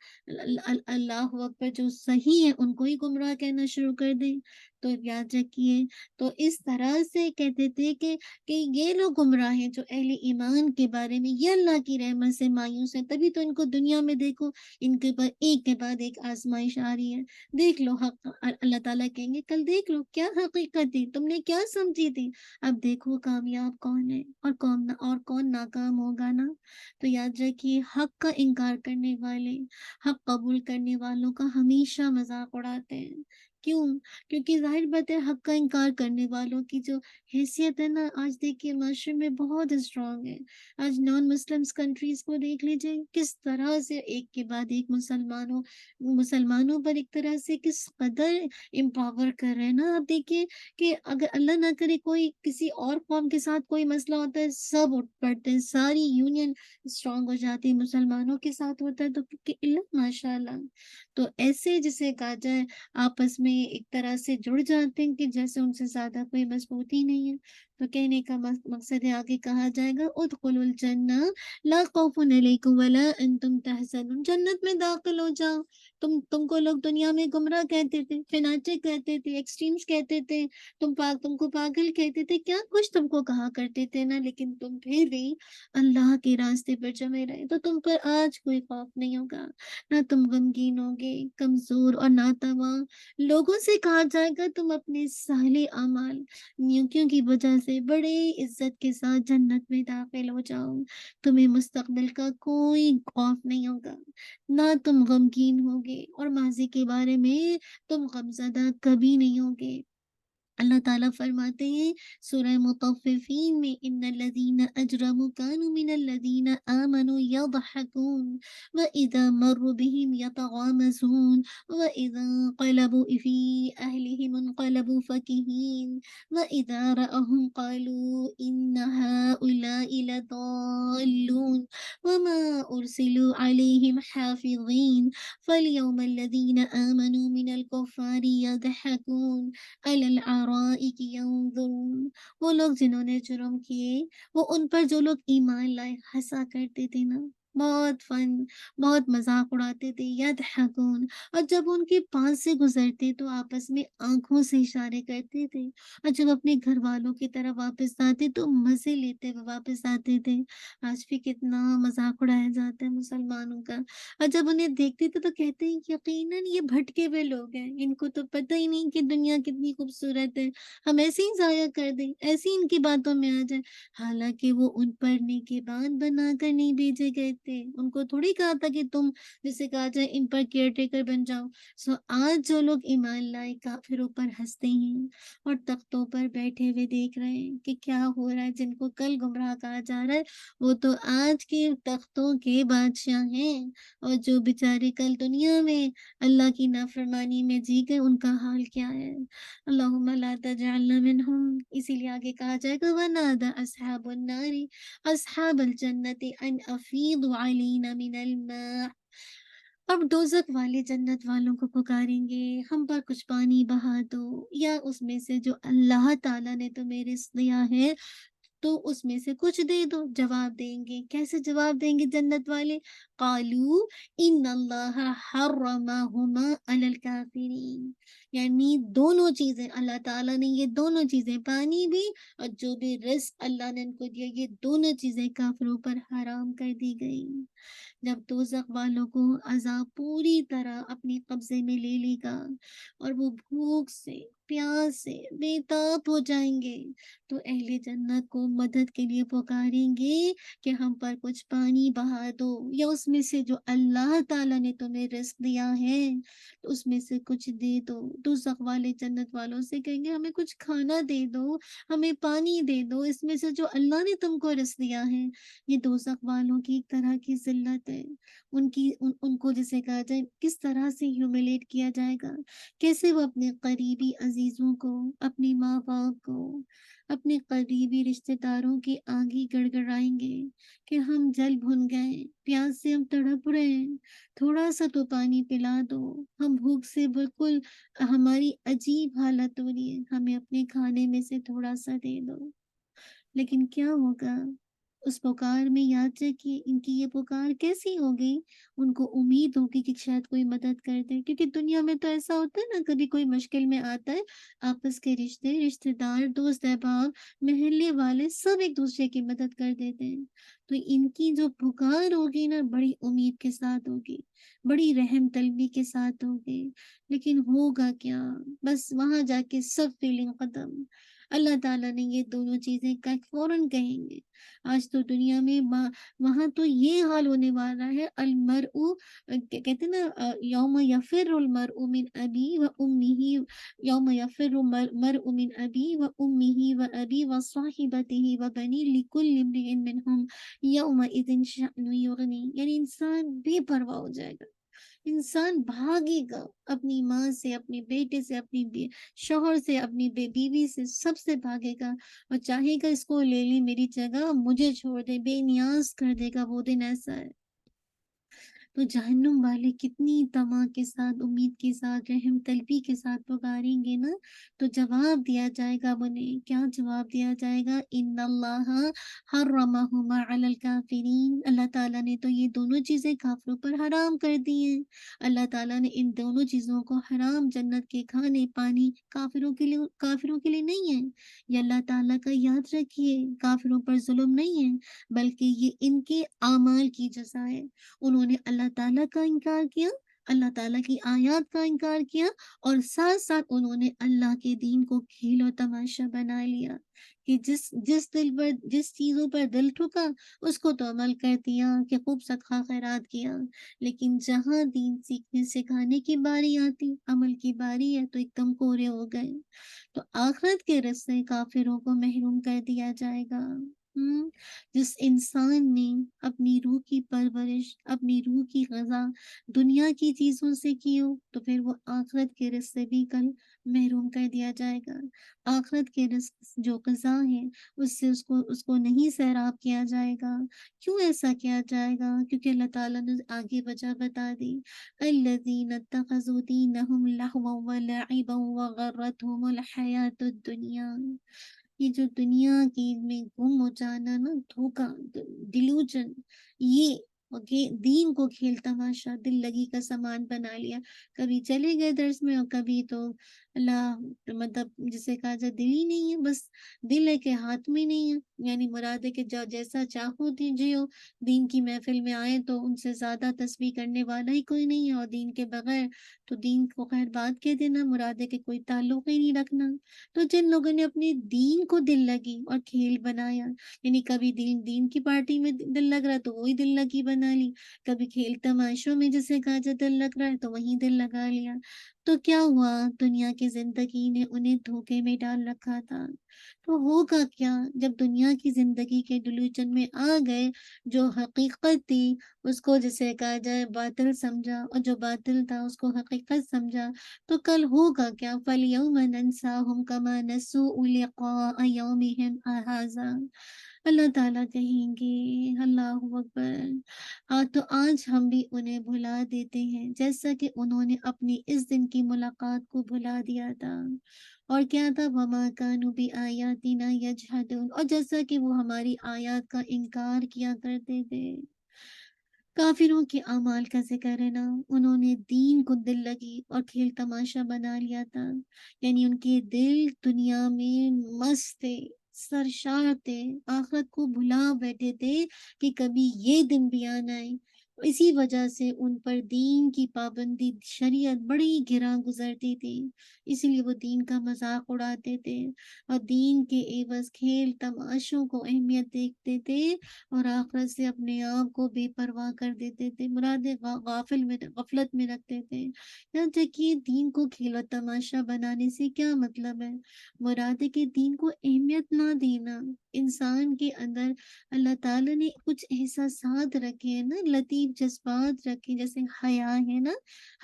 B: اللہ اکبر جو صحیح ہے ان کو ہی گمراہ کہنا شروع کر دیں۔ تو یاد رکھیے، تو اس طرح سے کہتے تھے کہ یہ لوگ گمراہ ہیں جو اہل ایمان کے بارے میں، یہ اللہ کی رحمت سے مایوس ہیں، تبھی تو ان کو دنیا میں دیکھو ان کے بعد ایک کے بعد ایک آزمائش آ رہی ہے۔ دیکھ لو حق، اللہ تعالیٰ کہیں گے کل دیکھ لو کیا حقیقت تھی، تم نے کیا سمجھی تھی، اب دیکھو کامیاب کون ہے اور کون ناکام ہوگا نا۔ تو یاد رکھیے حق کا انکار کرنے والے، حق قبول کرنے والوں کا ہمیشہ مذاق اڑاتے ہیں۔ کیوں؟ کیونکہ ظاہر بات ہے حق کا انکار کرنے والوں کی جو حیثیت ہے نا آج دیکھیے معاشرے میں بہت اسٹرانگ ہے۔ آج نان مسلمس کنٹریز کو دیکھ لیجئے کس طرح سے ایک کے بعد ایک مسلمانوں پر ایک طرح سے کس قدر امپاور کر رہے ہیں نا۔ آپ دیکھیے کہ اگر اللہ نہ کرے کوئی کسی اور قوم کے ساتھ کوئی مسئلہ ہوتا ہے سب اٹھ پڑتے ہیں، ساری یونین اسٹرانگ ہو جاتی ہے، مسلمانوں کے ساتھ ہوتا ہے تو کہ اللہ ماشاء اللہ، تو ایسے جسے کہا جائے آپس میں ایک طرح سے جڑ جاتے ہیں کہ جیسے ان سے زیادہ کوئی مضبوطی نہیں ہے۔ تو کہنے کا مقصد ہے آگے کہا جائے گا ادخلوا الجنہ لا خوف علیکم ولا انتم تحزنون، جنت میں داخل ہو جاؤ۔ تم کو لوگ دنیا میں گمراہ کہتے تھے، فناٹک کہتے تھے، ایکسٹریمز کہتے تھے، تم کو پاگل کہتے تھے، کیا کچھ تم کو کہا کرتے تھے نا، لیکن تم پھر بھی اللہ کے راستے پر جمے رہے، تو تم پر آج کوئی خوف نہیں ہوگا، نہ تم غمگین ہوگے، کمزور اور ناتواں۔ لوگوں سے کہا جائے گا تم اپنے صالح اعمال، نیکیوں کی وجہ سے بڑے عزت کے ساتھ جنت میں داخل ہو جاؤ، تمہیں مستقبل کا کوئی خوف نہیں ہوگا، نہ تم غمگین ہوگے، اور ماضی کے بارے میں تم غمزدہ کبھی نہیں ہوگے۔ اللہ تعالیٰ فرماتے ہیں سورہ مطففین میں ان الذین اجرموا كانوا من الذین آمنوا يضحكون واذا مروا بهم يتغامزون واذا انقلبوا في اهلهم انقلبوا فكهين واذا رأهم قالوا ان هؤلاء لضالون وما ارسلوا عليهم حافظين فاليوم الذين آمنوا من الكفار يضحكون علی الارائک ینظرون، وہ لوگ جنہوں نے جرم کیے وہ ان پر جو لوگ ایمان لائے ہنسا کرتے تھے نا، بہت بہت مذاق اڑاتے تھے، یضحکون، اور جب ان کے پاس سے گزرتے تو آپس میں آنکھوں سے اشارے کرتے تھے، اور جب اپنے گھر والوں کی طرف واپس آتے تو مزے لیتے ہوئے واپس آتے تھے۔ آج بھی کتنا مذاق اڑایا جاتا ہے مسلمانوں کا، اور جب انہیں دیکھتے تھے تو کہتے ہیں یقیناً یہ بھٹکے ہوئے لوگ ہیں، ان کو تو پتہ ہی نہیں کہ دنیا کتنی خوبصورت ہے، ہم ایسے ہی ضائع کر دیں، ایسے ہی ان کی باتوں میں آ جائیں، حالانکہ وہ ان پر نیک بات بنا کر نہیں بھیجے گئے تھے، ان کو تھوڑی کہا تھا کہ تم جسے کہا جائے ان پر کیئر ٹیکر بن جاؤ۔ سو آج جو لوگ ایمان لائے کافروں پر ہنستے ہیں اور تختوں پر بیٹھے ہوئے دیکھ رہے ہیں کہ کیا ہو رہا ہے، جن کو کل گمراہ کہا جا رہا ہے وہ تو آج کے تختوں کے بادشاہ ہیں، اور جو بیچارے کل دنیا میں اللہ کی نافرمانی میں جی گئے ان کا حال کیا ہے۔ اللہم لا تجعلنا منہم، اسی لیے آگے کہا جائے گا وَنَادَى أَصْحَابُ النَّارِ أَصْحَابَ الْجَنَّةِ أَنْ أَفِيضُوا عَلَيْنَا مِنَ الْمَاءِ، اب دوزخ والے جنت والوں کو پکاریں گے ہم پر کچھ پانی بہا دو، یا اس میں سے جو اللہ تعالیٰ نے تمہیں رزق دیا ہے تو اس میں سے کچھ دے دو۔ جواب دیں گے، کیسے جواب دیں گے جنت والے؟ قالوا ان اللہ حرمہما علی الکافرین، یعنی دونوں چیزیں اللہ تعالیٰ نے، یہ دونوں چیزیں، پانی بھی اور جو بھی رزق اللہ نے ان کو دیا، یہ دونوں چیزیں کافروں پر حرام کر دی گئی۔ جب دوزخ والوں کو عذاب پوری طرح اپنے قبضے میں لے لے گا اور وہ بھوک سے پیاس سے بے تاب ہو جائیں گے، تو اہل جنت کو مدد کے لیے پکاریں گے کہ ہم پر کچھ پانی بہا دو، یا اس میں سے جو اللہ تعالیٰ نے تمہیں رزق دیا ہے تو اس میں سے کچھ دے دو۔ دوزخ والے جنت والوں سے کہیں گے ہمیں کچھ کھانا دے دو، ہمیں پانی دے دو، اس میں سے جو اللہ نے تم کو رزق دیا ہے۔ یہ دوزخ والوں کی ایک طرح کی ذلت ہے، ان کو جسے کہا جائے کس طرح سے ہیوملیٹ کیا جائے گا، کیسے وہ اپنے قریبی عزیزوں کو، اپنی ماں باپ کو، اپنے قریبی رشتہ داروں کی آنگیں گڑگڑائیں گے کہ ہم جل بھن گئے، پیاس سے ہم تڑپ رہے ہیں، تھوڑا سا تو پانی پلا دو، ہم بھوک سے بالکل ہماری عجیب حالت ہو رہی ہے، ہمیں اپنے کھانے میں سے تھوڑا سا دے دو۔ لیکن کیا ہوگا اس پکار میں؟ یاد رکھیے ان کی یہ پکار کیسی ہوگی؟ ان کو امید ہوگی کہ شاید کوئی مدد کر دے، کیونکہ دنیا میں تو ایسا ہوتا ہے نا، کبھی کوئی مشکل میں آتا ہے، آپس کے رشتے دار، دوست احباب، محلے والے سب ایک دوسرے کی مدد کر دیتے ہیں۔ تو ان کی جو پکار ہوگی نا، بڑی امید کے ساتھ ہوگی، بڑی رحم طلبی کے ساتھ ہوگی۔ لیکن ہوگا کیا؟ بس وہاں جا کے سب فیلنگ ختم۔ اللہ تعالیٰ نے یہ دونوں چیزیں فوراً کہیں گے۔ آج تو دنیا میں وہاں تو یہ حال ہونے والا ہے، المرء کہتے ہیں نا یوم یفر المرء من ابی و امہ، یوم یفر المرء من ابی و امہ و ابی و صاحبتہ و بنی لکل امرئ منہم یومئذ شأن یغنی، یعنی انسان بے پرواہ ہو جائے گا، انسان بھاگے گا اپنی ماں سے، اپنے بیٹے سے، اپنی شوہر سے، اپنی بیوی سے، سب سے بھاگے گا اور چاہے گا اس کو لے لے میری جگہ، مجھے چھوڑ دے، بے نیاز کر دے گا۔ وہ دن ایسا ہے۔ تو جہنم والے کتنی طمع کے ساتھ، امید کے ساتھ، رحم طلبی کے ساتھ پکاریں گے نا، تو جواب دیا جائے گا انہیں۔ کیا جواب دیا جائے گا؟ ان اللہ حرمہما علی الکافرین، اللہ تعالیٰ نے تو یہ دونوں چیزیں کافروں پر حرام کر دی ہیں۔ اللہ تعالیٰ نے ان دونوں چیزوں کو حرام، جنت کے کھانے پانی، کافروں کے لیے نہیں ہے۔ یہ اللہ تعالیٰ کا یاد رکھیے، کافروں پر ظلم نہیں ہے، بلکہ یہ ان کے اعمال کی جزا ہے۔ انہوں نے اللہ تعالیٰ کا انکار کیا، اللہ تعالیٰ کی آیات کا انکار کیا، اور ساتھ ساتھ انہوں نے اللہ کے دین کو کھیل و تماشا بنا لیا کہ جس چیزوں پر دل ٹھکا اس کو تو عمل کر دیا کہ خوب صدقہ خیرات کیا، لیکن جہاں دین سیکھنے سکھانے کی باری آتی، عمل کی باری ہے، تو ایک دم کورے ہو گئے۔ تو آخرت کے رزق کافروں کو محروم کر دیا جائے گا۔ جس انسان نے اپنی روح کی پرورش، اپنی روح کی غذا دنیا کی چیزوں سے کی ہو، تو پھر وہ آخرت کے رزق سے بھی کل محروم کر دیا جائے گا۔ آخرت کے رزق جو غذا ہے اس سے اس کو نہیں سیراب کیا جائے گا۔ کیوں ایسا کیا جائے گا؟ کیونکہ اللہ تعالیٰ نے آگے وجہ بتا دی، الذین اتخذوا دینہم لہوا ولعبا وغرتہم الحیات الدنیا۔ یہ جو دنیا کی میں گم ہو جانا نا، دھوکا، ڈیلوژن، یہ دین کو کھیل تماشا، دل لگی کا سامان بنا لیا، کبھی چلے گئے درس میں اور کبھی تو اللہ، مطلب جسے کہا جائے دل ہی نہیں ہے، بس دل ہے کہ ہاتھ میں نہیں ہے، یعنی مراد ہے کہ جیسا چاہو دیجیے، دین کی محفل میں آئے تو ان سے زیادہ تسبیح کرنے والا ہی کوئی نہیں ہے، اور دین کے بغیر تو دین کو خیر بات کہہ دینا، مراد ہے کہ کوئی تعلق ہی نہیں رکھنا۔ تو جن لوگوں نے اپنے دین کو دل لگی اور کھیل بنایا، یعنی کبھی دین کی پارٹی میں دل لگ رہا ہے تو وہی دل لگی بنا لی، کبھی کھیل تماشوں میں جسے کہا جائے دل لگ رہا ہے تو وہیں دل لگا لیا، تو کیا ہوا؟ دنیا کی زندگی نے انہیں دھوکے میں ڈال رکھا تھا۔ تو ہوگا کیا جب دنیا کی زندگی کے ڈیلوژن میں آ گئے؟ جو حقیقت تھی اس کو جسے کہا جائے باطل سمجھا، اور جو باطل تھا اس کو حقیقت سمجھا، تو کل ہوگا کیا؟ فَالْيَوْمَ نَنْسَاهُمْ كَمَا نَسُوا لِقَاءَ يَوْمِهِمْ هَٰذَا۔ اللہ تعالیٰ کہیں گے، اللہ اکبر، تو آج ہم بھی انہیں بھلا دیتے ہیں جیسا کہ انہوں نے اپنی اس دن کی ملاقات کو بھلا دیا تھا۔ اور کیا تھا؟ وَمَا كَانُوا بِآيَاتِنَا يَجْحَدُونَ، اور جیسا کہ وہ ہماری آیات کا انکار کیا کرتے تھے۔ کافروں کے اعمال کا ذکر ہے نا، انہوں نے دین کو دل لگی اور کھیل تماشا بنا لیا تھا، یعنی ان کے دل دنیا میں مست تھے، سرشار تھے، آخرت کو بھلا بیٹھے تھے کہ کبھی یہ دن بھی آنا ہے۔ اسی وجہ سے ان پر دین کی پابندی، شریعت بڑی گراں گزرتی تھی، اسی لیے وہ دین کا مذاق اڑاتے تھے اور دین کے عوض کھیل تماشوں کو اہمیت دیکھتے تھے اور آخرت سے اپنے آپ کو بے پرواہ کر دیتے تھے، مراد غفلت میں رکھتے تھے۔ یہاں تک کہ دین کو کھیل و تماشا بنانے سے کیا مطلب ہے؟ مراد ہے کہ دین کو اہمیت نہ دینا۔ انسان کے اندر اللہ تعالیٰ نے کچھ احساسات رکھے ہیں نا، لطیف جذبات رکھے، جیسے حیا ہے نا،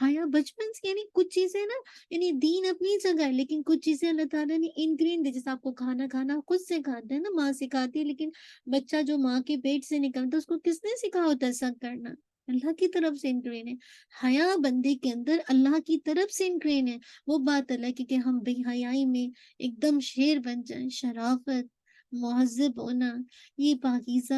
B: حیا بچپن سے، یعنی کچھ چیزیں نا، یعنی دین اپنی جگہ ہے لیکن کچھ چیزیں اللہ تعالیٰ نے انگرین دی، جیسے آپ کو کھانا کھانا خود سے کھاتے ہیں نا، ماں سکھاتی ہے، لیکن بچہ جو ماں کے پیٹ سے نکلتا ہے اس کو کس نے سکھا ہوتا ہے سب کرنا؟ اللہ کی طرف سے انگرین ہے۔ حیا بندے کے اندر اللہ کی طرف سے انگرین ہے۔ وہ بات الگ ہے کہ ہم بے حیائی میں ایک دم شیر بن جائیں، شرافت، مہذب ہونا، یہ پاکیزہ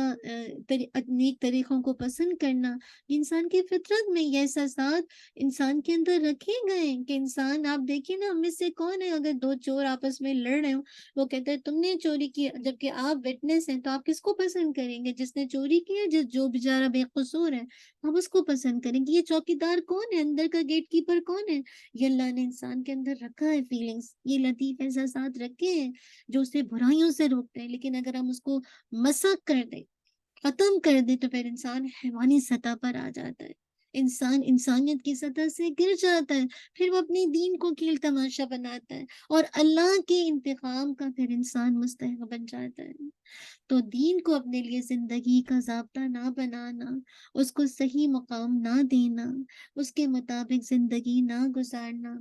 B: نیک طریقوں کو پسند کرنا، انسان کی فطرت میں یہ احساسات انسان کے اندر رکھے گئے ہیں کہ انسان، آپ دیکھیں نا، ہم میں سے کون ہے اگر دو چور آپس میں لڑ رہے ہوں، وہ کہتے ہیں تم نے چوری کی، جبکہ آپ وٹنس ہیں، تو آپ کس کو پسند کریں گے؟ جس نے چوری کی ہے، جو بیچارہ بے قصور ہے، آپ اس کو پسند کریں گے۔ یہ چوکیدار کون ہے؟ اندر کا گیٹ کیپر کون ہے؟ یہ اللہ نے انسان کے اندر رکھا ہے، فیلنگز، یہ لطیف احساسات رکھے ہیں جو اسے برائیوں سے روکتے ہیں، لیکن اگر ہم اس کو مسخ کر دیں، ختم کر دے، تو پھر انسان حیوانی سطح پر آ جاتا ہے، انسان انسانیت کی سطح سے گر جاتا ہے، پھر وہ اپنے دین کو کھیل تماشا بناتا ہے اور اللہ کے انتقام کا پھر انسان مستحق بن جاتا ہے۔ تو دین کو اپنے لیے زندگی کا ضابطہ نہ بنانا، اس کو صحیح مقام نہ دینا، اس کے مطابق زندگی نہ گزارنا،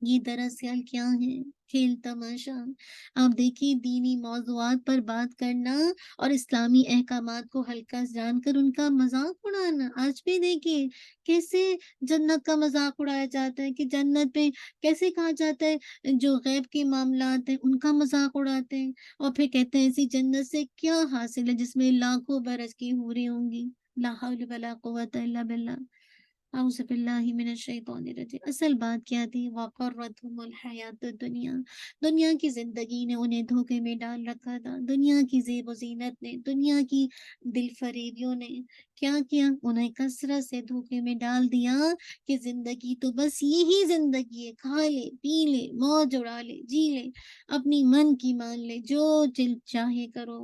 B: یہ دراصل کیا ہے؟ کھیل تماشا۔ آپ دیکھیے، دینی موضوعات پر بات کرنا اور اسلامی احکامات کو ہلکا جان کر ان کا مذاق اڑانا، آج بھی دیکھیے کیسے جنت کا مذاق اڑایا جاتا ہے، کہ جنت پہ کیسے کہا جاتا ہے جو غیب کے معاملات ہیں ان کا مذاق اڑاتے ہیں، اور پھر کہتے ہیں ایسی جنت سے کیا حاصل ہے جس میں لاکھوں برس کی حوریں ہوں گی، لا حول ولا قوت الا باللہ، اعوذ باللہ من الشیطان الرجیم۔ اصل بات کیا تھی؟ وقرتہم الحیات الدنیا، دنیا کی زندگی نے انہیں دھوکے میں ڈال رکھا تھا، دنیا کی زیب و زینت نے، دنیا کی دل فریبیوں نے کیا کیا؟ انہیں کثرت سے دھوکے میں ڈال دیا کہ زندگی تو بس یہی زندگی ہے، کھا لے، پی لے، موج اڑا لے، جی لے، اپنی من کی مان لے، جو دل چاہے کرو۔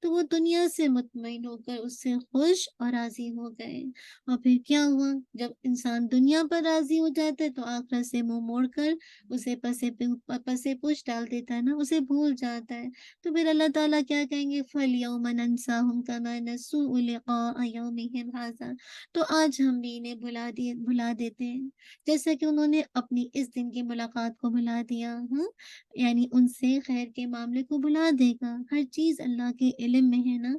B: تو وہ دنیا سے مطمئن ہو کر اس سے خوش اور راضی ہو گئے، اور پھر کیا ہوا؟ جب انسان دنیا پر راضی ہو جاتا ہے تو آخرت سے منہ موڑ کر اسے پسے پوچھ ڈال دیتا ہے نا، اسے بھول جاتا ہے۔ تو پھر اللہ تعالیٰ کیا کہیں گے؟ فَالْيَوْمَ نَنْسَاهُمْ كَمَا نَسُوا لِقَاءَ يَوْمِهِمْ هَذَا، تو آج ہم بھی انہیں بھلا دیتے ہیں جیسا کہ انہوں نے اپنی اس دن کی ملاقات کو بھلا دیا، ہاں، یعنی ان سے خیر کے معاملے کو بھلا دے گا، ہر چیز اللہ کے علم میں ہے نا،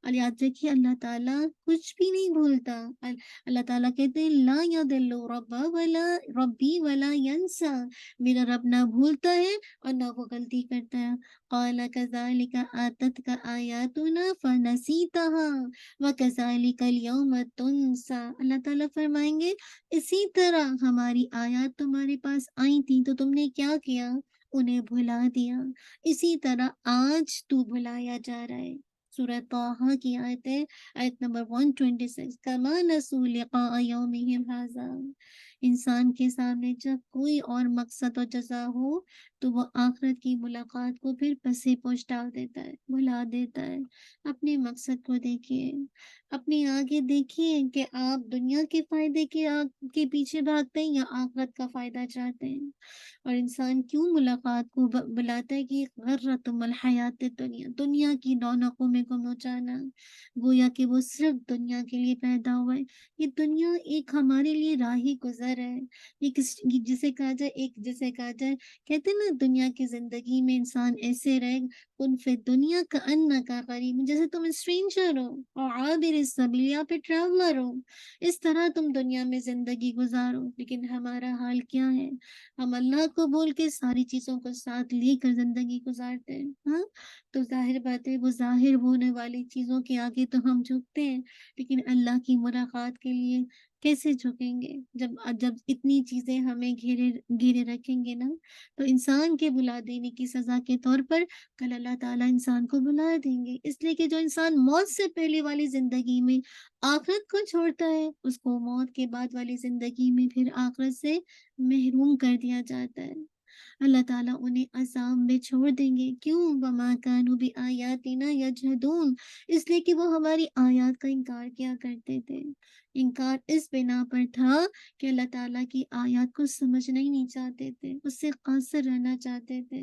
B: اور یاد رکھیے اللہ تعالیٰ کچھ بھی نہیں بھولتا۔ اللہ تعالیٰ کہتے ہیں لا یضل ربی ولا ینسا، میرا رب نہ بھولتا ہے اور نہ وہ غلطی کرتا ہے۔ قال کذالک آتتک آیاتنا فنسیتها وکذالک اليوم تنسا، اللہ تعالیٰ فرمائیں گے اسی طرح ہماری آیات تمہارے پاس آئی تھی تو تم نے کیا کیا؟ انہیں بھلا دیا، اسی طرح آج تو بھلایا جا رہا ہے۔ سورہ طٰہٰ کی آیت ہے، آیت نمبر 126، کما نسوا لقاء یومہم ھذا، انسان کے سامنے جب کوئی اور مقصد و جزا ہو تو وہ آخرت کی ملاقات کو پھر پسے پوچھ ڈال دیتا ہے، بھلا دیتا ہے۔ اپنے مقصد کو دیکھیے، اپنے آگے دیکھیے کہ آپ دنیا کے فائدے کے پیچھے بھاگتے ہیں یا آخرت کا فائدہ چاہتے ہیں، اور انسان کیوں ملاقات کو بلاتا ہے کہ غرتم الحیات الدنیا، دنیا کی رونقوں میں گم ہو جانا، گویا کہ وہ صرف دنیا کے لیے پیدا ہوا ہے۔ یہ دنیا ایک ہمارے لیے راہی گزر رہا ہے. یہ جسے کہا جائے کہتے ہیں نا دنیا کی زندگی میں انسان ایسے رہے کن فی دنیا کا ان کا قریب، جیسے تم اسٹرینجر ہو اور عابر السبیل یا پھر ٹریولر ہو، اس طرح تم دنیا میں زندگی گزارو. لیکن ہمارا حال کیا ہے؟ ہم اللہ کو بول کے ساری چیزوں کو ساتھ لے کر زندگی گزارتے ہیں. ہاں تو ظاہر بات ہے وہ ظاہر ہونے والی چیزوں کے آگے تو ہم جھکتے ہیں، لیکن اللہ کی ملاقات کے لیے کیسے جھکیں گے؟ جب اتنی چیزیں ہمیں گھیرے رکھیں گے نا، تو انسان کے بلا دینے کی سزا کے طور پر کل اللہ تعالیٰ انسان کو بلا دیں گے. اس لیے کہ جو انسان موت سے پہلے والی زندگی میں آخرت کو چھوڑتا ہے، اس کو موت کے بعد والی زندگی میں پھر آخرت سے محروم کر دیا جاتا ہے. اللہ تعالیٰ انہیں عذاب میں چھوڑ دیں گے. کیوں؟ وَمَا كَانُوا بِآيَاتِنَا يَجْحَدُونَ، اس لیے کہ وہ ہماری آیات کا انکار کیا کرتے تھے. انکار اس بنا پر تھا کہ اللہ تعالیٰ کی آیات کو سمجھنا ہی نہیں چاہتے تھے، اس سے قاصر رہنا چاہتے تھے.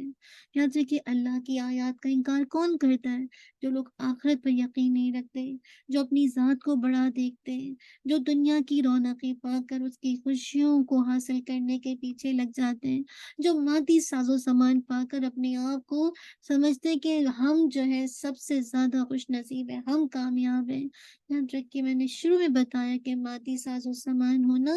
B: یاد رکھیے اللہ کی آیات کا انکار کون کرتا ہے؟ جو لوگ آخرت پر یقین نہیں رکھتے، جو اپنی ذات کو بڑا دیکھتے ہیں، جو دنیا کی رونقیں پا کر اس کی خوشیوں کو حاصل کرنے کے پیچھے لگ جاتے ہیں، جو مادی ساز و سامان پا کر اپنے آپ کو سمجھتے کہ ہم جو ہے سب سے زیادہ خوش نصیب ہیں، ہم کامیاب ہیں. یاد رکھیے میں نے شروع میں بتایا کہ مادی ساز و سامان ہونا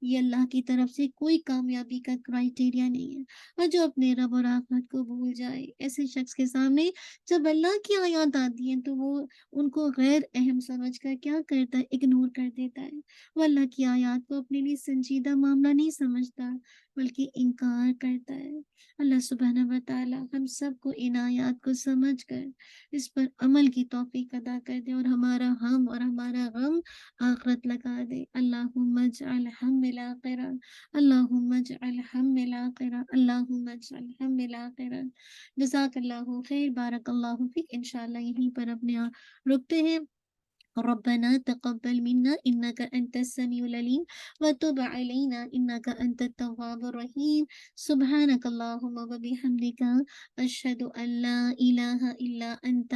B: یہ اللہ کی طرف سے کوئی کامیابی کا کرائٹیریا نہیں ہے. اور جو اپنے رب اور آخرت کو بھول جائے، ایسے شخص کے سامنے جب اللہ کی آیات آتی ہیں تو وہ ان کو غیر اہم سمجھ کر کیا کرتا ہے؟ اگنور کر دیتا ہے. وہ اللہ کی آیات کو اپنے لیے سنجیدہ معاملہ نہیں سمجھتا بلکہ انکار کرتا ہے. اللہ سبحانہ و تعالی ہم سب کو ان آیات کو سمجھ کر اس پر عمل کی توفیق عطا کر دے اور ہمارا ہم اور ہمارا غم آخرت لگا دے. اللہم اجعل ہم الآخرہ، اللہم اجعل ہم الآخرہ، اللہم اجعل ہم الآخرہ. جزاک اللہ خیر، بارک اللہ فیک. انشاءاللہ یہیں پر اپنے رکتے ہیں. ربنا تقبل منا إنك أنت السميع العليم وتب علينا إنك أنت التواب الرحيم. سبحانك اللهم وبحمدك أشهد أن لا إله إلا أنت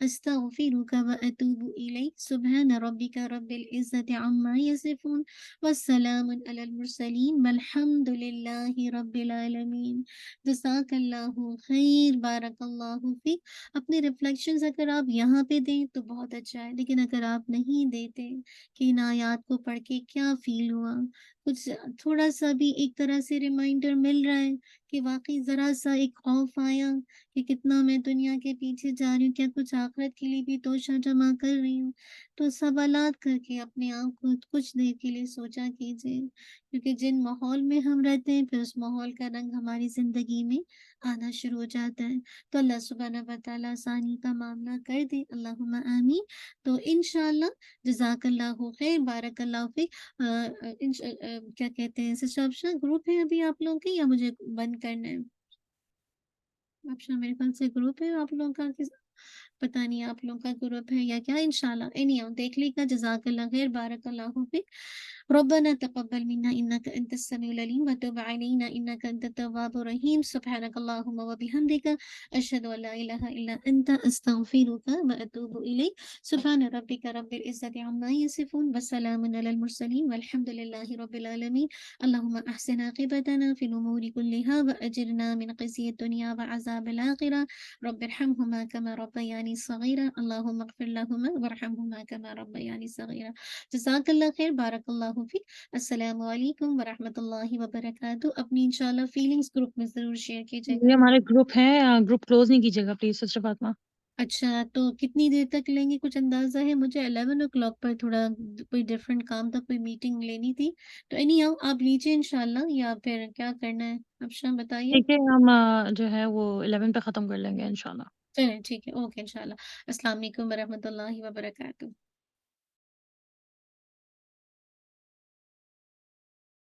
B: أستغفرك وأتوب إليك. سبحان ربك رب العزة عما يصفون والسلام على المرسلين والحمد لله رب العالمين. جزاک اللہ خیر، بارک اللہ فیک. اپنے ریفلیکشنز اگر آپ یہاں پہ دیں تو بہت اچھا ہے، لیکن اگر آپ نہیں دیتے کہ ان آیات کو پڑھ کے کیا فیل ہوا، کچھ تھوڑا سا بھی ایک طرح سے ریمائنڈر مل رہا ہے کہ واقعی ذرا سا ایک خوف آیا کہ کتنا میں دنیا کے پیچھے جا رہی ہوں، کیا کچھ آخرت کے لیے بھی توشہ جمع کر رہی ہوں، تو سوالات کر کے اپنے آپ کو کچھ دیر کے لیے سوچا کیجیے. کیونکہ جن ماحول میں ہم رہتے ہیں پھر اس ماحول کا رنگ ہماری زندگی میں آنا شروع ہو جاتا ہے. تو اللہ سبحانہ و تعالیٰ آسانی کا معاملہ کر دے، اللہم آمین. تو انشاءاللہ جزاک اللہ خیر، بارک اللہ فیک. کیا کہتے ہیں سسٹر افشا، گروپ ہے ابھی آپ لوگوں کے یا مجھے بند کرنا ہے؟ افشا میرے خیال سے گروپ ہے آپ لوگوں کا، پتہ نہیں آپ لوگوں کا گروپ ہے یا کیا. انشاءاللہ اینی دیکھ لے گا. جزاک اللہ خیر، بارک اللہ فیک. ربنا تقبل منا إنك أنت السميع العليم وتب علينا إنك أنت التواب الرحيم. سبحانك اللهم وبحمدك أشهد أن لا إله إلا أنت أستغفرك وأتوب إليك. سبحان ربك رب العزة عما يصفون وسلام على المرسلين والحمد لله رب العالمين. اللهم أحسن عاقبتنا في الأمور كلها وأجرنا من خزي الدنيا وعذاب الآخرة. رب ارحمهما كما ربياني صغيرا. اللهم اغفر لهما وارحمهما كما ربياني صغيرا. جزاک اللہ خیر، بارک اللہ فیک. السلام علیکم ورحمۃ اللہ وبرکاتہ. اپنی انشاءاللہ فیلنگز گروپ میں ضرور شیئر کیجیے گا.
F: یہ ہمارے گروپ ہے، گروپ کلوز نہیں کیجیے گا پلیز سسٹر فاطمہ.
B: اچھا تو کتنی دیر تک لیں گے کچھ اندازہ ہے؟ مجھے 11 o'clock پر تھوڑا کوئی ڈفرینٹ کام تھا، کوئی میٹنگ لینی تھی. تو اینی ہاؤ آپ لیجیے انشاءاللہ، یا پھر کیا کرنا ہے اب شام بتائیے.
F: ٹھیک ہے، ہم جو ہے وہ 11 پہ ختم کر لیں گے انشاءاللہ.
B: چلیں ٹھیک ہے، اوکے انشاءاللہ. السلام علیکم ورحمۃ اللہ وبرکاتہ.